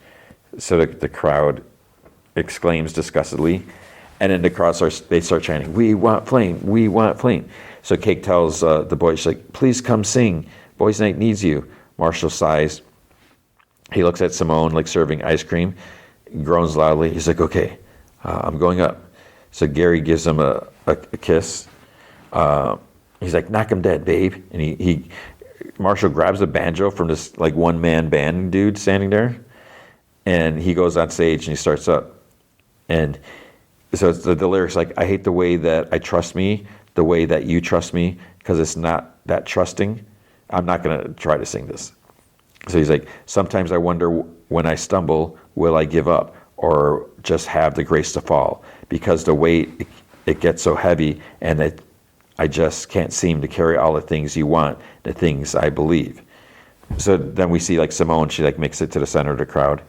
So the crowd exclaims disgustedly. And then the crowd they start chanting, we want flame, we want flame. So Cake tells the boys, she's like, please come sing. Boys Night needs you. Marshall sighs. He looks at Simone like serving ice cream. He groans loudly. He's like, okay, I'm going up. So Gary gives him a kiss. He's like, knock him dead, babe. And Marshall grabs a banjo from this like one-man band dude standing there, and he goes on stage and he starts up. And so it's the lyrics like, I hate the way that I trust me, the way that you trust me, because it's not that trusting. I'm not going to try to sing this. So he's like, sometimes I wonder when I stumble, will I give up or just have the grace to fall? Because the weight, it gets so heavy, and I just can't seem to carry all the things you want, the things I believe. So then we see like Simone, she like makes it to the center of the crowd.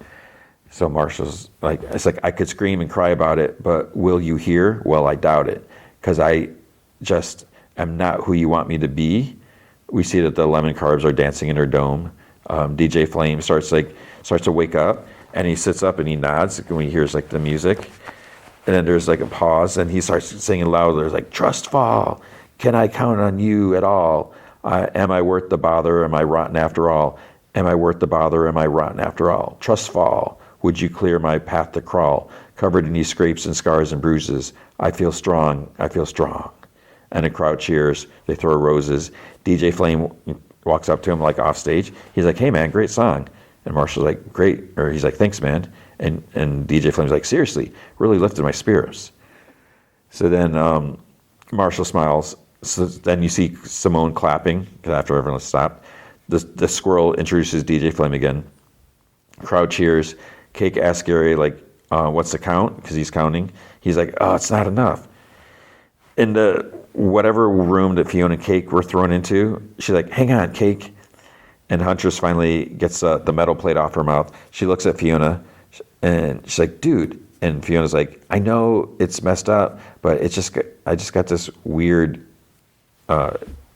So Marshall's like, it's like, I could scream and cry about it, but will you hear? Well, I doubt it, because I just am not who you want me to be. We see that the lemon carbs are dancing in her dome. DJ Flame starts to wake up, and he sits up and he nods when he hears like the music. And then there's like a pause, and he starts singing louder. There's like, trust fall. Can I count on you at all? Am I worth the bother? Am I rotten after all? Am I worth the bother? Am I rotten after all? Trust fall. Would you clear my path to crawl? Covered in these scrapes and scars and bruises. I feel strong. I feel strong. And the crowd cheers. They throw roses. DJ Flame walks up to him like off stage. He's like, hey man, great song. And Marshall's like, great. Or he's like, thanks man. And DJ Flame's like, seriously, really lifted my spirits. So then Marshall smiles. So then you see Simone clapping after everyone stopped. The squirrel introduces DJ Flame again. Crowd cheers. Cake asks Gary, like, what's the count? Because he's counting. He's like, oh, it's not enough. In the whatever room that Fionna and Cake were thrown into, she's like, hang on, Cake. And Huntress finally gets the metal plate off her mouth. She looks at Fionna, and she's like, dude. And Fiona's like, I know it's messed up, but I just got this weird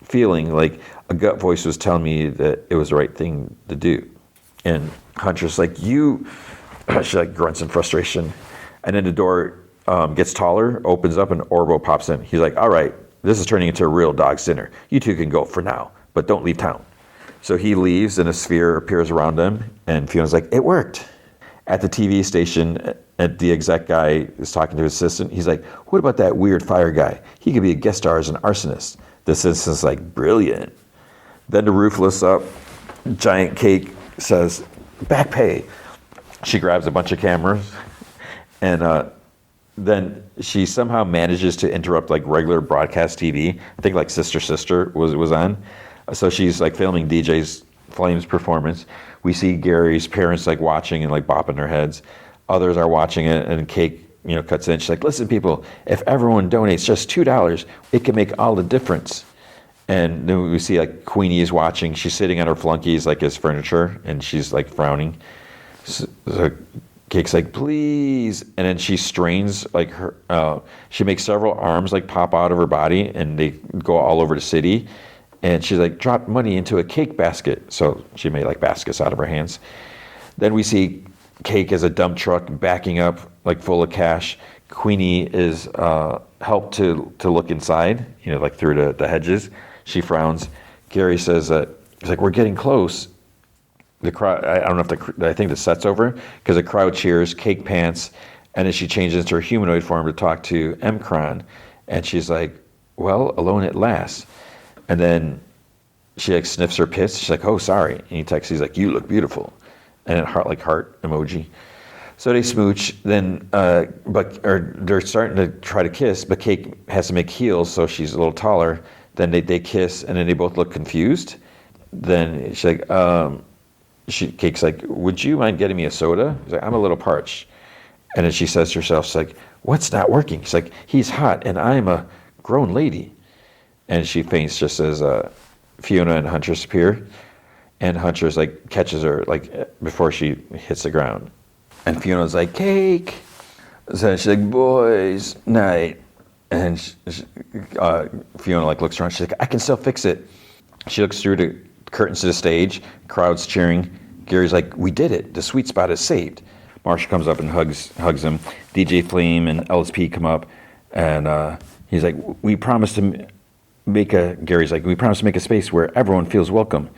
feeling like a gut voice was telling me that it was the right thing to do. And Hunter's like, you, she like grunts in frustration. And then the door gets taller, opens up, and Orville pops in. He's like, all right, this is turning into a real dog's dinner. You two can go for now, but don't leave town. So he leaves, and a sphere appears around him, and Fiona's like, it worked. At the TV station, the exec guy is talking to his assistant. He's like, what about that weird fire guy? He could be a guest star as an arsonist. The assistant's like, brilliant. Then the roof lifts up. Giant Cake says, back pay. She grabs a bunch of cameras, and then she somehow manages to interrupt like regular broadcast TV. I think like Sister was on. So she's like filming DJ's Flame's performance. We see Gary's parents like watching and like bopping their heads. Others are watching it, and Cake, cuts in. She's like, listen, people, if everyone donates just $2, it can make all the difference. And then we see like Queenie is watching. She's sitting on her flunkies like as furniture, and she's like frowning. So Cake's like, please. And then she strains like her, she makes several arms like pop out of her body, and they go all over the city. And she's like, drop money into a cake basket. So she made like baskets out of her hands. Then we see Cake as a dump truck backing up like full of cash. Queenie is helped to look inside, like through the hedges. She frowns. Gary says that he's like, we're getting close. The crowd, I don't know if I think the set's over, because the crowd cheers. Cake pants, and then she changes into her humanoid form to talk to Mcron, and she's like, well, alone at last. And then she like sniffs her piss. She's like, oh, sorry. And he texts, he's like, you look beautiful. And then heart emoji. So they smooch, then they're starting to try to kiss, but Cake has to make heels, so she's a little taller. Then they kiss, and then they both look confused. Then she's like, Cake's like, would you mind getting me a soda? He's like, I'm a little parched. And then she says to herself, she's like, what's not working? She's like, he's hot, and I'm a grown lady. And she faints just as Fiona and Huntress appear. And Huntress like catches her like before she hits the ground. And Fiona's like, Cake. So she's like, boys, night. And Fiona like looks around. She's like, I can still fix it. She looks through the curtains to the stage. Crowd's cheering. Gary's like, we did it. The sweet spot is saved. Marsha comes up and hugs him. DJ Flame and LSP come up, and he's like, we promised to Gary's like, we promised to make a space where everyone feels welcome.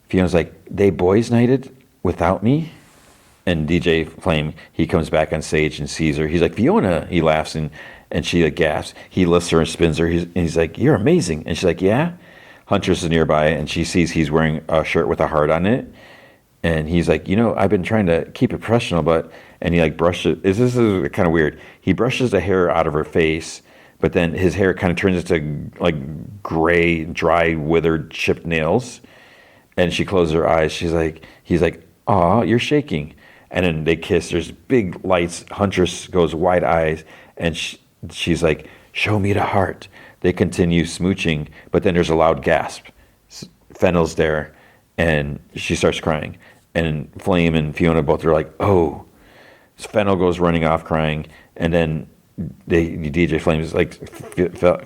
Fiona's like, they boys nighted without me? And DJ Flame, he comes back on stage and sees her. He's like, Fiona. He laughs, and she like gasps. He lifts her and spins her. He's like, you're amazing. And she's like, yeah. Huntress is nearby, and she sees he's wearing a shirt with a heart on it. And he's like, I've been trying to keep it professional, and he like brushes, this is kind of weird. He brushes the hair out of her face, but then his hair kind of turns into like gray, dry, withered, chipped nails. And she closes her eyes. He's like, aw, you're shaking. And then they kiss. There's big lights. Huntress goes wide eyes, and she's like, show me the heart. They continue smooching, but then there's a loud gasp. Fennel's there, and she starts crying. And Flame and Fiona both are like, oh. So Fennel goes running off crying, and then DJ Flame is like,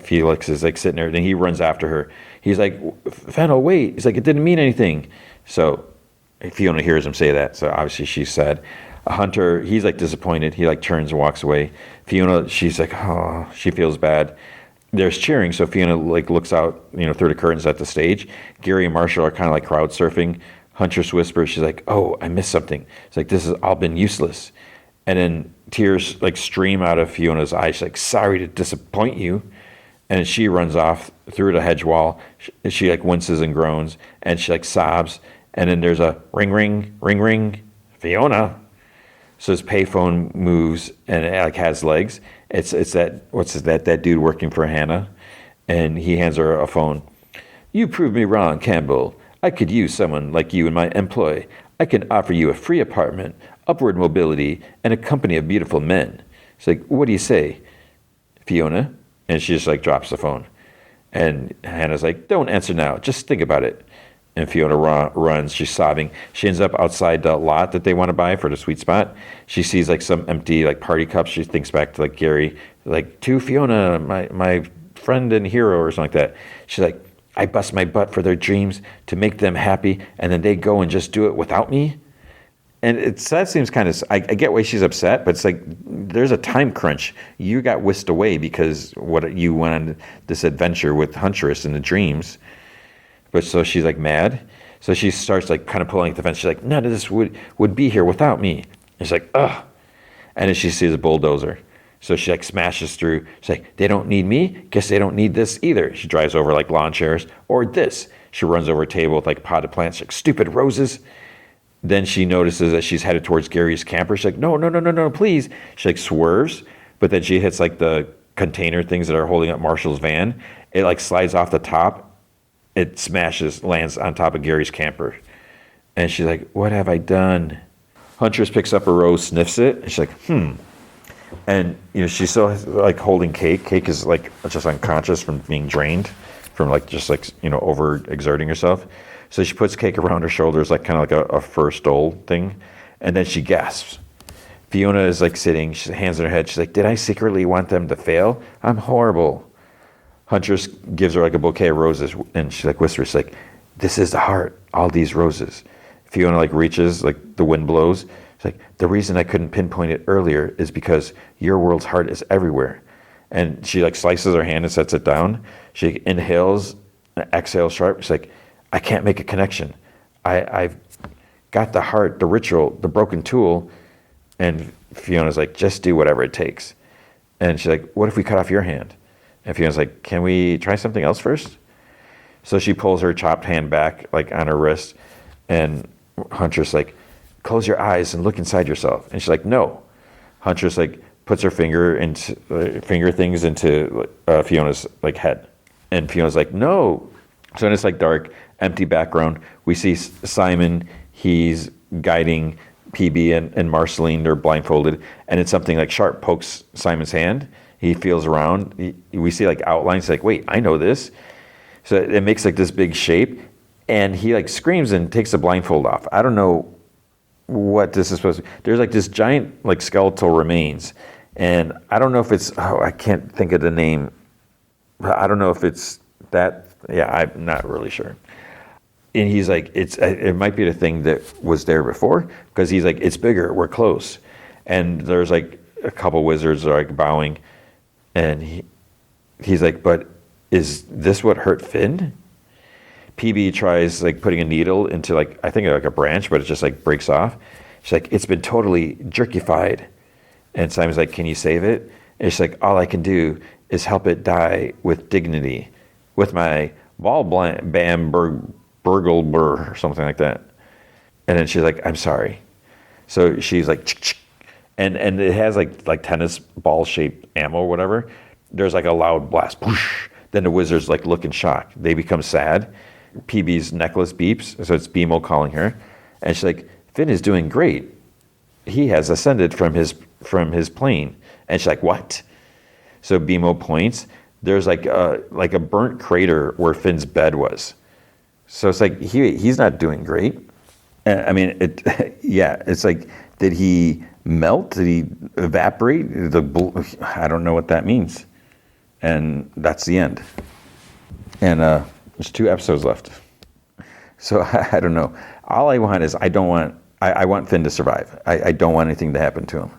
Felix is like sitting there, then he runs after her. He's like, Fennel, wait. He's like, it didn't mean anything. So Fiona hears him say that, so obviously she's sad. Hunter, he's like disappointed. He like turns and walks away. Fiona, she's like, oh, she feels bad. There's cheering, so Fiona like looks out, through the curtains at the stage. Gary and Marshall are kind of like crowd surfing. Huntress whispers, she's like, oh, I missed something. It's like, this has all been useless. And then tears like stream out of Fiona's eyes. She's like, sorry to disappoint you. And she runs off through the hedge wall. She like winces and groans, and she like sobs. And then there's a ring, ring, ring, ring, Fiona. So his payphone moves, and it like has legs. It's that dude working for Hannah, and he hands her a phone. You proved me wrong, Campbell. I could use someone like you in my employ. I can offer you a free apartment, upward mobility, and a company of beautiful men. It's like, what do you say, Fiona? And she just like drops the phone. And Hannah's like, don't answer now. Just think about it. And Fiona runs. She's sobbing. She ends up outside the lot that they want to buy for the sweet spot. She sees like some empty like party cups. She thinks back to like Gary, like, to Fiona, my friend and hero, or something like that. She's like, I bust my butt for their dreams to make them happy, and then they go and just do it without me. And that seems kind of, I get why she's upset, but it's like, there's a time crunch. You got whisked away because you went on this adventure with Huntress in the dreams. But so she's like mad. So she starts like kind of pulling at the fence. She's like, none of this would be here without me. And she's like, ugh. And then she sees a bulldozer. So she like smashes through. She's like, they don't need me. Guess they don't need this either. She drives over like lawn chairs or this. She runs over a table with like potted plants. She's like, stupid roses. Then she notices that she's headed towards Gary's camper. She's like, no, please. She like swerves, but then she hits like the container things that are holding up Marshall's van. It like slides off the top. It smashes, lands on top of Gary's camper. And she's like, what have I done? Huntress picks up a rose, sniffs it, and she's like, And, she's still like holding Cake. Cake is like just unconscious from being drained, from like just like, over exerting herself. So she puts Cake around her shoulders, like kind of like a fur stole thing. And then she gasps. Fiona is like sitting, she hands on her head. She's like, did I secretly want them to fail? I'm horrible. Huntress gives her like a bouquet of roses. And she like whispers, like, this is the heart, all these roses. Fiona like reaches, like the wind blows. She's like, the reason I couldn't pinpoint it earlier is because your world's heart is everywhere. And she like slices her hand and sets it down. She inhales, exhales sharp. She's like, I can't make a connection. I've got the heart, the ritual, the broken tool. And Fiona's like, just do whatever it takes. And she's like, what if we cut off your hand? And Fiona's like, can we try something else first? So she pulls her chopped hand back, like on her wrist. And Huntress like, close your eyes and look inside yourself. And she's like, no. Huntress like puts her finger things into Fiona's like head. And Fiona's like, no. So then it's like dark, empty background. We see Simon. He's guiding PB and Marceline. They're blindfolded, and it's something like sharp pokes Simon's hand. He feels around. We see like outlines. Like, wait, I know this. So it makes like this big shape, and he like screams and takes the blindfold off. I don't know what this is supposed to be. There's like this giant like skeletal remains, and I don't know if it's. Oh, I can't think of the name. I don't know if it's that. Yeah, I'm not really sure. And he's like, it might be the thing that was there before, because he's like, it's bigger, we're close. And there's like a couple wizards are like bowing, and he's like, but is this what hurt Finn? PB tries like putting a needle into like, I think like a branch, but it just like breaks off. She's like, it's been totally jerkified. And Simon's like, can you save it? And she's like, all I can do is help it die with dignity, with my ball bam burgle burr or something like that. And then she's like, I'm sorry. So she's like, chick, and it has like tennis ball shaped ammo or whatever. There's like a loud blast. Whoosh. Then the wizards like look in shock. They become sad. PB's necklace beeps, so it's BMO calling her. And she's like, Finn is doing great. He has ascended from his plane. And she's like, what? So BMO points. There's like a burnt crater where Finn's bed was. So it's like he's not doing great. I mean, it's like, did he melt? Did he evaporate? I don't know what that means. And that's the end. And there's 2 episodes left. So I don't know. All I want is I want Finn to survive. I don't want anything to happen to him.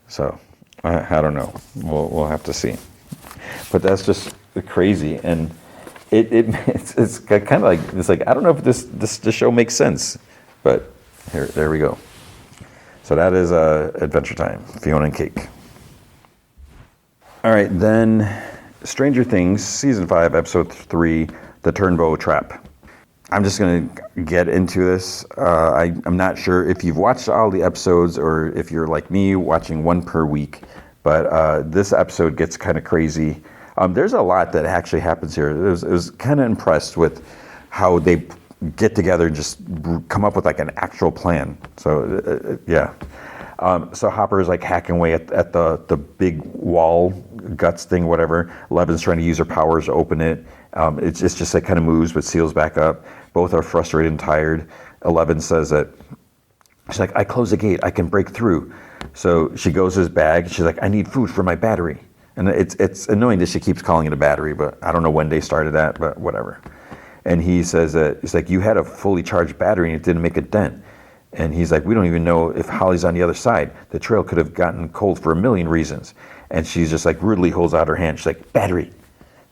So I don't know. We'll have to see. But that's just crazy, and it's kind of like it's like I don't know if this show makes sense, but there we go. So that is Adventure Time, Fionna and Cake. All right, then Stranger Things season 5 episode 3, The Turnbow Trap. I'm just going to get into this. I'm not sure if you've watched all the episodes or if you're like me watching one per week, but this episode gets kind of crazy. There's a lot that actually happens here. I was kind of impressed with how they get together and just come up with like an actual plan. So yeah. So Hopper is like hacking away at the big wall guts thing, whatever. Eleven's trying to use her powers to open it. It's just like kind of moves but seals back up. Both are frustrated and tired. 11 says that she's like, I close the gate, I can break through. So she goes to his bag. She's like, I need food for my battery. And it's annoying that she keeps calling it a battery, but I don't know when they started that, but whatever. And he says that, it's like, you had a fully charged battery and it didn't make a dent. And he's like, we don't even know if Holly's on the other side. The trail could have gotten cold for a million reasons. And she's just like rudely holds out her hand. She's like, battery.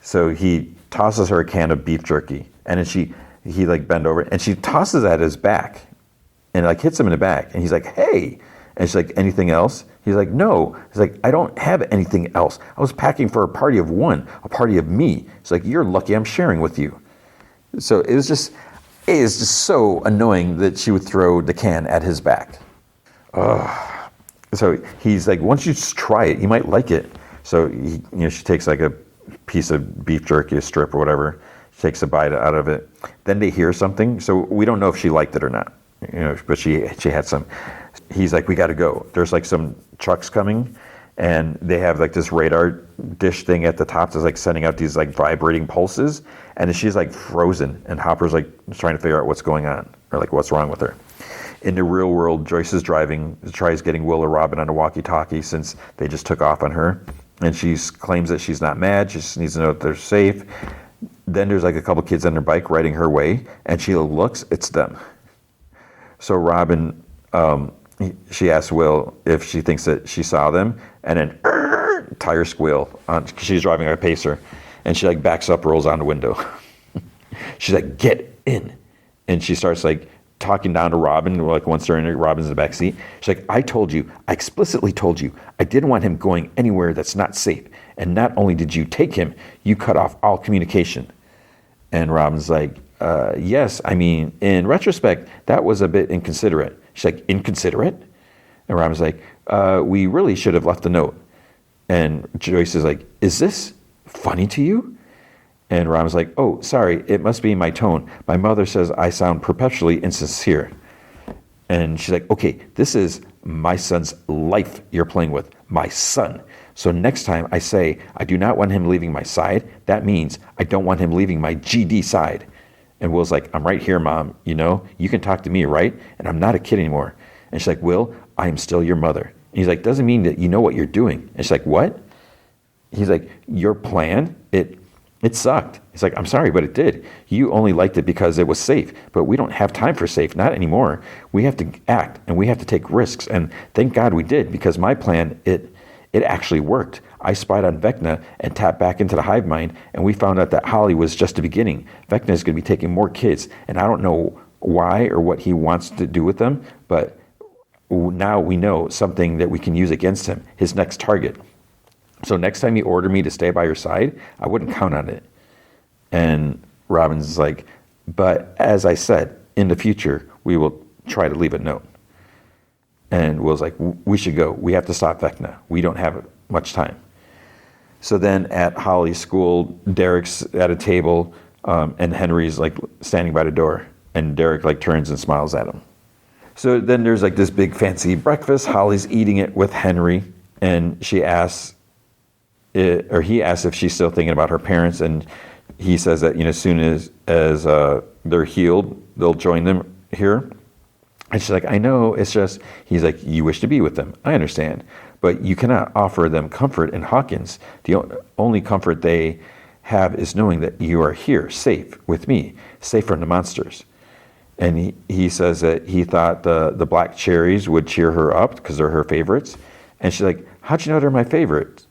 So he tosses her a can of beef jerky. And then he like bend over and she tosses at his back and like hits him in the back. And he's like, hey. And she's like, anything else? He's like, no. He's like, I don't have anything else. I was packing for a party of one, a party of me. It's like, you're lucky I'm sharing with you. So it is just so annoying that she would throw the can at his back. Ugh. So he's like, once you just try it, you might like it. So she takes like a piece of beef jerky, a strip or whatever. She takes a bite out of it. Then they hear something. So we don't know if she liked it or not. But she had some. He's like, we got to go. There's like some trucks coming, and they have like this radar dish thing at the top that's like sending out these like vibrating pulses, and then she's like frozen, and Hopper's like trying to figure out what's going on or like what's wrong with her. In the real world, Joyce is driving, tries getting Will or Robin on a walkie-talkie since they just took off on her, and she claims that she's not mad. She just needs to know that they're safe. Then there's like a couple kids on their bike riding her way, and she looks, it's them. So Robin, she asks Will if she thinks that she saw them, and then tire squeal. She's driving a Pacer, and she like backs up, rolls on the window. She's like, get in. And she starts like talking down to Robin, like once they're in, Robin's in the back seat. She's like, I explicitly told you, I didn't want him going anywhere that's not safe. And not only did you take him, you cut off all communication. And Robin's like, yes, I mean, in retrospect, that was a bit inconsiderate. She's like, inconsiderate? And Robin's like, we really should have left a note. And Joyce is like, is this funny to you? And Robin's like, oh, sorry, it must be my tone. My mother says I sound perpetually insincere. And she's like, okay, this is my son's life you're playing with, my son. So next time I say I do not want him leaving my side, that means I don't want him leaving my GD side. And Will's like, I'm right here, Mom. You can talk to me, right? And I'm not a kid anymore. And she's like, Will, I am still your mother. And he's like, doesn't mean that you know what you're doing. And she's like, what? He's like, your plan, it sucked. He's like, I'm sorry, but it did. You only liked it because it was safe, but we don't have time for safe, not anymore. We have to act and we have to take risks. And thank God we did, because my plan, it actually worked. I spied on Vecna and tapped back into the hive mind, and we found out that Holly was just the beginning. Vecna is going to be taking more kids, and I don't know why or what he wants to do with them, but now we know something that we can use against him, his next target. So next time you order me to stay by your side, I wouldn't count on it. And Robin's like, but as I said, in the future, we will try to leave a note. And Will's like, we should go. We have to stop Vecna. We don't have much time. So then at Holly's school, Derek's at a table, and Henry's like standing by the door. And Derek like turns and smiles at him. So then there's like this big fancy breakfast. Holly's eating it with Henry, and he asks if she's still thinking about her parents, and he says that as soon as they're healed, they'll join them here. And she's like, I know, it's just, he's like, you wish to be with them. I understand, but you cannot offer them comfort in Hawkins. The only comfort they have is knowing that you are here, safe with me, safe from the monsters. And he says that he thought the black cherries would cheer her up because they're her favorites. And she's like, how'd you know they're my favorites?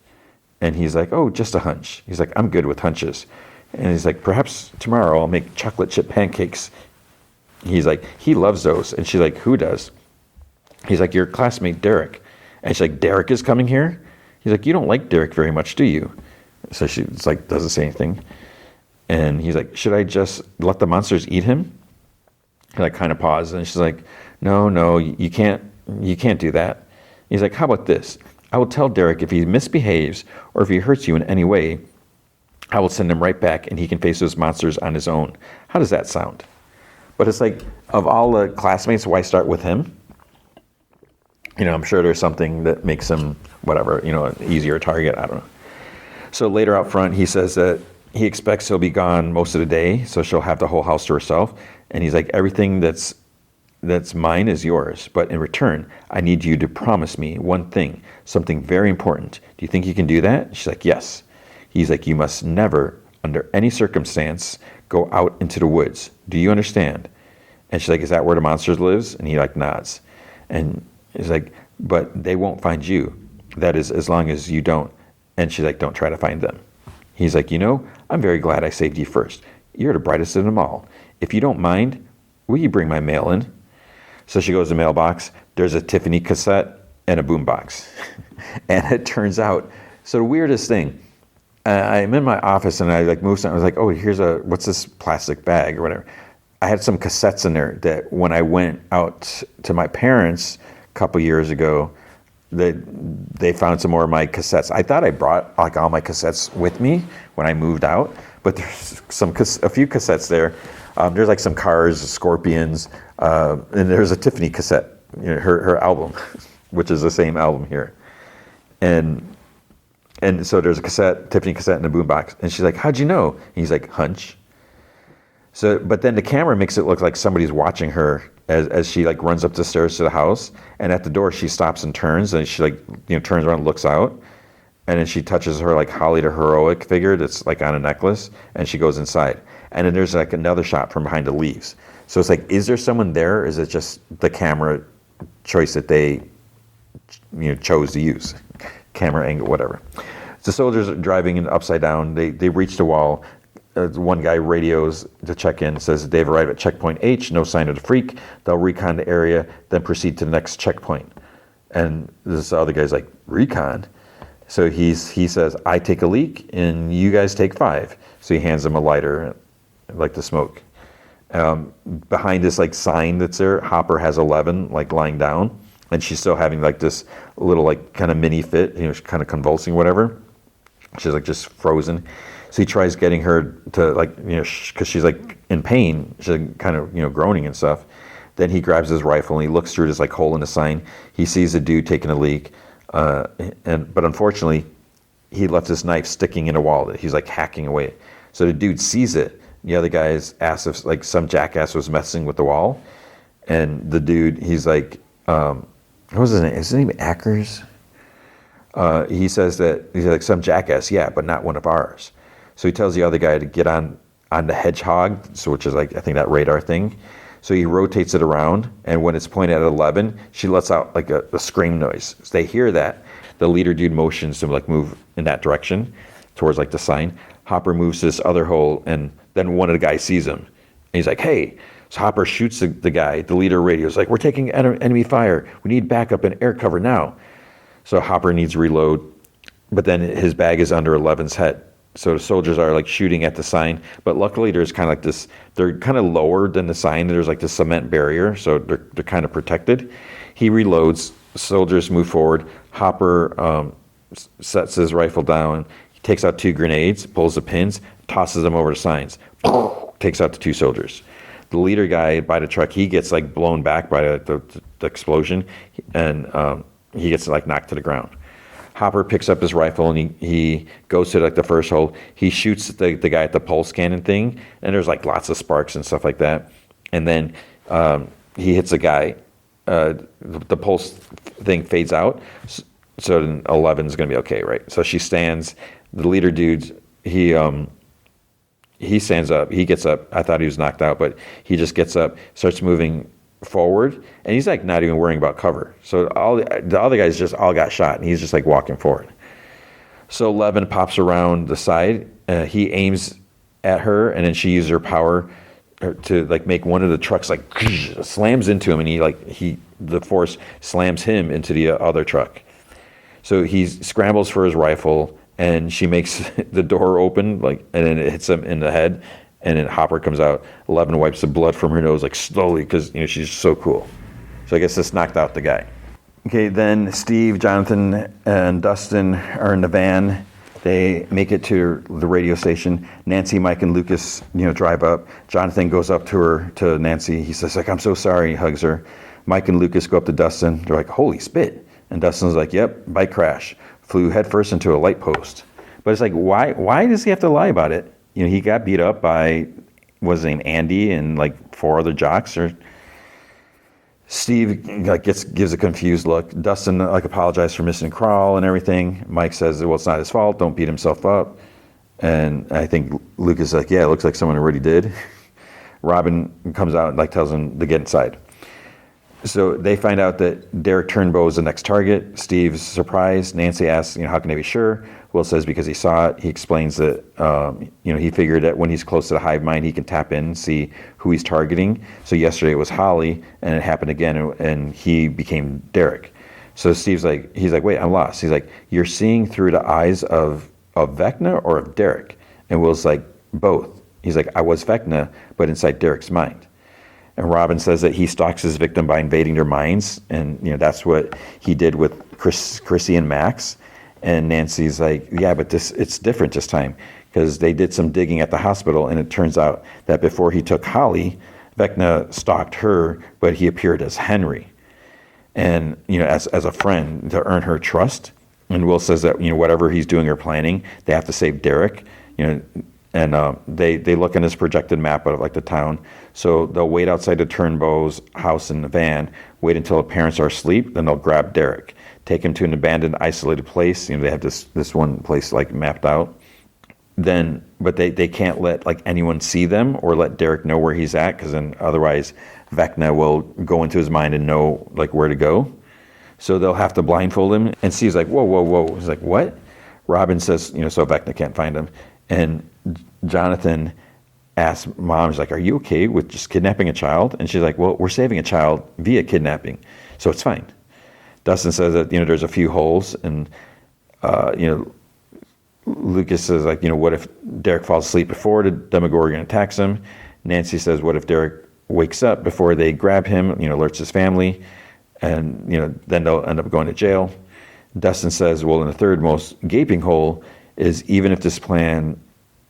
And he's like, oh, just a hunch. He's like, I'm good with hunches. And he's like, perhaps tomorrow I'll make chocolate chip pancakes. He's like, he loves those. And she's like, who does? He's like, your classmate, Derek. And she's like, Derek is coming here? He's like, you don't like Derek very much, do you? So she's like, doesn't say anything. And he's like, should I just let the monsters eat him? He like kind of paused. And she's like, no, you can't do that. He's like, how about this? I will tell Derek if he misbehaves or if he hurts you in any way, I will send him right back and he can face those monsters on his own. How does that sound? But it's like, of all the classmates, why start with him? I'm sure there's something that makes him, whatever, an easier target. I don't know. So later out front, he says that he expects he'll be gone most of the day, so she'll have the whole house to herself. And he's like, everything that's mine is yours. But in return, I need you to promise me one thing, something very important. Do you think you can do that? She's like, yes. He's like, you must never, under any circumstance, go out into the woods. Do you understand? And she's like, is that where the monsters lives? And he like nods. And he's like, but they won't find you. That is, as long as you don't. And she's like, don't try to find them. He's like, I'm very glad I saved you first. You're the brightest of them all. If you don't mind, will you bring my mail in? So she goes to the mailbox. There's a Tiffany cassette and a boombox. And it turns out, so the weirdest thing, I'm in my office and I like moved something. I was like, oh, what's this plastic bag or whatever? I had some cassettes in there that when I went out to my parents a couple years ago, they found some more of my cassettes. I thought I brought like all my cassettes with me when I moved out, but there's a few cassettes there. There's like some Cars, Scorpions, and there's a Tiffany cassette, her album, which is the same album here. And so there's a Tiffany cassette in a boombox. And she's like, how'd you know? And he's like, hunch. So, but then the camera makes it look like somebody's watching her as she like runs up the stairs to the house. And at the door, she stops and turns, and she like, turns around and looks out. And then she touches her like Holly the Heroic figure that's like on a necklace, and she goes inside. And then there's like another shot from behind the leaves. So it's like, is there someone there? Or is it just the camera choice that they chose to use? Camera angle, whatever. The soldiers are driving in upside down. They reach the wall. One guy radios to check in, says they've arrived at checkpoint H, no sign of the freak. They'll recon the area, then proceed to the next checkpoint. And this other guy's like, recon? So he says, I take a leak and you guys take 5. So he hands them a lighter, like the smoke. Behind this like sign that's there, Hopper has 11 like lying down, and she's still having like this little like kind of mini fit, kind of convulsing, whatever. She's like just frozen. So he tries getting her to like, because she's like in pain. She's like, kind of, groaning and stuff. Then he grabs his rifle and he looks through this like hole in the sign. He sees a dude taking a leak. But unfortunately, he left his knife sticking in a wall that he's like hacking away. So the dude sees it. The other guy's asked if like some jackass was messing with the wall. And the dude, he's like, what was his name? Is his name Ackers? He says that he's like some jackass, yeah, but not one of ours. So he tells the other guy to get on the hedgehog, so which is like I think that radar thing. So he rotates it around, and when it's pointed at 11, she lets out like a scream noise. So they hear that. The leader dude motions to like move in that direction towards like the sign. Hopper moves to this other hole, and then one of the guys sees him. And he's like, hey. So Hopper shoots the guy. The leader radios like, we're taking enemy fire. We need backup and air cover now. So Hopper needs to reload, but then his bag is under 11's head. So the soldiers are like shooting at the sign, but luckily there's kind of like this, they're kind of lower than the sign. There's like this cement barrier, so they're kind of protected. He reloads, soldiers move forward. Hopper sets his rifle down. He takes out 2 grenades, pulls the pins, tosses them over the signs, takes out the 2 soldiers. The leader guy by the truck, he gets like blown back by the explosion, and he gets like knocked to the ground. Hopper picks up his rifle and he goes to like the first hole. He shoots the guy at the pulse cannon thing, and there's like lots of sparks and stuff like that. And then he hits a guy. The pulse thing fades out, so then 11's gonna be okay, right? So she stands. The leader dude, he stands up. He gets up. I thought he was knocked out, but he just gets up, starts moving forward, and he's like not even worrying about cover. So all the other guys just all got shot, and he's just like walking forward. So 11 pops around the side. He aims at her, and then she uses her power to like make one of the trucks like slams into him, and the force slams him into the other truck. So he scrambles for his rifle, and she makes the door open, like, and then it hits him in the head. And then Hopper comes out. 11 wipes the blood from her nose, like slowly, because she's so cool. So I guess this knocked out the guy. Okay, then Steve, Jonathan, and Dustin are in the van. They make it to the radio station. Nancy, Mike, and Lucas, drive up. Jonathan goes up to Nancy. He says, like, I'm so sorry. He hugs her. Mike and Lucas go up to Dustin. They're like, holy spit. And Dustin's like, yep, bike crash. Flew headfirst into a light post. But it's like, why does he have to lie about it? He got beat up by, what's his name, Andy and like 4 other jocks. Or Steve like gives a confused look. Dustin like apologized for missing crawl and everything. Mike says, well, it's not his fault. Don't beat himself up. And I think Luke is like, yeah, it looks like someone already did. Robin comes out and like tells him to get inside. So they find out that Derek Turnbow is the next target. Steve's surprised. Nancy asks, how can they be sure? Will says because he saw it. He explains that, he figured that when he's close to the hive mind, he can tap in and see who he's targeting. So yesterday it was Holly, and it happened again, and he became Derek. So Steve's like, wait, I'm lost. He's like, you're seeing through the eyes of Vecna or of Derek? And Will's like, both. He's like, I was Vecna, but inside Derek's mind. And Robin says that he stalks his victim by invading their minds, and that's what he did with Chrissy and Max. And Nancy's like, yeah, but it's different this time, because they did some digging at the hospital, and it turns out that before he took Holly, Vecna stalked her, but he appeared as Henry, and as a friend to earn her trust. And Will says that whatever he's doing or planning, they have to save Derek. And they look in this projected map of like the town. So they'll wait outside the Turnbow's house in the van, wait until the parents are asleep, then they'll grab Derek, take him to an abandoned, isolated place. They have this one place like mapped out. But they can't let like anyone see them or let Derek know where he's at, because then otherwise Vecna will go into his mind and know like where to go. So they'll have to blindfold him. And Steve's like, whoa. He's like, what? Robin says, so Vecna can't find him. And Jonathan asks Mom, he's like, are you okay with just kidnapping a child? And she's like, well, we're saving a child via kidnapping, so it's fine. Dustin says that, there's a few holes, and, Lucas says, like, what if Derek falls asleep before the Demogorgon attacks him? Nancy says, what if Derek wakes up before they grab him, alerts his family, and, then they'll end up going to jail. Dustin says, well, in the third most gaping hole is, even if this plan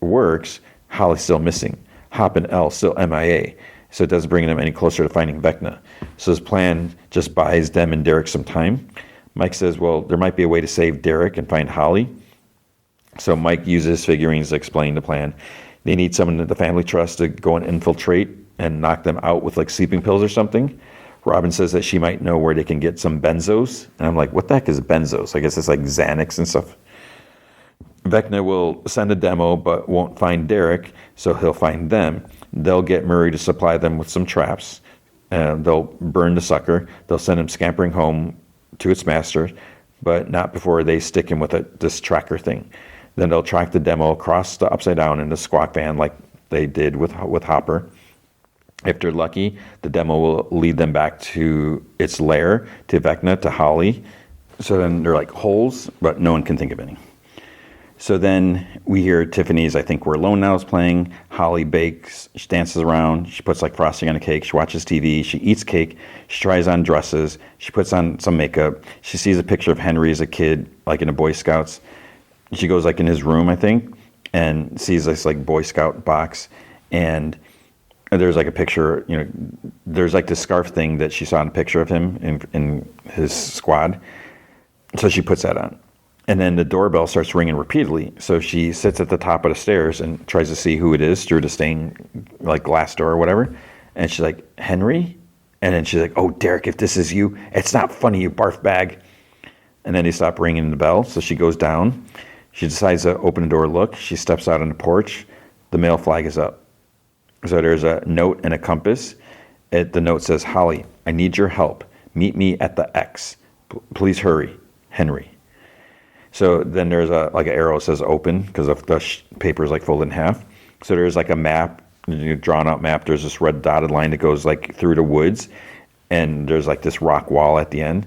works, Holly's still missing. Hop and Elle still MIA. So it doesn't bring them any closer to finding Vecna. So his plan just buys them and Derek some time. Mike says, well, there might be a way to save Derek and find Holly. So Mike uses figurines to explain the plan. They need someone that the family trusts to go and infiltrate and knock them out with like sleeping pills or something. Robin says that she might know where they can get some benzos. And I'm like, what the heck is benzos? I guess it's like Xanax and stuff. Vecna will send a demo but won't find Derek, so he'll find them. They'll get Murray to supply them with some traps, and they'll burn the sucker. They'll send him scampering home to its master, but not before they stick him with this tracker thing. Then they'll track the demo across the Upside Down in the squawk van like they did with Hopper. If they're lucky, the demo will lead them back to its lair, to Vecna, to Holly. So then they're like holes, but no one can think of any. So then we hear Tiffany's I Think We're Alone Now is playing. Holly bakes, she dances around, she puts like frosting on a cake, she watches TV, she eats cake, she tries on dresses, she puts on some makeup, she sees a picture of Henry as a kid, like in a Boy Scouts. She goes like in his room, I think, and sees this like Boy Scout box, and there's like a picture, there's like this scarf thing that she saw in a picture of him in his squad. So she puts that on. And then the doorbell starts ringing repeatedly. So she sits at the top of the stairs and tries to see who it is through the stained like glass door or whatever. And she's like, Henry? And then she's like, oh, Derek, if this is you, it's not funny, you barf bag. And then they stop ringing the bell. So she goes down. She decides to open the door, look. She steps out on the porch. The mail flag is up. So there's a note and a compass. The note says, Holly, I need your help. Meet me at the X. Please hurry. Henry. So then there's an arrow that says open, because the paper is like folded in half. So there's like a map, drawn out map. There's this red dotted line that goes like through the woods, and there's like this rock wall at the end.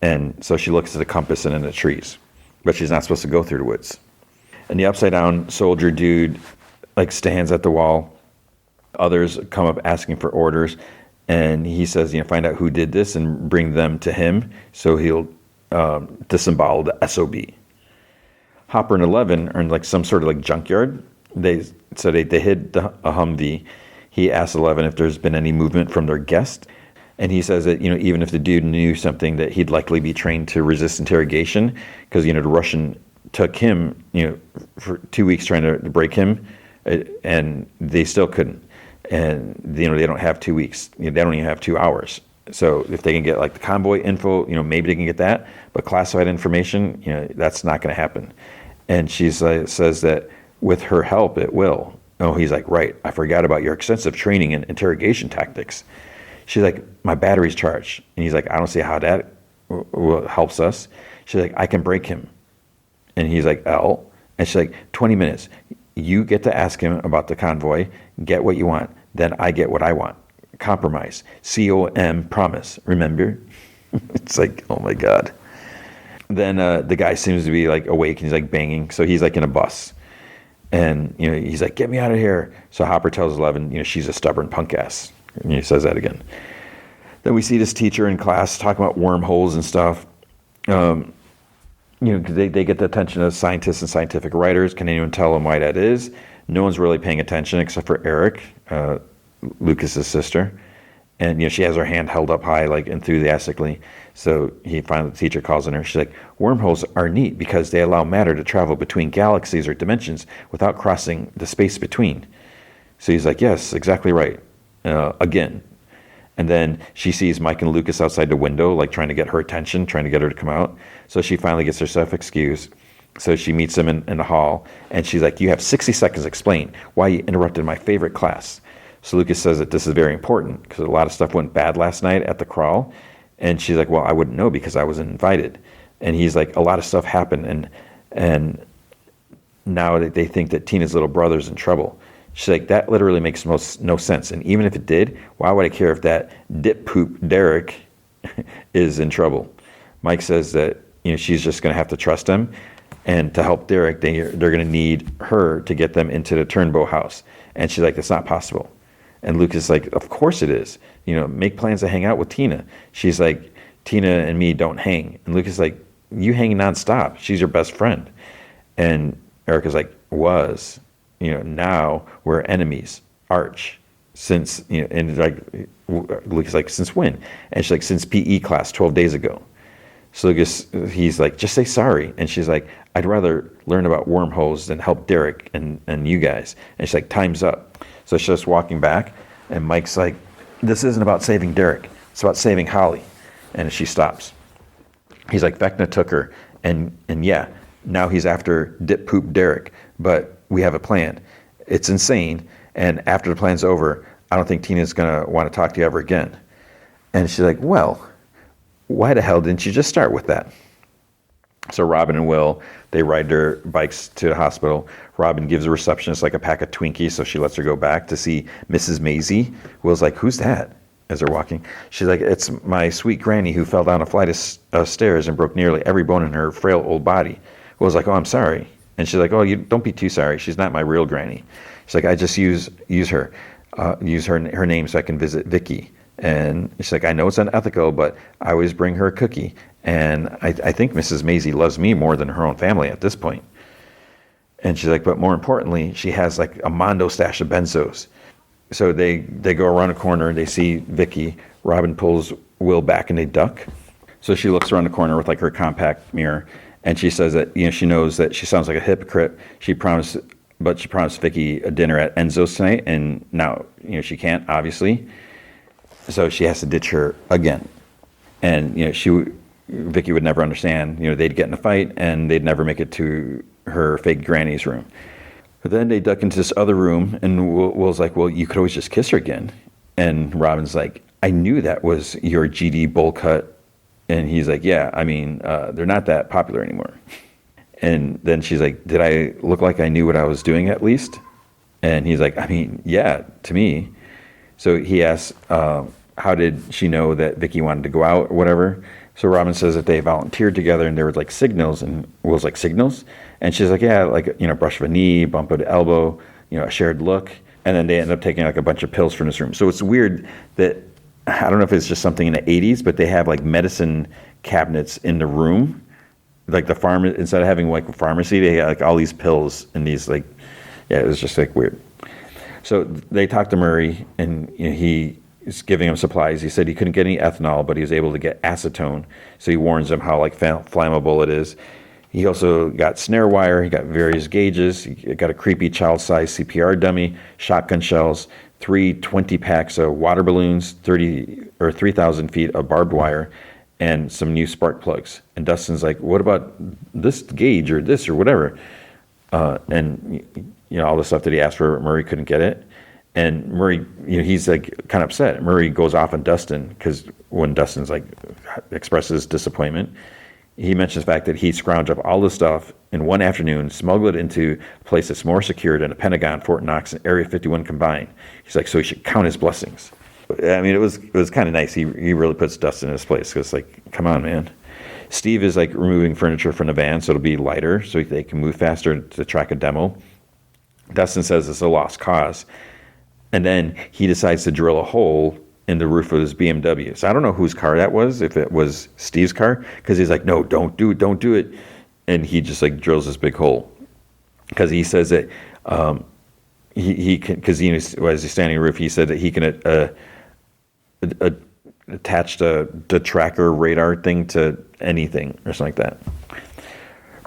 And so she looks at the compass and in the trees, but she's not supposed to go through the woods. And the upside down soldier dude like stands at the wall. Others come up asking for orders, and he says, find out who did this and bring them to him, so he'll disembowel the SOB. Hopper and 11 are in like some sort of like junkyard. They hid a Humvee. He asks 11 if there's been any movement from their guest, and he says that even if the dude knew something, that he'd likely be trained to resist interrogation, because the Russian took him for 2 weeks trying to break him, and they still couldn't. And they don't have 2 weeks. They don't even have 2 hours. So if they can get like the convoy info, maybe they can get that. But classified information, that's not going to happen. And she says that With her help, it will. Oh, he's like, right. I forgot about your extensive training in interrogation tactics. She's like, my battery's charged. And he's like, I don't see how that helps us. She's like, I can break him. And he's like, L. And she's like, 20 minutes. You get to ask him about the convoy, get what you want. Then I get what I want. Compromise. COM, promise. Remember? It's like, oh my God. Then the guy seems to be like awake and he's like banging. So he's like in a bus. And, he's like, get me out of here. So Hopper tells Eleven, she's a stubborn punk ass. And he says that again. Then we see this teacher in class talking about wormholes and stuff. They get the attention of scientists and scientific writers. Can anyone tell them why that is? No one's really paying attention except for Eric, Lucas's sister. And, she has her hand held up high, like enthusiastically. So the teacher calls on her. She's like, wormholes are neat because they allow matter to travel between galaxies or dimensions without crossing the space between. So he's like, yes, exactly right. Again. And then she sees Mike and Lucas outside the window, like trying to get her attention, trying to get her to come out. So she finally gets herself excused. So she meets him in the hall. And she's like, you have 60 seconds to explain why you interrupted my favorite class. So Lucas says that this is very important because a lot of stuff went bad last night at the crawl. And she's like, well, I wouldn't know because I wasn't invited. And he's like, a lot of stuff happened. And now they think that Tina's little brother's in trouble. She's like, that literally makes no sense. And even if it did, why would I care if that dip poop Derek is in trouble? Mike says that, she's just going to have to trust him. And to help Derek, they're going to need her to get them into the Turnbow house. And she's like, that's not possible. And Lucas is like, of course it is. Make plans to hang out with Tina. She's like, Tina and me don't hang. And Lucas is like, you hang nonstop. She's your best friend. And Erica's like, was. Now we're enemies. Arch. Since, and like, Lucas is like, since when? And she's like, since PE class 12 days ago. So Lucas, he's like, just say sorry. And she's like, I'd rather learn about wormholes than help Derek and you guys. And she's like, time's up. So she's just walking back, and Mike's like, this isn't about saving Derek. It's about saving Holly. And she stops. He's like, Vecna took her, and yeah, now he's after dip poop Derek, but we have a plan. It's insane, and after the plan's over, I don't think Tina's going to want to talk to you ever again. And she's like, well, why the hell didn't you just start with that? So Robin and Will, they ride their bikes to the hospital. Robin gives the receptionist like a pack of Twinkies, so she lets her go back to see Mrs. Maisie. Will's like, who's that? As they're walking. She's like, it's my sweet granny who fell down a flight of stairs and broke nearly every bone in her frail old body. Will's like, oh, I'm sorry. And she's like, oh, you don't be too sorry. She's not my real granny. She's like, I just use her name so I can visit Vicky. And she's like, I know it's unethical, but I always bring her a cookie. And I think Mrs. Maisie loves me more than her own family at this point. And she's like, but more importantly, she has like a Mondo stash of benzos. So they go around a corner, they see Vicky. Robin pulls Will back and they duck. So she looks around the corner with like her compact mirror, and she says that, she knows that she sounds like a hypocrite. She promised Vicky a dinner at Enzo's tonight, and now, she can't, obviously. So she has to ditch her again. And, Vicky would never understand. They'd get in a fight and they'd never make it to her fake granny's room. But then they duck into this other room, and Will's like, well, you could always just kiss her again. And Robin's like, I knew that was your GD bowl cut. And he's like, yeah, I mean, they're not that popular anymore. And then she's like, did I look like I knew what I was doing at least? And he's like, I mean, yeah, to me. So he asks, how did she know that Vicky wanted to go out or whatever? So Robin says that they volunteered together and there were like signals, and Will's like, signals? And she's like, yeah, like, brush of a knee, bump of the elbow, a shared look. And then they end up taking like a bunch of pills from this room. So it's weird that, I don't know if it's just something in the 80s, but they have like medicine cabinets in the room. Like instead of having like a pharmacy, they had like all these pills and these like, yeah, it was just like weird. So they talked to Murray, and he is giving him supplies. He said he couldn't get any ethanol, but he was able to get acetone. So he warns him how like flammable it is. He also got snare wire. He got various gauges. He got a creepy child-sized CPR dummy, shotgun shells, 20 packs of water balloons, 3,000 feet of barbed wire, and some new spark plugs. And Dustin's like, what about this gauge or this or whatever? and all the stuff that he asked for, Murray couldn't get it. And Murray, he's like kind of upset. Murray goes off on Dustin because when Dustin's like expresses disappointment, he mentions the fact that he scrounged up all this stuff in one afternoon, smuggled it into a place that's more secure than a Pentagon, Fort Knox, and Area 51 combined. He's like, so he should count his blessings. I mean, it was kind of nice. He really puts Dustin in his place because, like, come on, man. Steve is like removing furniture from the van so it'll be lighter so they can move faster to track a demo. Dustin says it's a lost cause. And then he decides to drill a hole in the roof of his BMW. So I don't know whose car that was, if it was Steve's car, because he's like, no, don't do it. And he just like drills this big hole. Because he says that he can, because as he's standing on the roof, he said that he can attach the tracker radar thing to anything or something like that.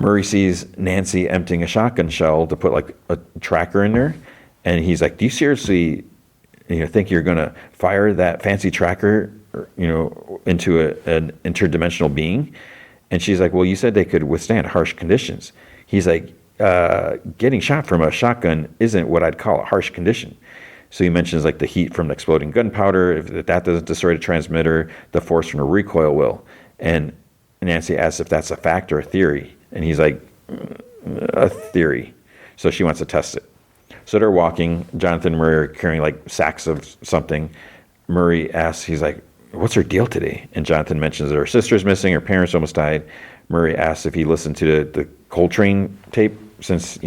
Murray sees Nancy emptying a shotgun shell to put like a tracker in there. And he's like, do you seriously, think you're going to fire that fancy tracker, into an interdimensional being? And she's like, well, you said they could withstand harsh conditions. He's like, getting shot from a shotgun isn't what I'd call a harsh condition. So he mentions like the heat from the exploding gunpowder. If that doesn't destroy the transmitter, the force from the recoil will. And Nancy asks if that's a fact or a theory. And he's like, a theory. So she wants to test it. So they're walking. Jonathan and Murray are carrying like sacks of something. Murray asks, he's like, what's her deal today? And Jonathan mentions that her sister's missing, her parents almost died. Murray asks if he listened to the Coltrane tape since,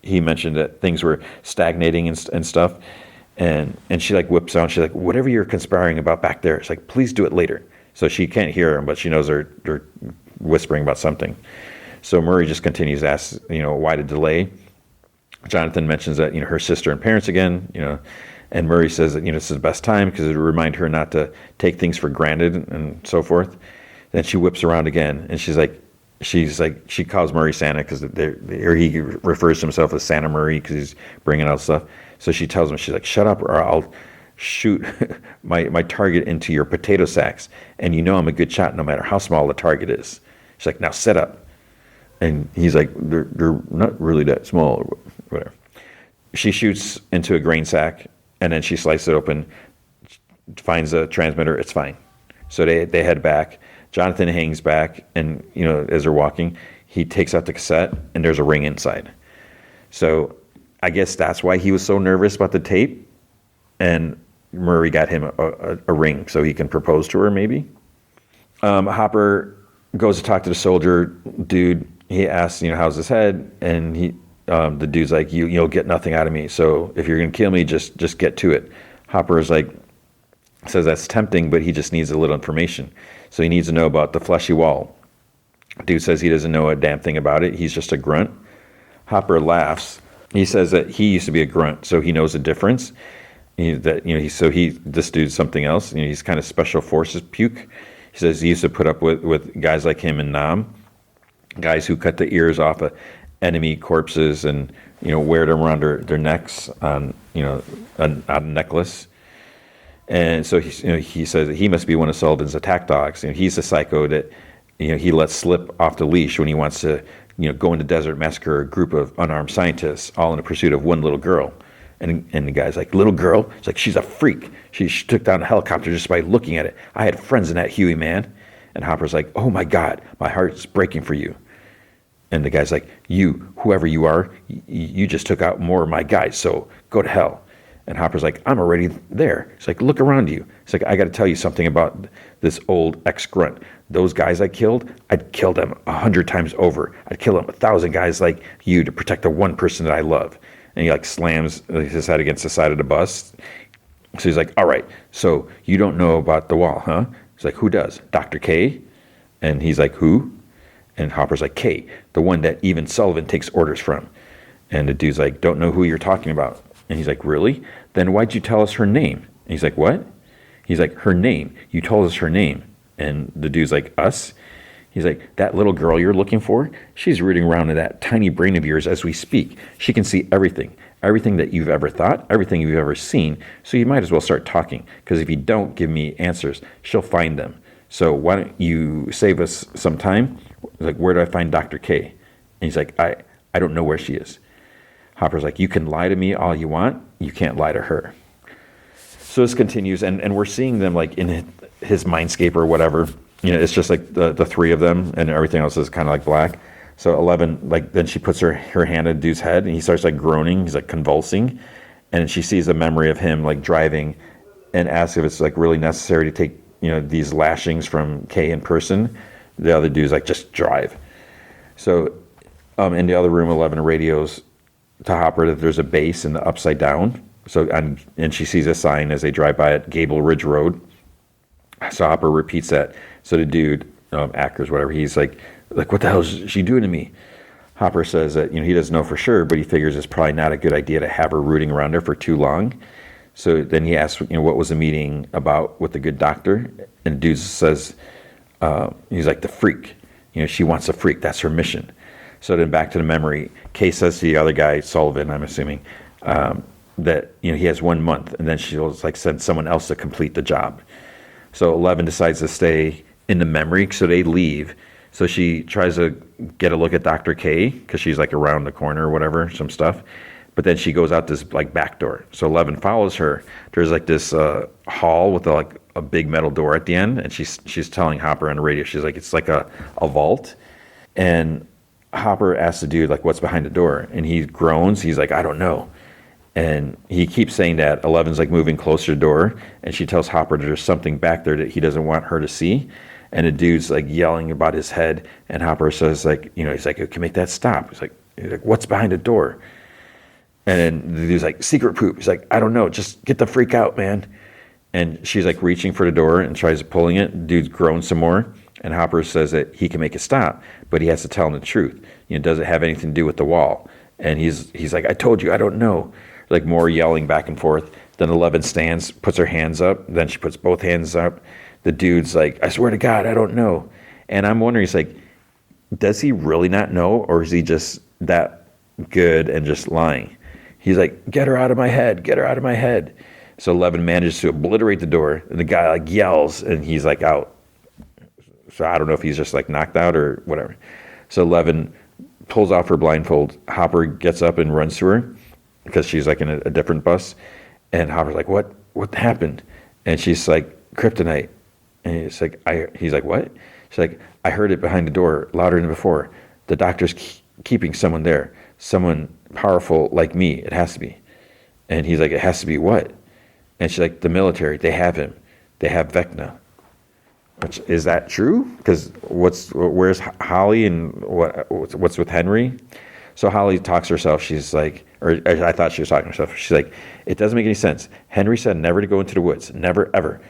he mentioned that things were stagnating and stuff. And she like whips out, she's like, whatever you're conspiring about back there, it's like, please do it later. So she can't hear him, but she knows they're whispering about something. So Murray just continues to ask, why the delay? Jonathan mentions that, her sister and parents again, and Murray says that, this is the best time because it would remind her not to take things for granted and so forth. Then she whips around again and she calls Murray Santa because he refers to himself as Santa Murray because he's bringing out stuff. So she tells him, she's like, shut up or I'll shoot my target into your potato sacks. And I'm a good shot no matter how small the target is. She's like, now set up. And he's like, they're not really that small or whatever. She shoots into a grain sack, and then she slices it open, finds a transmitter, it's fine. So they head back. Jonathan hangs back, and, as they're walking, he takes out the cassette, and there's a ring inside. So I guess that's why he was so nervous about the tape, and Murray got him a ring so he can propose to her, maybe. Hopper goes to talk to the soldier dude. He asks, how's his head? And the dude's like, you'll get nothing out of me. So if you're going to kill me, just get to it. Hopper is like, says that's tempting, but he just needs a little information. So he needs to know about the fleshy wall. Dude says he doesn't know a damn thing about it. He's just a grunt. Hopper laughs. He says that he used to be a grunt, so he knows the difference. This dude's something else. He's kind of special forces puke. He says he used to put up with guys like him in Nam. Guys who cut the ears off of enemy corpses and wear them around their necks on a necklace. And so he says that he must be one of Sullivan's attack dogs. He's a psycho that he lets slip off the leash when he wants to go into desert, massacre a group of unarmed scientists, all in the pursuit of one little girl. And the guy's like, little girl? It's like, she's a freak. She took down a helicopter just by looking at it. I had friends in that Huey, man. And Hopper's like, oh my God, my heart's breaking for you. And the guy's like, you, whoever you are, you just took out more of my guys, so go to hell. And Hopper's like, I'm already there. It's like, look around you. It's like, I got to tell you something about this old ex-grunt. Those guys I killed, I'd kill them 100 times over. I'd kill them 1,000 guys like you to protect the one person that I love. And he like slams his head against the side of the bus. So he's like, all right, so you don't know about the wall, huh? He's like, who does? Dr. K? And he's like, who? And Hopper's like, K, the one that even Sullivan takes orders from. And the dude's like, don't know who you're talking about. And he's like, really? Then why'd you tell us her name? And he's like, what? He's like, her name. You told us her name. And the dude's like, us? He's like, that little girl you're looking for, she's rooting around in that tiny brain of yours as we speak. She can see everything that you've ever thought, everything you've ever seen. So you might as well start talking, because if you don't give me answers, she'll find them. So why don't you save us some time? Like, where do I find Dr. K? And he's like, I don't know where she is. Hopper's like, you can lie to me all you want. You can't lie to her. So this continues, and we're seeing them like in his mindscape or whatever. You know, it's just like the three of them, and everything else is kind of like black. So 11, like, then she puts her hand on the dude's head, and he starts like groaning. He's like convulsing, and she sees a memory of him like driving, and asks if it's like really necessary to take, you know, these lashings from Kay in person. The other dude's like, just drive. So in the other room, 11 radios to Hopper that there's a base in the Upside Down. So and she sees a sign as they drive by at Gable Ridge Road. So Hopper repeats that. So the dude, Ackers, whatever, he's like, what the hell is she doing to me? Hopper says that, you know, he doesn't know for sure, but he figures it's probably not a good idea to have her rooting around her for too long. So then he asks, you know, what was the meeting about with the good doctor? And the dude says, he's like, the freak. You know, she wants a freak. That's her mission. So then back to the memory, Kay says to the other guy, Sullivan, I'm assuming, that, you know, he has 1 month, and then she'll like send someone else to complete the job. So 11 decides to stay in the memory, so they leave. So she tries to get a look at Dr. K, because she's like around the corner or whatever, some stuff. But then she goes out this like back door. So 11 follows her. There's like this hall with like a big metal door at the end, and she's telling Hopper on the radio, she's like, it's like a vault. And Hopper asks the dude, like, what's behind the door? And he groans. He's like, I don't know. And he keeps saying that. 11's like moving closer to the door, and she tells Hopper that there's something back there that he doesn't want her to see. And the dude's like yelling about his head, and Hopper says, like, you know, he's like, you can make that stop. He's like, what's behind the door? And then the dude's like, secret poop. He's like, I don't know, just get the freak out, man. And she's like reaching for the door and tries pulling it. Dude's groans some more. And Hopper says that he can make it stop, but he has to tell him the truth. You know, does it have anything to do with the wall? And he's like, I told you, I don't know. Like more yelling back and forth. Then 11 stands, puts her hands up. Then she puts both hands up. The dude's like, I swear to God, I don't know. And I'm wondering, he's like, does he really not know? Or is he just that good and just lying? He's like, get her out of my head, get her out of my head. So 11 manages to obliterate the door. And the guy like yells, and he's like out. So I don't know if he's just like knocked out or whatever. So 11 pulls off her blindfold. Hopper gets up and runs to her because she's like in a different bus. And Hopper's like, what happened? And she's like, kryptonite. And he's like, what? She's like, I heard it behind the door louder than before. The doctor's keeping someone there. Someone powerful like me. It has to be. And he's like, it has to be what? And she's like, the military. They have him. They have Vecna. Which, is that true? Because where's Holly and what's with Henry? So Holly talks to herself. She's like, or I thought she was talking to herself. She's like, it doesn't make any sense. Henry said never to go into the woods, never ever.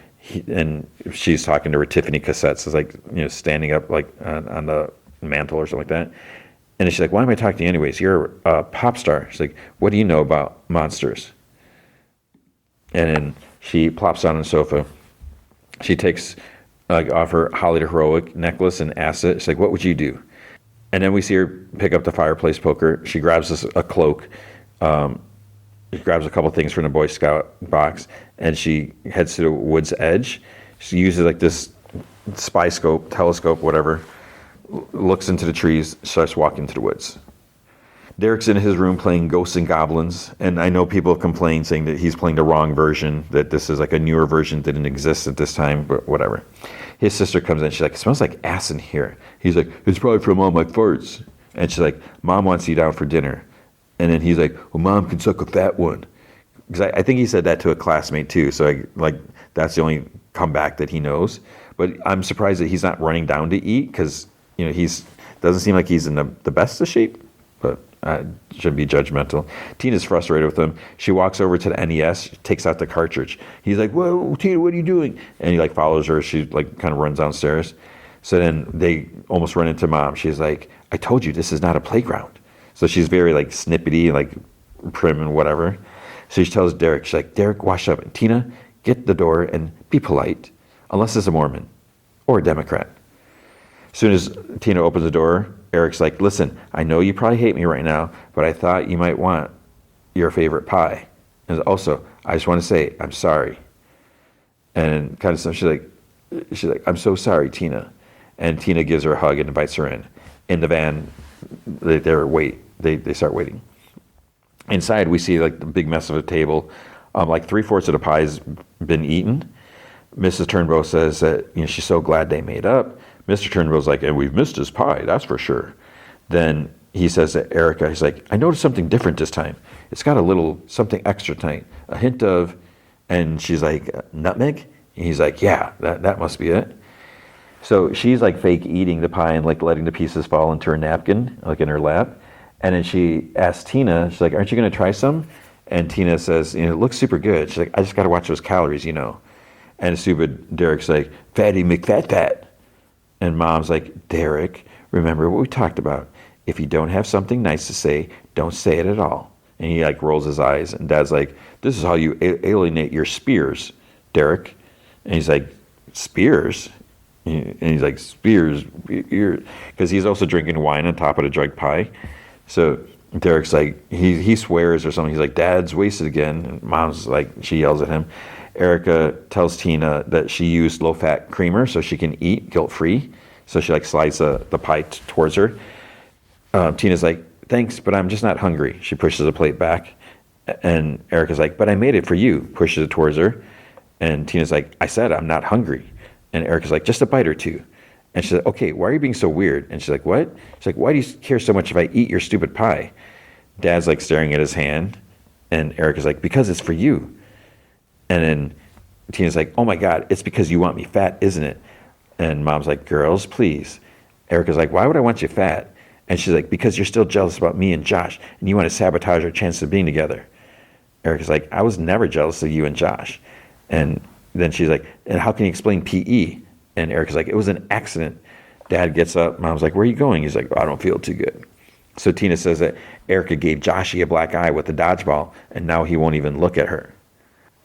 And she's talking to her Tiffany cassettes. It's like, you know, standing up like on the mantle or something like that. And she's like, why am I talking to you anyways? You're a pop star. She's like, what do you know about monsters? And then she plops down on the sofa. She takes off her Holly the Heroic necklace and asks it. She's like, what would you do? And then we see her pick up the fireplace poker. She grabs a cloak. She grabs a couple things from the Boy Scout box, and she heads to the wood's edge. She uses like this spy scope, telescope, whatever, looks into the trees, starts walking to the woods. Derek's in his room playing Ghosts and Goblins, and I know people have complained saying that he's playing the wrong version, that this is like a newer version that didn't exist at this time, but whatever. His sister comes in, she's like, it smells like ass in here. He's like, it's probably from all my farts. And she's like, Mom wants you down for dinner. And then he's like, well, Mom can suck a fat one. Because I think he said that to a classmate too, so that's the only comeback that he knows. But I'm surprised that he's not running down to eat, because, you know, doesn't seem like he's in the best of shape, but shouldn't be judgmental. Tina's frustrated with him. She walks over to the NES, takes out the cartridge. He's like, whoa, Tina, what are you doing? And he like follows her. She like kind of runs downstairs. So then they almost run into Mom. She's like, I told you this is not a playground. So she's very like snippety, like prim and whatever. So she tells Derek, she's like, Derek, wash up. And Tina, get the door and be polite, unless it's a Mormon or a Democrat. As soon as Tina opens the door, Eric's like, listen, I know you probably hate me right now, but I thought you might want your favorite pie. And also, I just want to say, I'm sorry. And kind of stuff, she's like, I'm so sorry, Tina. And Tina gives her a hug and invites her in. In the van, they wait they start waiting. Inside, we see like the big mess of a table. Like 3/4 of the pie's been eaten. Mrs. Turnbow says that she's so glad they made up. Mr. Turnbow's like, and we've missed his pie, that's for sure. Then he says to Erica, he's like, I noticed something different this time. It's got a little something extra tonight, a hint of, and she's like, nutmeg? And he's like, yeah, that must be it. So she's like fake eating the pie and like letting the pieces fall into her napkin, like in her lap. And then she asks Tina, she's like, aren't you going to try some? And Tina says, it looks super good. She's like, I just got to watch those calories, And stupid Derek's like, Fatty McFat. And Mom's like, Derek, remember what we talked about. If you don't have something nice to say, don't say it at all. And he like rolls his eyes. And Dad's like, this is how you alienate your spears, Derek. And he's like, spears? And he's like, spears? Because he's also drinking wine on top of the drugged pie. So Derek's like, he swears or something. He's like, Dad's wasted again. And Mom's like, she yells at him. Erica tells Tina that she used low-fat creamer so she can eat guilt-free. So she like slides the pie towards her. Tina's like, thanks, but I'm just not hungry. She pushes the plate back. And Erica's like, but I made it for you. Pushes it towards her. And Tina's like, I said I'm not hungry. And Erica's like, just a bite or two. And she's like, okay, why are you being so weird? And she's like, what? She's like, why do you care so much if I eat your stupid pie? Dad's like staring at his hand. And Erica's like, because it's for you. And then Tina's like, oh my God, it's because you want me fat, isn't it? And Mom's like, girls, please. Erica's like, why would I want you fat? And she's like, because you're still jealous about me and Josh, and you want to sabotage our chance of being together. Erica's like, I was never jealous of you and Josh. And then she's like, and how can you explain PE? And Erica's like, it was an accident. Dad gets up. Mom's like, where are you going? He's like, oh, I don't feel too good. So Tina says that Erica gave Joshy a black eye with the dodgeball, and now he won't even look at her.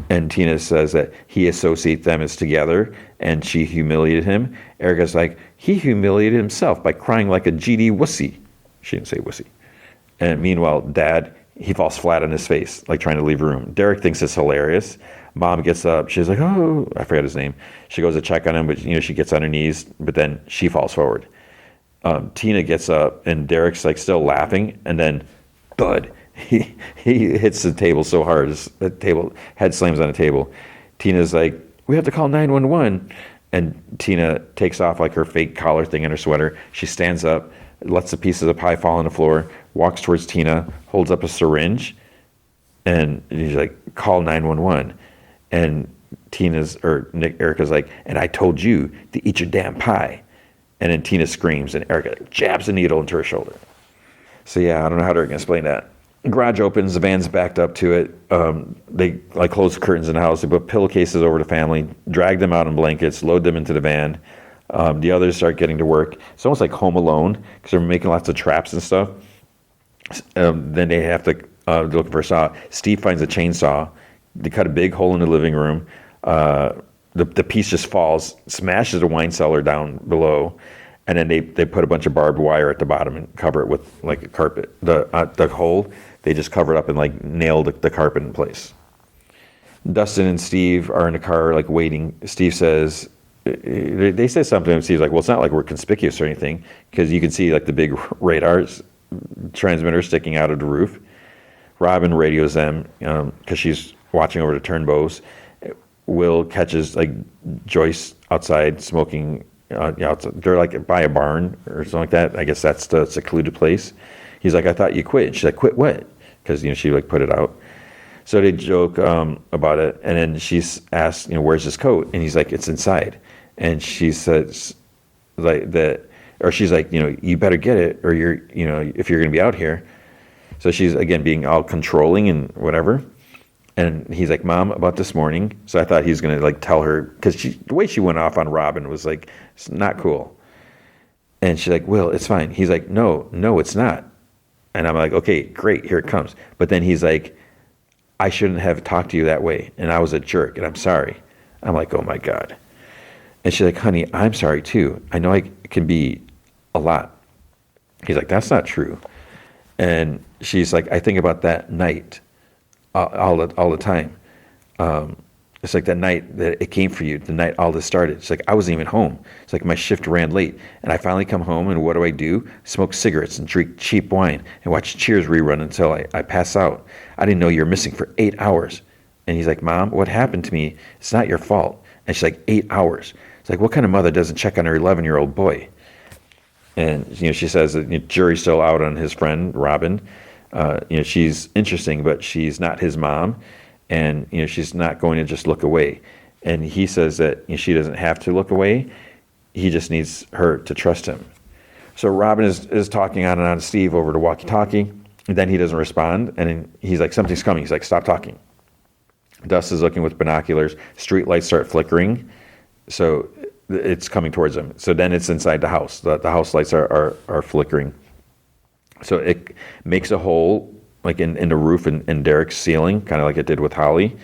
And Tina says that he associates them as together, and she humiliated him. Erica's like, he humiliated himself by crying like a GD wussy. She didn't say wussy. And meanwhile, Dad, he falls flat on his face, like trying to leave the room. Derek thinks it's hilarious. Mom gets up. She's like, oh, I forgot his name. She goes to check on him, but she gets on her knees, but then she falls forward. Tina gets up, and Derek's like still laughing, and then, thud. He hits the table so hard, the table head slams on the table. Tina's like, we have to call 911. And Tina takes off like her fake collar thing in her sweater. She stands up, lets the pieces of pie fall on the floor, walks towards Tina, holds up a syringe, and he's like, call 911. And Erica's like, and I told you to eat your damn pie. And then Tina screams, and Erica jabs a needle into her shoulder. So yeah, I don't know how to explain that. Garage opens, the van's backed up to it. They like close the curtains in the house. They put pillowcases over the family, drag them out in blankets, load them into the van. The others start getting to work. It's almost like Home Alone because they're making lots of traps and stuff. Then they have to look for a saw. Steve finds a chainsaw. They cut a big hole in the living room. The piece just falls, smashes the wine cellar down below. And then they put a bunch of barbed wire at the bottom and cover it with like a carpet. The hole, they just cover it up and like nail the carpet in place. Dustin and Steve are in the car like waiting. Steve says, they say something and Steve's like, well, it's not like we're conspicuous or anything because you can see like the big radar transmitter sticking out of the roof. Robin radios them because she's watching over the Turnbows. Will catches like Joyce outside smoking. They're like by a barn or something like that. I guess that's the secluded place. He's like, I thought you quit. She's like, quit what? Because she like put it out. So they joke about it, and then she's asked, where's his coat? And he's like, it's inside. And she says like that, or she's like, you better get it, or you're, if you're gonna be out here. So she's again being all controlling and whatever. And he's like, Mom, about this morning. So I thought he was going to like tell her, because the way she went off on Robin was like, it's not cool. And she's like, Will, it's fine. He's like, no, it's not. And I'm like, okay, great, here it comes. But then he's like, I shouldn't have talked to you that way. And I was a jerk, and I'm sorry. I'm like, oh my God. And she's like, honey, I'm sorry too. I know I can be a lot. He's like, that's not true. And she's like, I think about that night all the time. It's like that night that it came for you, the night all this started. It's like, I wasn't even home. It's like my shift ran late. And I finally come home, and what do? Smoke cigarettes and drink cheap wine and watch Cheers rerun until I pass out. I didn't know you were missing for 8 hours. And he's like, Mom, what happened to me? It's not your fault. And she's like, 8 hours. It's like, what kind of mother doesn't check on her 11-year-old boy? And, she says that jury's still out on his friend, Robin. She's interesting, but she's not his mom. And, she's not going to just look away. And he says that she doesn't have to look away. He just needs her to trust him. So Robin is talking on and on to Steve over the walkie-talkie. And then he doesn't respond. And then he's like, something's coming. He's like, stop talking. Dust is looking with binoculars. Street lights start flickering. So it's coming towards him. So then it's inside the house. The house lights are flickering. So it makes a hole like in the roof and Derek's ceiling, kind of like it did with Holly.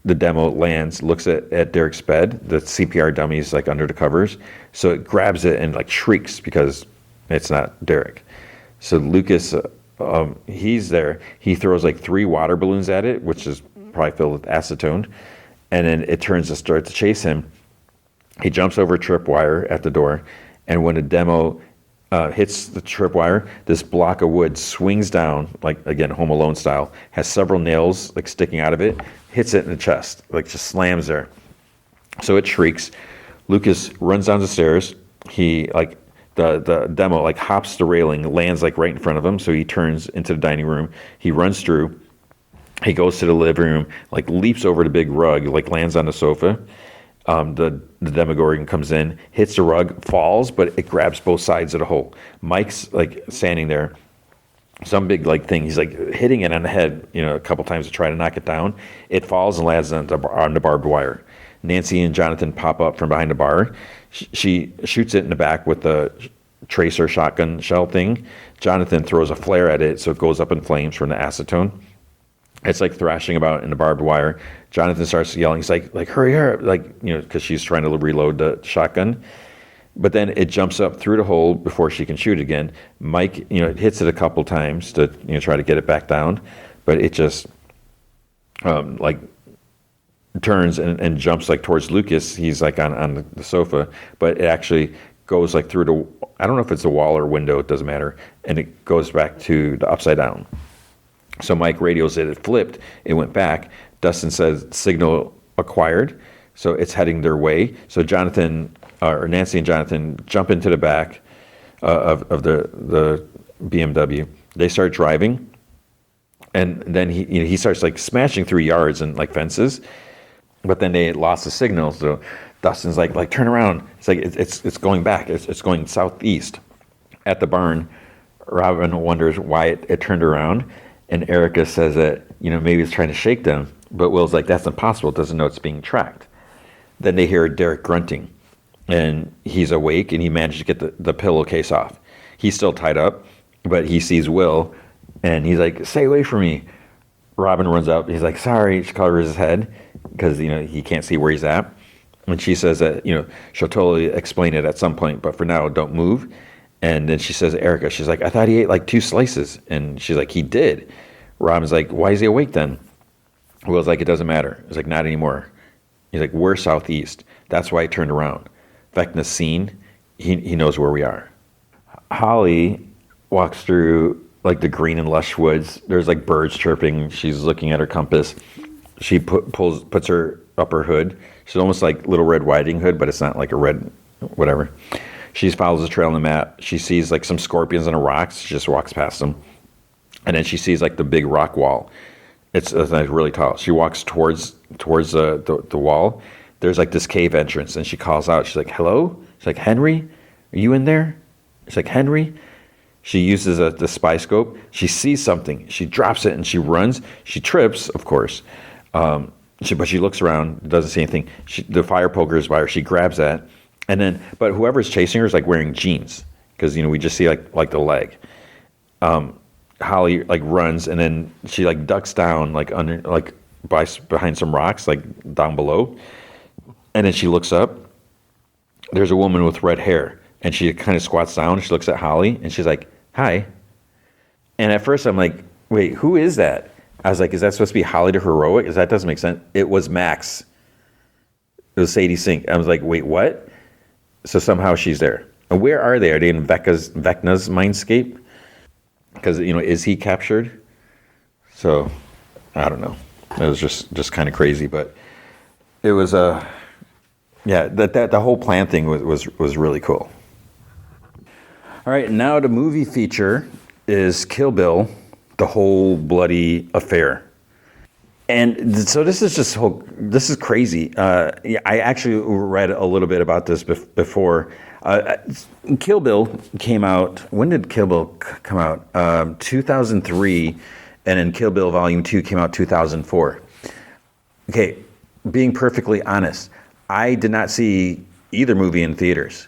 The demo lands, looks at Derek's bed. The CPR dummy is like under the covers. So it grabs it and like shrieks because it's not Derek. So Lucas, he's there. He throws like 3 water balloons at it, which is probably filled with acetone. And then it turns to start to chase him. He jumps over a tripwire at the door. And when the demo hits the tripwire, this block of wood swings down, like, again, Home Alone style, has several nails, like, sticking out of it, hits it in the chest, like, just slams there. So it shrieks. Lucas runs down the stairs. He, like, the demo, like, hops the railing, lands, like, right in front of him, so he turns into the dining room. He runs through. He goes to the living room, like, leaps over the big rug, like, lands on the sofa. The Demogorgon comes in, hits the rug, falls, but it grabs both sides of the hole. Mike's like standing there, some big like thing. He's like hitting it on the head, a couple times to try to knock it down. It falls and lands on the barbed wire. Nancy and Jonathan pop up from behind the bar. She shoots it in the back with the tracer shotgun shell thing. Jonathan throws a flare at it, so it goes up in flames from the acetone. It's like thrashing about in the barbed wire. Jonathan starts yelling. He's like, hurry up, because she's trying to reload the shotgun. But then it jumps up through the hole before she can shoot again. Mike, it hits it a couple times to, try to get it back down. But it just, turns and jumps like towards Lucas. He's like on the sofa. But it actually goes like through the, I don't know if it's a wall or window, it doesn't matter. And it goes back to the upside down. So Mike radios it flipped, it went back. Dustin says signal acquired, so it's heading their way. So Nancy and Jonathan jump into the back of the BMW. They start driving, and then he starts like smashing through yards and like fences, but then they lost the signal. So Dustin's like turn around. It's like it's going back. It's going southeast. At the barn, Robin wonders why it turned around. And Erica says that, maybe it's trying to shake them. But Will's like, that's impossible. It doesn't know it's being tracked. Then they hear Derek grunting. And he's awake, and he managed to get the pillowcase off. He's still tied up, but he sees Will, and he's like, stay away from me. Robin runs up. He's like, sorry. She covers his head because, he can't see where he's at. And she says that, she'll totally explain it at some point. But for now, don't move. And then she says to Erica, she's like, I thought he ate like 2 slices. And she's like, he did. Robin's like, why is he awake then? Will's like, it doesn't matter. It's like, not anymore. He's like, we're southeast. That's why he turned around. In fact, in the scene, he knows where we are. Holly walks through like the green and lush woods. There's like birds chirping. She's looking at her compass. She puts her up her hood. She's almost like Little Red Riding Hood, but it's not like a red whatever. She follows the trail on the map. She sees like some scorpions on the rocks. She just walks past them. And then she sees like the big rock wall. It's really tall. She walks towards the wall. There's like this cave entrance, and she calls out. She's like, hello? She's like, Henry? Are you in there? She's like, Henry? She uses the spy scope. She sees something. She drops it, and she runs. She trips, of course. But she looks around, doesn't see anything. The fire poker is by her. She grabs that. And then, but whoever's chasing her is like wearing jeans because we just see like the leg. Holly like runs, and then she like ducks down like under like behind some rocks like down below, and then she looks up. There's a woman with red hair, and she kind of squats down. She looks at Holly, and she's like, "Hi." And at first, I'm like, "Wait, who is that?" I was like, "Is that supposed to be Holly the Heroic?" Because that doesn't make sense. It was Max. It was Sadie Sink. I was like, wait, what? So somehow she's there. And where are they? Are they in Vecna's mindscape? Because, is he captured? So, I don't know. It was just kind of crazy, but it was yeah. That the whole plan thing was really cool. All right, now the movie feature is Kill Bill, the whole bloody affair. And so this is crazy. Yeah, I actually read a little bit about this before. Kill Bill came out. When did Kill Bill come out? 2003, and then Kill Bill Volume 2 came out 2004. Okay, being perfectly honest, I did not see either movie in theaters.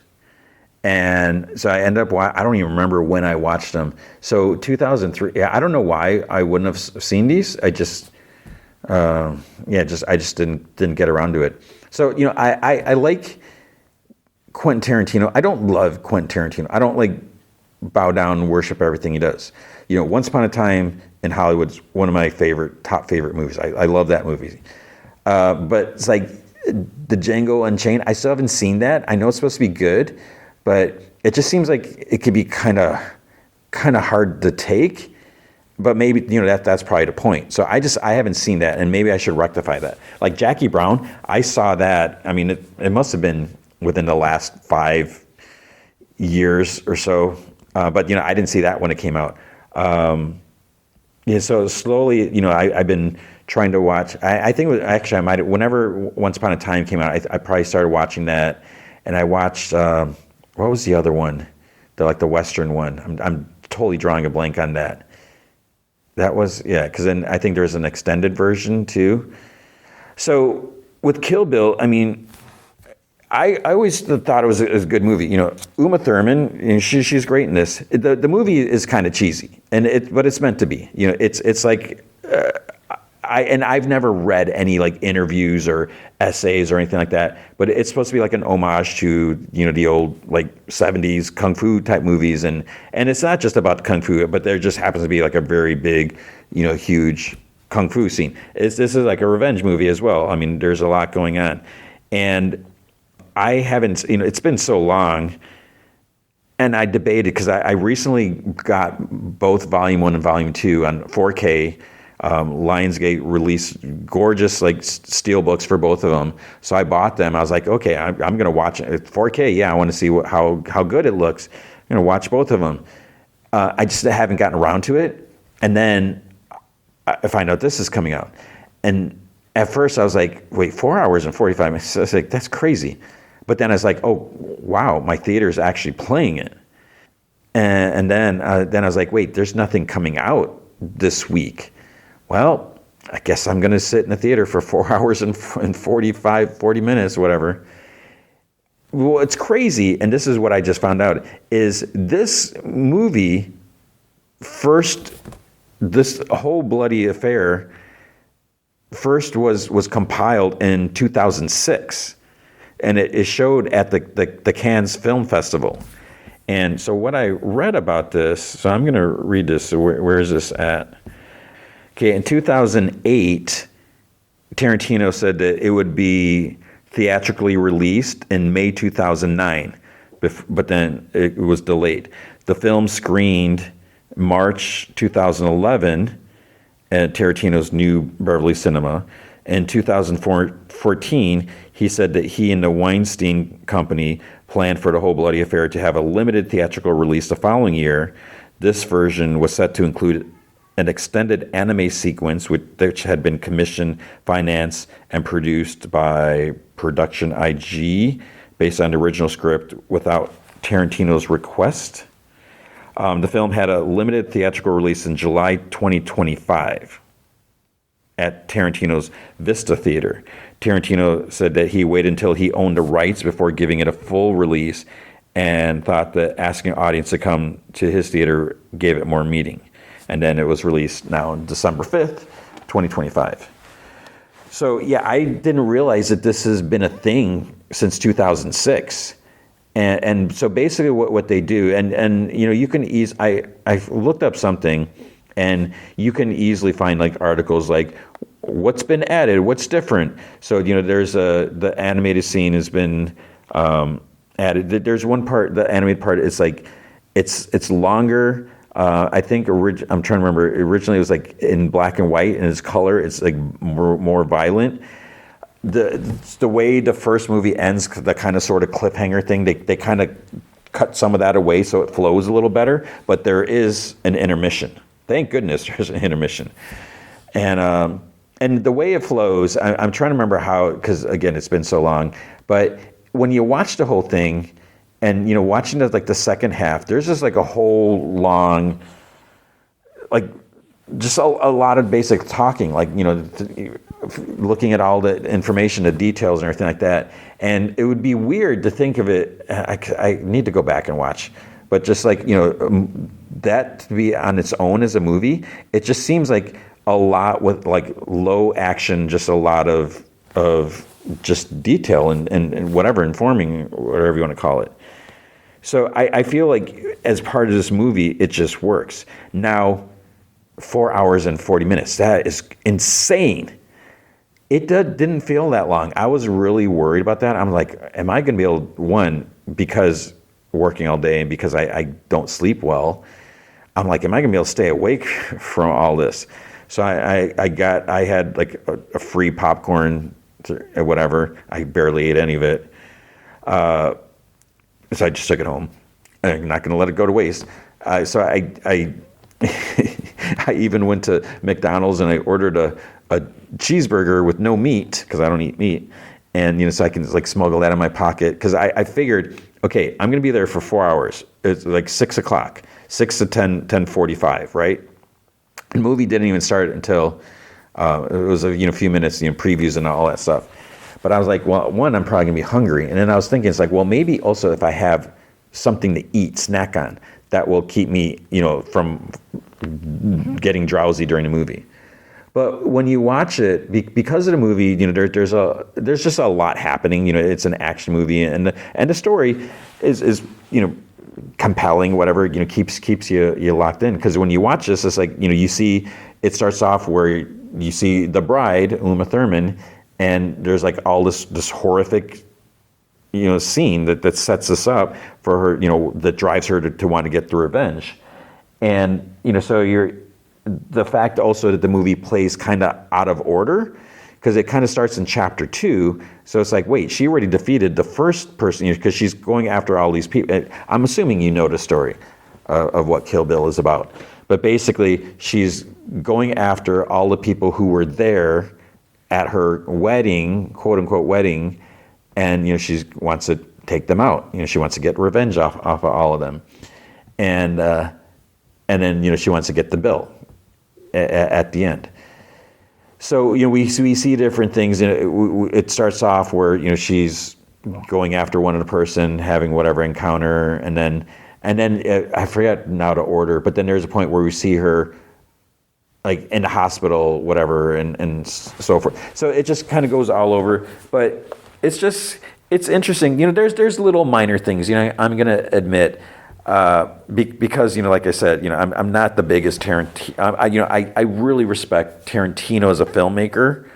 And so I end up, I don't even remember when I watched them. So 2003, yeah, I don't know why I wouldn't have seen these. I just didn't get around to it. So, I like Quentin Tarantino. I don't love Quentin Tarantino. I don't bow down and worship everything he does. Once Upon a Time in Hollywood's one of my top favorite movies. I love that movie. But it's like the Django Unchained. I still haven't seen that. I know it's supposed to be good, but it just seems like it could be kind of hard to take. But maybe, that's probably the point. So I haven't seen that, and maybe I should rectify that. Like Jackie Brown, I saw that. I mean, it must have been within the last 5 years or so. But, I didn't see that when it came out. Yeah, so slowly, I've been trying to watch. I think I might have, whenever Once Upon a Time came out, I probably started watching that. And I watched, what was the other one? The Western one. I'm totally drawing a blank on that. That was, yeah, because then I think there's an extended version too. So with Kill Bill, I mean, I always thought it was a good movie. Uma Thurman, she's great in this. The movie is kind of cheesy, but it's meant to be. It's like, I've never read any interviews or essays or anything like that, but it's supposed to be like an homage to the old 70s kung fu type movies, and it's not just about kung fu, but there just happens to be a very big huge kung fu scene. This is like a revenge movie as well. I mean, there's a lot going on, and I haven't, it's been so long, and I debated because I recently got both Volume 1 and Volume 2 on 4K. Lionsgate released gorgeous steel books for both of them, so I bought them. I was like, okay, I'm going to watch it 4K. Yeah, I want to see how good it looks. I'm going to watch both of them. I just haven't gotten around to it, and then I find out this is coming out, and at first I was like, wait, 4 hours and 45 minutes. I was like, that's crazy. But then I was like, oh wow, my theater is actually playing it, and then I was like, wait, there's nothing coming out this week. Well, I guess I'm going to sit in the theater for 4 hours and 40 minutes, whatever. Well, it's crazy, and this is what I just found out, is this movie this whole bloody affair first was compiled in 2006, and it showed at the Cannes Film Festival. And so what I read about this, so I'm going to read this. So where is this at? Okay, in 2008, Tarantino said that it would be theatrically released in May 2009, but then it was delayed. The film screened March 2011 at Tarantino's new Beverly Cinema. In 2014, he said that he and the Weinstein Company planned for the whole bloody affair to have a limited theatrical release the following year. This version was set to include an extended anime sequence which had been commissioned, financed, and produced by Production IG based on the original script without Tarantino's request. The film had a limited theatrical release in July 2025 at Tarantino's Vista Theater. Tarantino said that he waited until he owned the rights before giving it a full release, and thought that asking an audience to come to his theater gave it more meaning. And then it was released now on December 5th, 2025. So yeah, I didn't realize that this has been a thing since 2006. And so basically what they do, and you can I looked up something, and you can easily find articles what's been added, what's different. So there's the animated scene has been added. There's one part, the animated part is like it's longer. I think I'm trying to remember. Originally, it was like in black and white, and its color, it's like more violent. The way the first movie ends, the kind of sort of cliffhanger thing, they kind of cut some of that away so it flows a little better. But there is an intermission. Thank goodness there's an intermission. And the way it flows, I'm trying to remember how, because again, it's been so long. But when you watch the whole thing, and watching the second half, there's just like a whole long, like just a lot of basic talking, like looking at all the information, the details, and everything like that. And it would be weird to think of it. I need to go back and watch, but just like that to be on its own as a movie, it just seems like a lot with like low action, just a lot of just detail and whatever, informing, whatever you want to call it. So I feel like as part of this movie, it just works. Now, 4 hours and 40 minutes, that is insane. It didn't feel that long. I was really worried about that. I'm like, am I going to be able, one, because working all day and because I don't sleep well, I'm like, am I going to be able to stay awake from all this? So I had like a free popcorn or whatever. I barely ate any of it. So I just took it home. I'm not going to let it go to waste. So I I even went to McDonald's and I ordered a cheeseburger with no meat because I don't eat meat, and so I can like smuggle that in my pocket because I figured, okay, I'm going to be there for 4 hours. It's like 6 o'clock, 6 to 10:45, right? The movie didn't even start until it was a few minutes, previews and all that stuff. But I was like, well, one, I'm probably gonna be hungry, and then I was thinking, it's like, well, maybe also if I have something to eat, snack on, that will keep me, from getting drowsy during the movie. But when you watch it, because of the movie, there's just a lot happening. It's an action movie, and the story is compelling, whatever, keeps you locked in. Because when you watch this, it's like, you see, it starts off where you see the bride, Uma Thurman, and there's like all this horrific, scene that sets us up for her, that drives her to want to get the revenge. And, so the fact also that the movie plays kind of out of order, because it kind of starts in chapter 2. So it's like, wait, she already defeated the first person, because she's going after all these people. I'm assuming you know the story of what Kill Bill is about. But basically, she's going after all the people who were there at her wedding, quote unquote wedding, and she wants to take them out. She wants to get revenge off of all of them, and then she wants to get the bill at the end. So we see different things. It starts off where she's going after one of the person, having whatever encounter, and then I forget now to order. But then there's a point where we see her like in the hospital, whatever, and so forth. So it just kind of goes all over. But it's interesting. There's little minor things. I'm gonna admit. Because like I said, I'm not the biggest Tarantino. I really respect Tarantino as a filmmaker,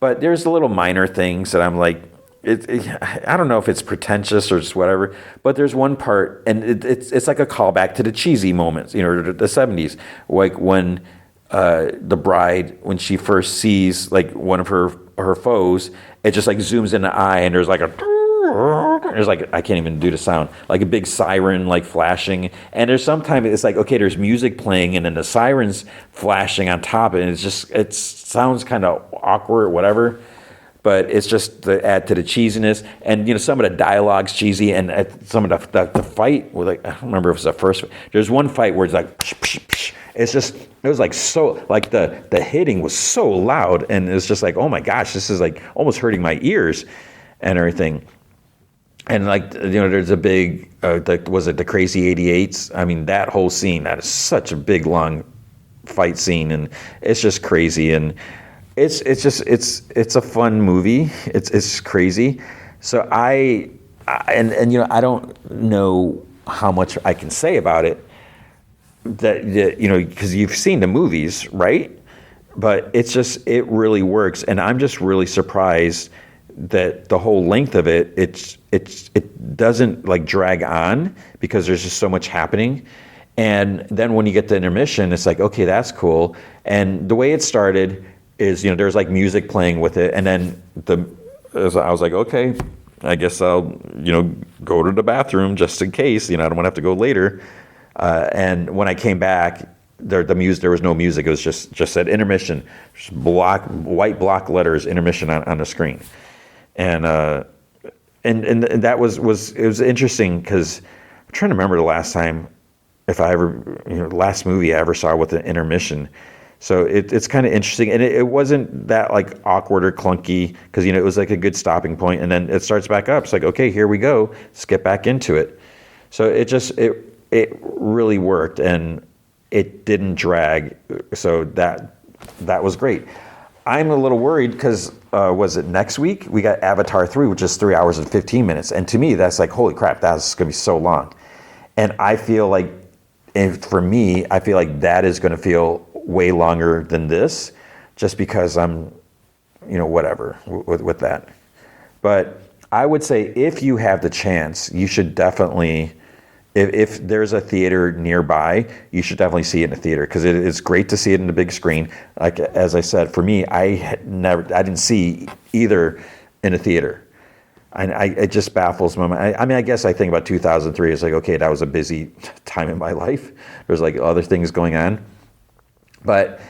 but there's little minor things that I'm like, I don't know if it's pretentious or just whatever. But there's one part, and it's like a callback to the cheesy moments, the 70s, like when the bride, when she first sees like one of her foes, it just like zooms in the eye, and there's like I can't even do the sound, like a big siren like flashing, and there's sometimes it's like, okay, there's music playing and then the siren's flashing on top, and it sounds kind of awkward or whatever, but it's just to add to the cheesiness. And some of the dialogue's cheesy, and some of the fight was like, I don't remember if it was the first. There's one fight where it's like psh, psh, psh. It was like so, like the hitting was so loud, and it's just like, oh my gosh, this is like almost hurting my ears and everything. And like, there's a big, was it the Crazy 88s? I mean, that whole scene, that is such a big, long fight scene, and it's just crazy. And it's a fun movie. It's crazy. So I don't know how much I can say about it, that because you've seen the movies, right? but it really works, and I'm just really surprised that the whole length of it doesn't like drag on because there's just so much happening. And then when you get to intermission, it's like, okay, that's cool. And the way it started is, there's like music playing with it, and then I was like, okay, I guess I'll go to the bathroom just in case, I don't want to have to go later. And when I came back, there was no music. It was just said intermission, just white block letters, intermission on the screen. And that was interesting because I'm trying to remember the last time, if I ever, last movie I ever saw with an intermission. So it's kind of interesting, and it wasn't that like awkward or clunky because it was like a good stopping point, and then it starts back up. It's like, okay, here we go, let's get back into it. So it really worked, and it didn't drag. So that was great. I'm a little worried because was it next week? We got Avatar 3, which is 3 hours and 15 minutes. And to me, that's like, holy crap, that's going to be so long. And I feel like, for me, I feel like that is going to feel way longer than this just because I'm, whatever with that. But I would say if you have the chance, you should definitely, if there's a theater nearby, you should definitely see it in a theater because it's great to see it in the big screen. Like, as I said, for me, I didn't see either in a theater. It just baffles me. I guess I think about 2003. It's like, okay, that was a busy time in my life. There's like other things going on, but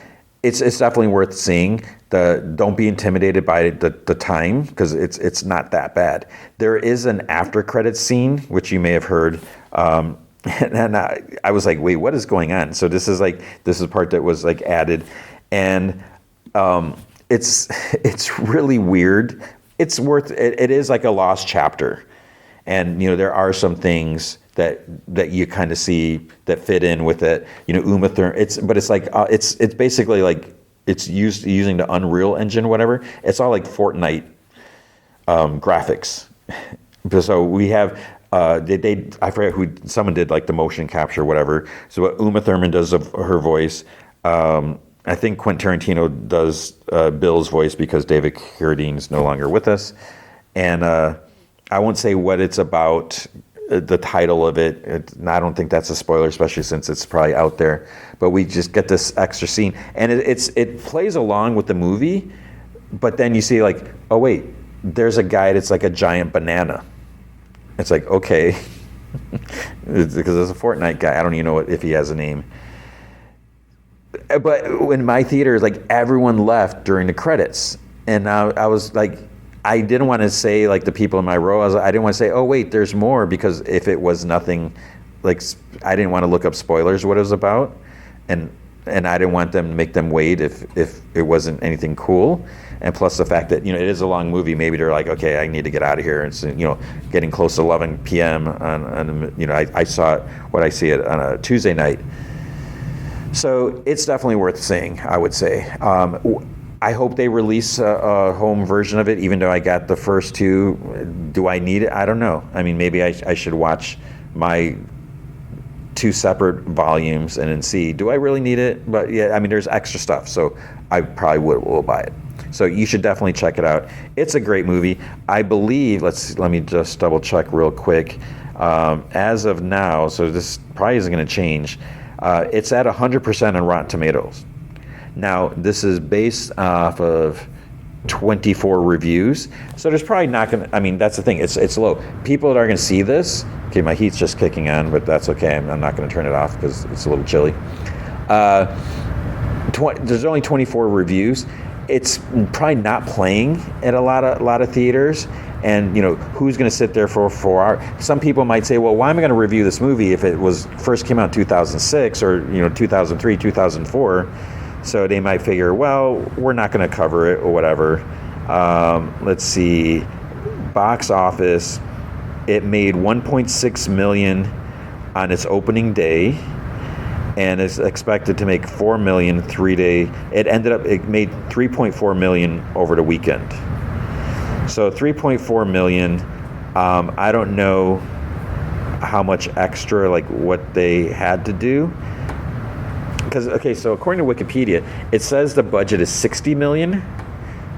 it's definitely worth seeing. Don't be intimidated by the time because it's not that bad. There is an after credits scene which you may have heard, and I was like, wait, what is going on? So this is a part that was like added, and it's really weird. It's worth it. It is like a lost chapter, and there are some things that you kind of see that fit in with it. Uma Thurman. It's basically like it's using the Unreal Engine, whatever. It's all like Fortnite graphics. So we have I forget who, someone did like the motion capture, whatever. So what Uma Thurman does of her voice. I think Quentin Tarantino does Bill's voice because David Carradine's no longer with us. And I won't say what it's about, the title of it. I don't think that's a spoiler, especially since it's probably out there. But we just get this extra scene. And it plays along with the movie, but then you see like, oh wait, there's a guy that's like a giant banana. It's like, okay. Because there's a Fortnite guy. I don't even know if he has a name. But in my theater, like everyone left during the credits, and I was like, I didn't want to say like the people in my row. I didn't want to say, oh wait, there's more, because if it was nothing, like I didn't want to look up spoilers what it was about, and I didn't want them to make them wait if it wasn't anything cool. And plus the fact that it is a long movie, maybe they're like, okay, I need to get out of here. And so, getting close to 11 p.m. on I saw I see it on a Tuesday night. So it's definitely worth seeing, I would say. I hope they release a home version of it, even though I got the first two. Do I need it? I don't know. I mean, maybe I should watch my two separate volumes and then see, do I really need it? But yeah, I mean, there's extra stuff, so I probably will buy it. So you should definitely check it out. It's a great movie. I believe, let me just double check real quick. As of now, so this probably isn't going to change, it's at 100% on Rotten Tomatoes. Now, this is based off of 24 reviews, so there's probably not going to, I mean, that's the thing, it's low. People that are going to see this, okay, my heat's just kicking on, but that's okay. I'm not going to turn it off because it's a little chilly. There's only 24 reviews. It's probably not playing at a lot of theaters, and who's going to sit there for 4 hours? Some people might say, well, why am I going to review this movie if it first came out in 2006 or 2003, 2004? So they might figure, well, we're not going to cover it or whatever. Let's see, box office, it made $1.6 million on its opening day, and is expected to make $4 million 3 day. It made $3.4 million over the weekend. So $3.4 million. I don't know how much extra, like what they had to do, because okay, so according to Wikipedia, it says the budget is 60 million,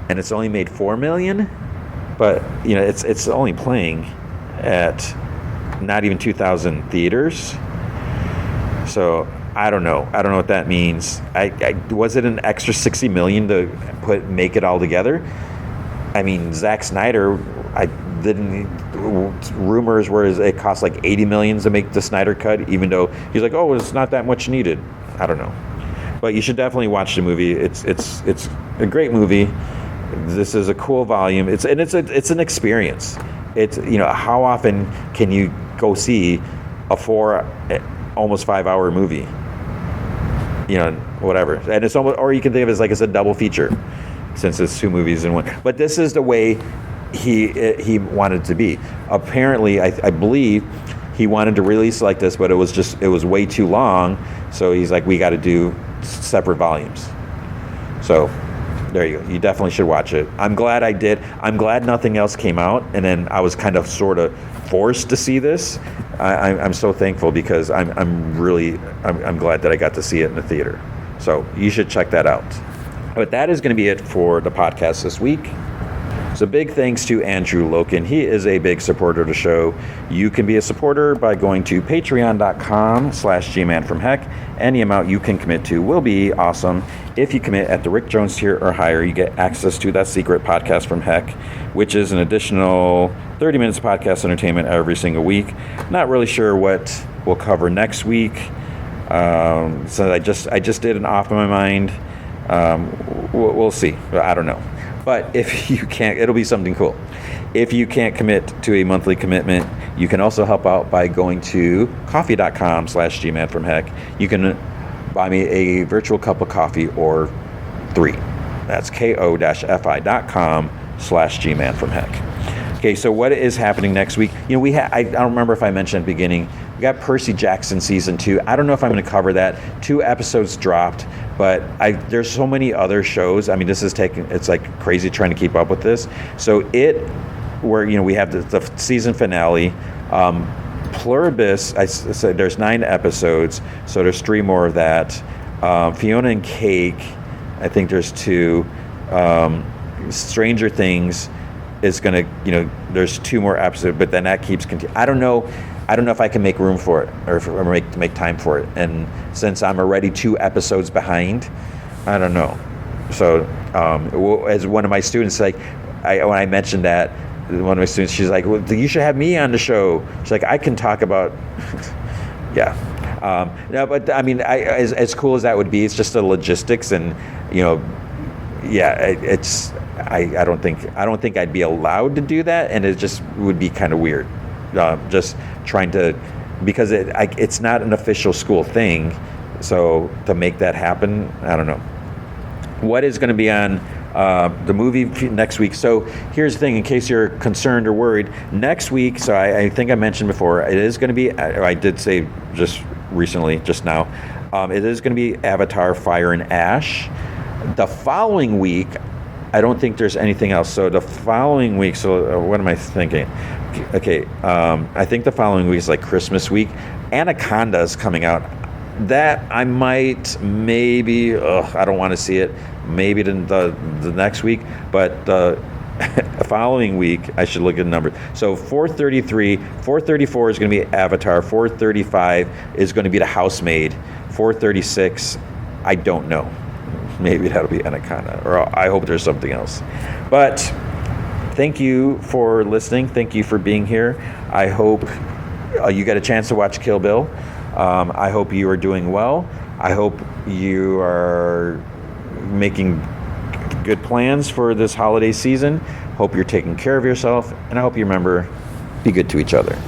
and it's only made 4 million. But it's only playing at not even 2,000 theaters. So I don't know. I don't know what that means. Was it an extra 60 million to make it all together? I mean, Zack Snyder, rumors were it cost like 80 million to make the Snyder cut, even though he's like, oh, it's not that much needed. I don't know. But you should definitely watch the movie. It's a great movie. This is a cool volume. It's an experience. It's how often can you go see a 4 almost 5 hour movie? Whatever. And it's almost, or you can think of it as like it's a double feature, since it's 2 movies in one. But this is the way he wanted to be. Apparently, I believe he wanted to release like this, but it was way too long. So he's like, we got to do separate volumes. So there you go. You definitely should watch it. I'm glad I did. I'm glad nothing else came out, and then I was kind of sort of forced to see this. I'm so thankful, because I'm glad that I got to see it in the theater. So you should check that out. But that is going to be it for the podcast this week. So big thanks to Andrew Loken. He is a big supporter of the show. You can be a supporter by going to patreon.com/gmanfromheck. Any amount you can commit to will be awesome. If you commit at the Rick Jones tier or higher, you get access to that secret podcast from Heck, which is an additional 30 minutes of podcast entertainment every single week. Not really sure what we'll cover next week. So I just did an off my mind. We'll see. I don't know. But if you can't, it'll be something cool. If you can't commit to a monthly commitment, you can also help out by going to coffee.com/gmanfromheck. You can buy me a virtual cup of coffee or 3. That's ko-fi.com/gmanfromheck. Okay, so what is happening next week? I don't remember if I mentioned at the beginning, we got Percy Jackson season 2. I don't know if I'm going to cover that. 2 episodes dropped, but there's so many other shows. I mean, it's like crazy trying to keep up with this. So we have the season finale. Pluribus, I said there's 9 episodes, so there's 3 more of that. Fionna and Cake, I think there's 2. Stranger Things is going to, there's 2 more episodes, but then that keeps continuing. I don't know if I can make room for it, or make time for it. And since I'm already 2 episodes behind, I don't know. So as one of my students, when I mentioned that, one of my students, she's like, well, you should have me on the show. She's like, I can talk about, yeah. No, but I mean, as cool as that would be, it's just the logistics, and I don't think I'd be allowed to do that, and it just would be kind of weird. Just trying to, because it's not an official school thing, so to make that happen, I don't know. What is going to be on the movie next week? So here's the thing, in case you're concerned or worried, next week, so I think I mentioned before, it is going to be, I did say just now, it is going to be Avatar Fire and Ash. The following week, I don't think there's anything else. So the following week, what am I thinking? Okay, I think the following week is like Christmas week. Anaconda is coming out. That I might, maybe, I don't want to see it. Maybe the next week, but the following week, I should look at the numbers. So 434 is going to be Avatar. 435 is going to be The Housemaid. 436, I don't know. Maybe that'll be Anaconda, or I hope there's something else. But thank you for listening. Thank you for being here. I hope you got a chance to watch Kill Bill. I hope you are doing well. I hope you are making good plans for this holiday season. Hope you're taking care of yourself, and I hope you remember, be good to each other.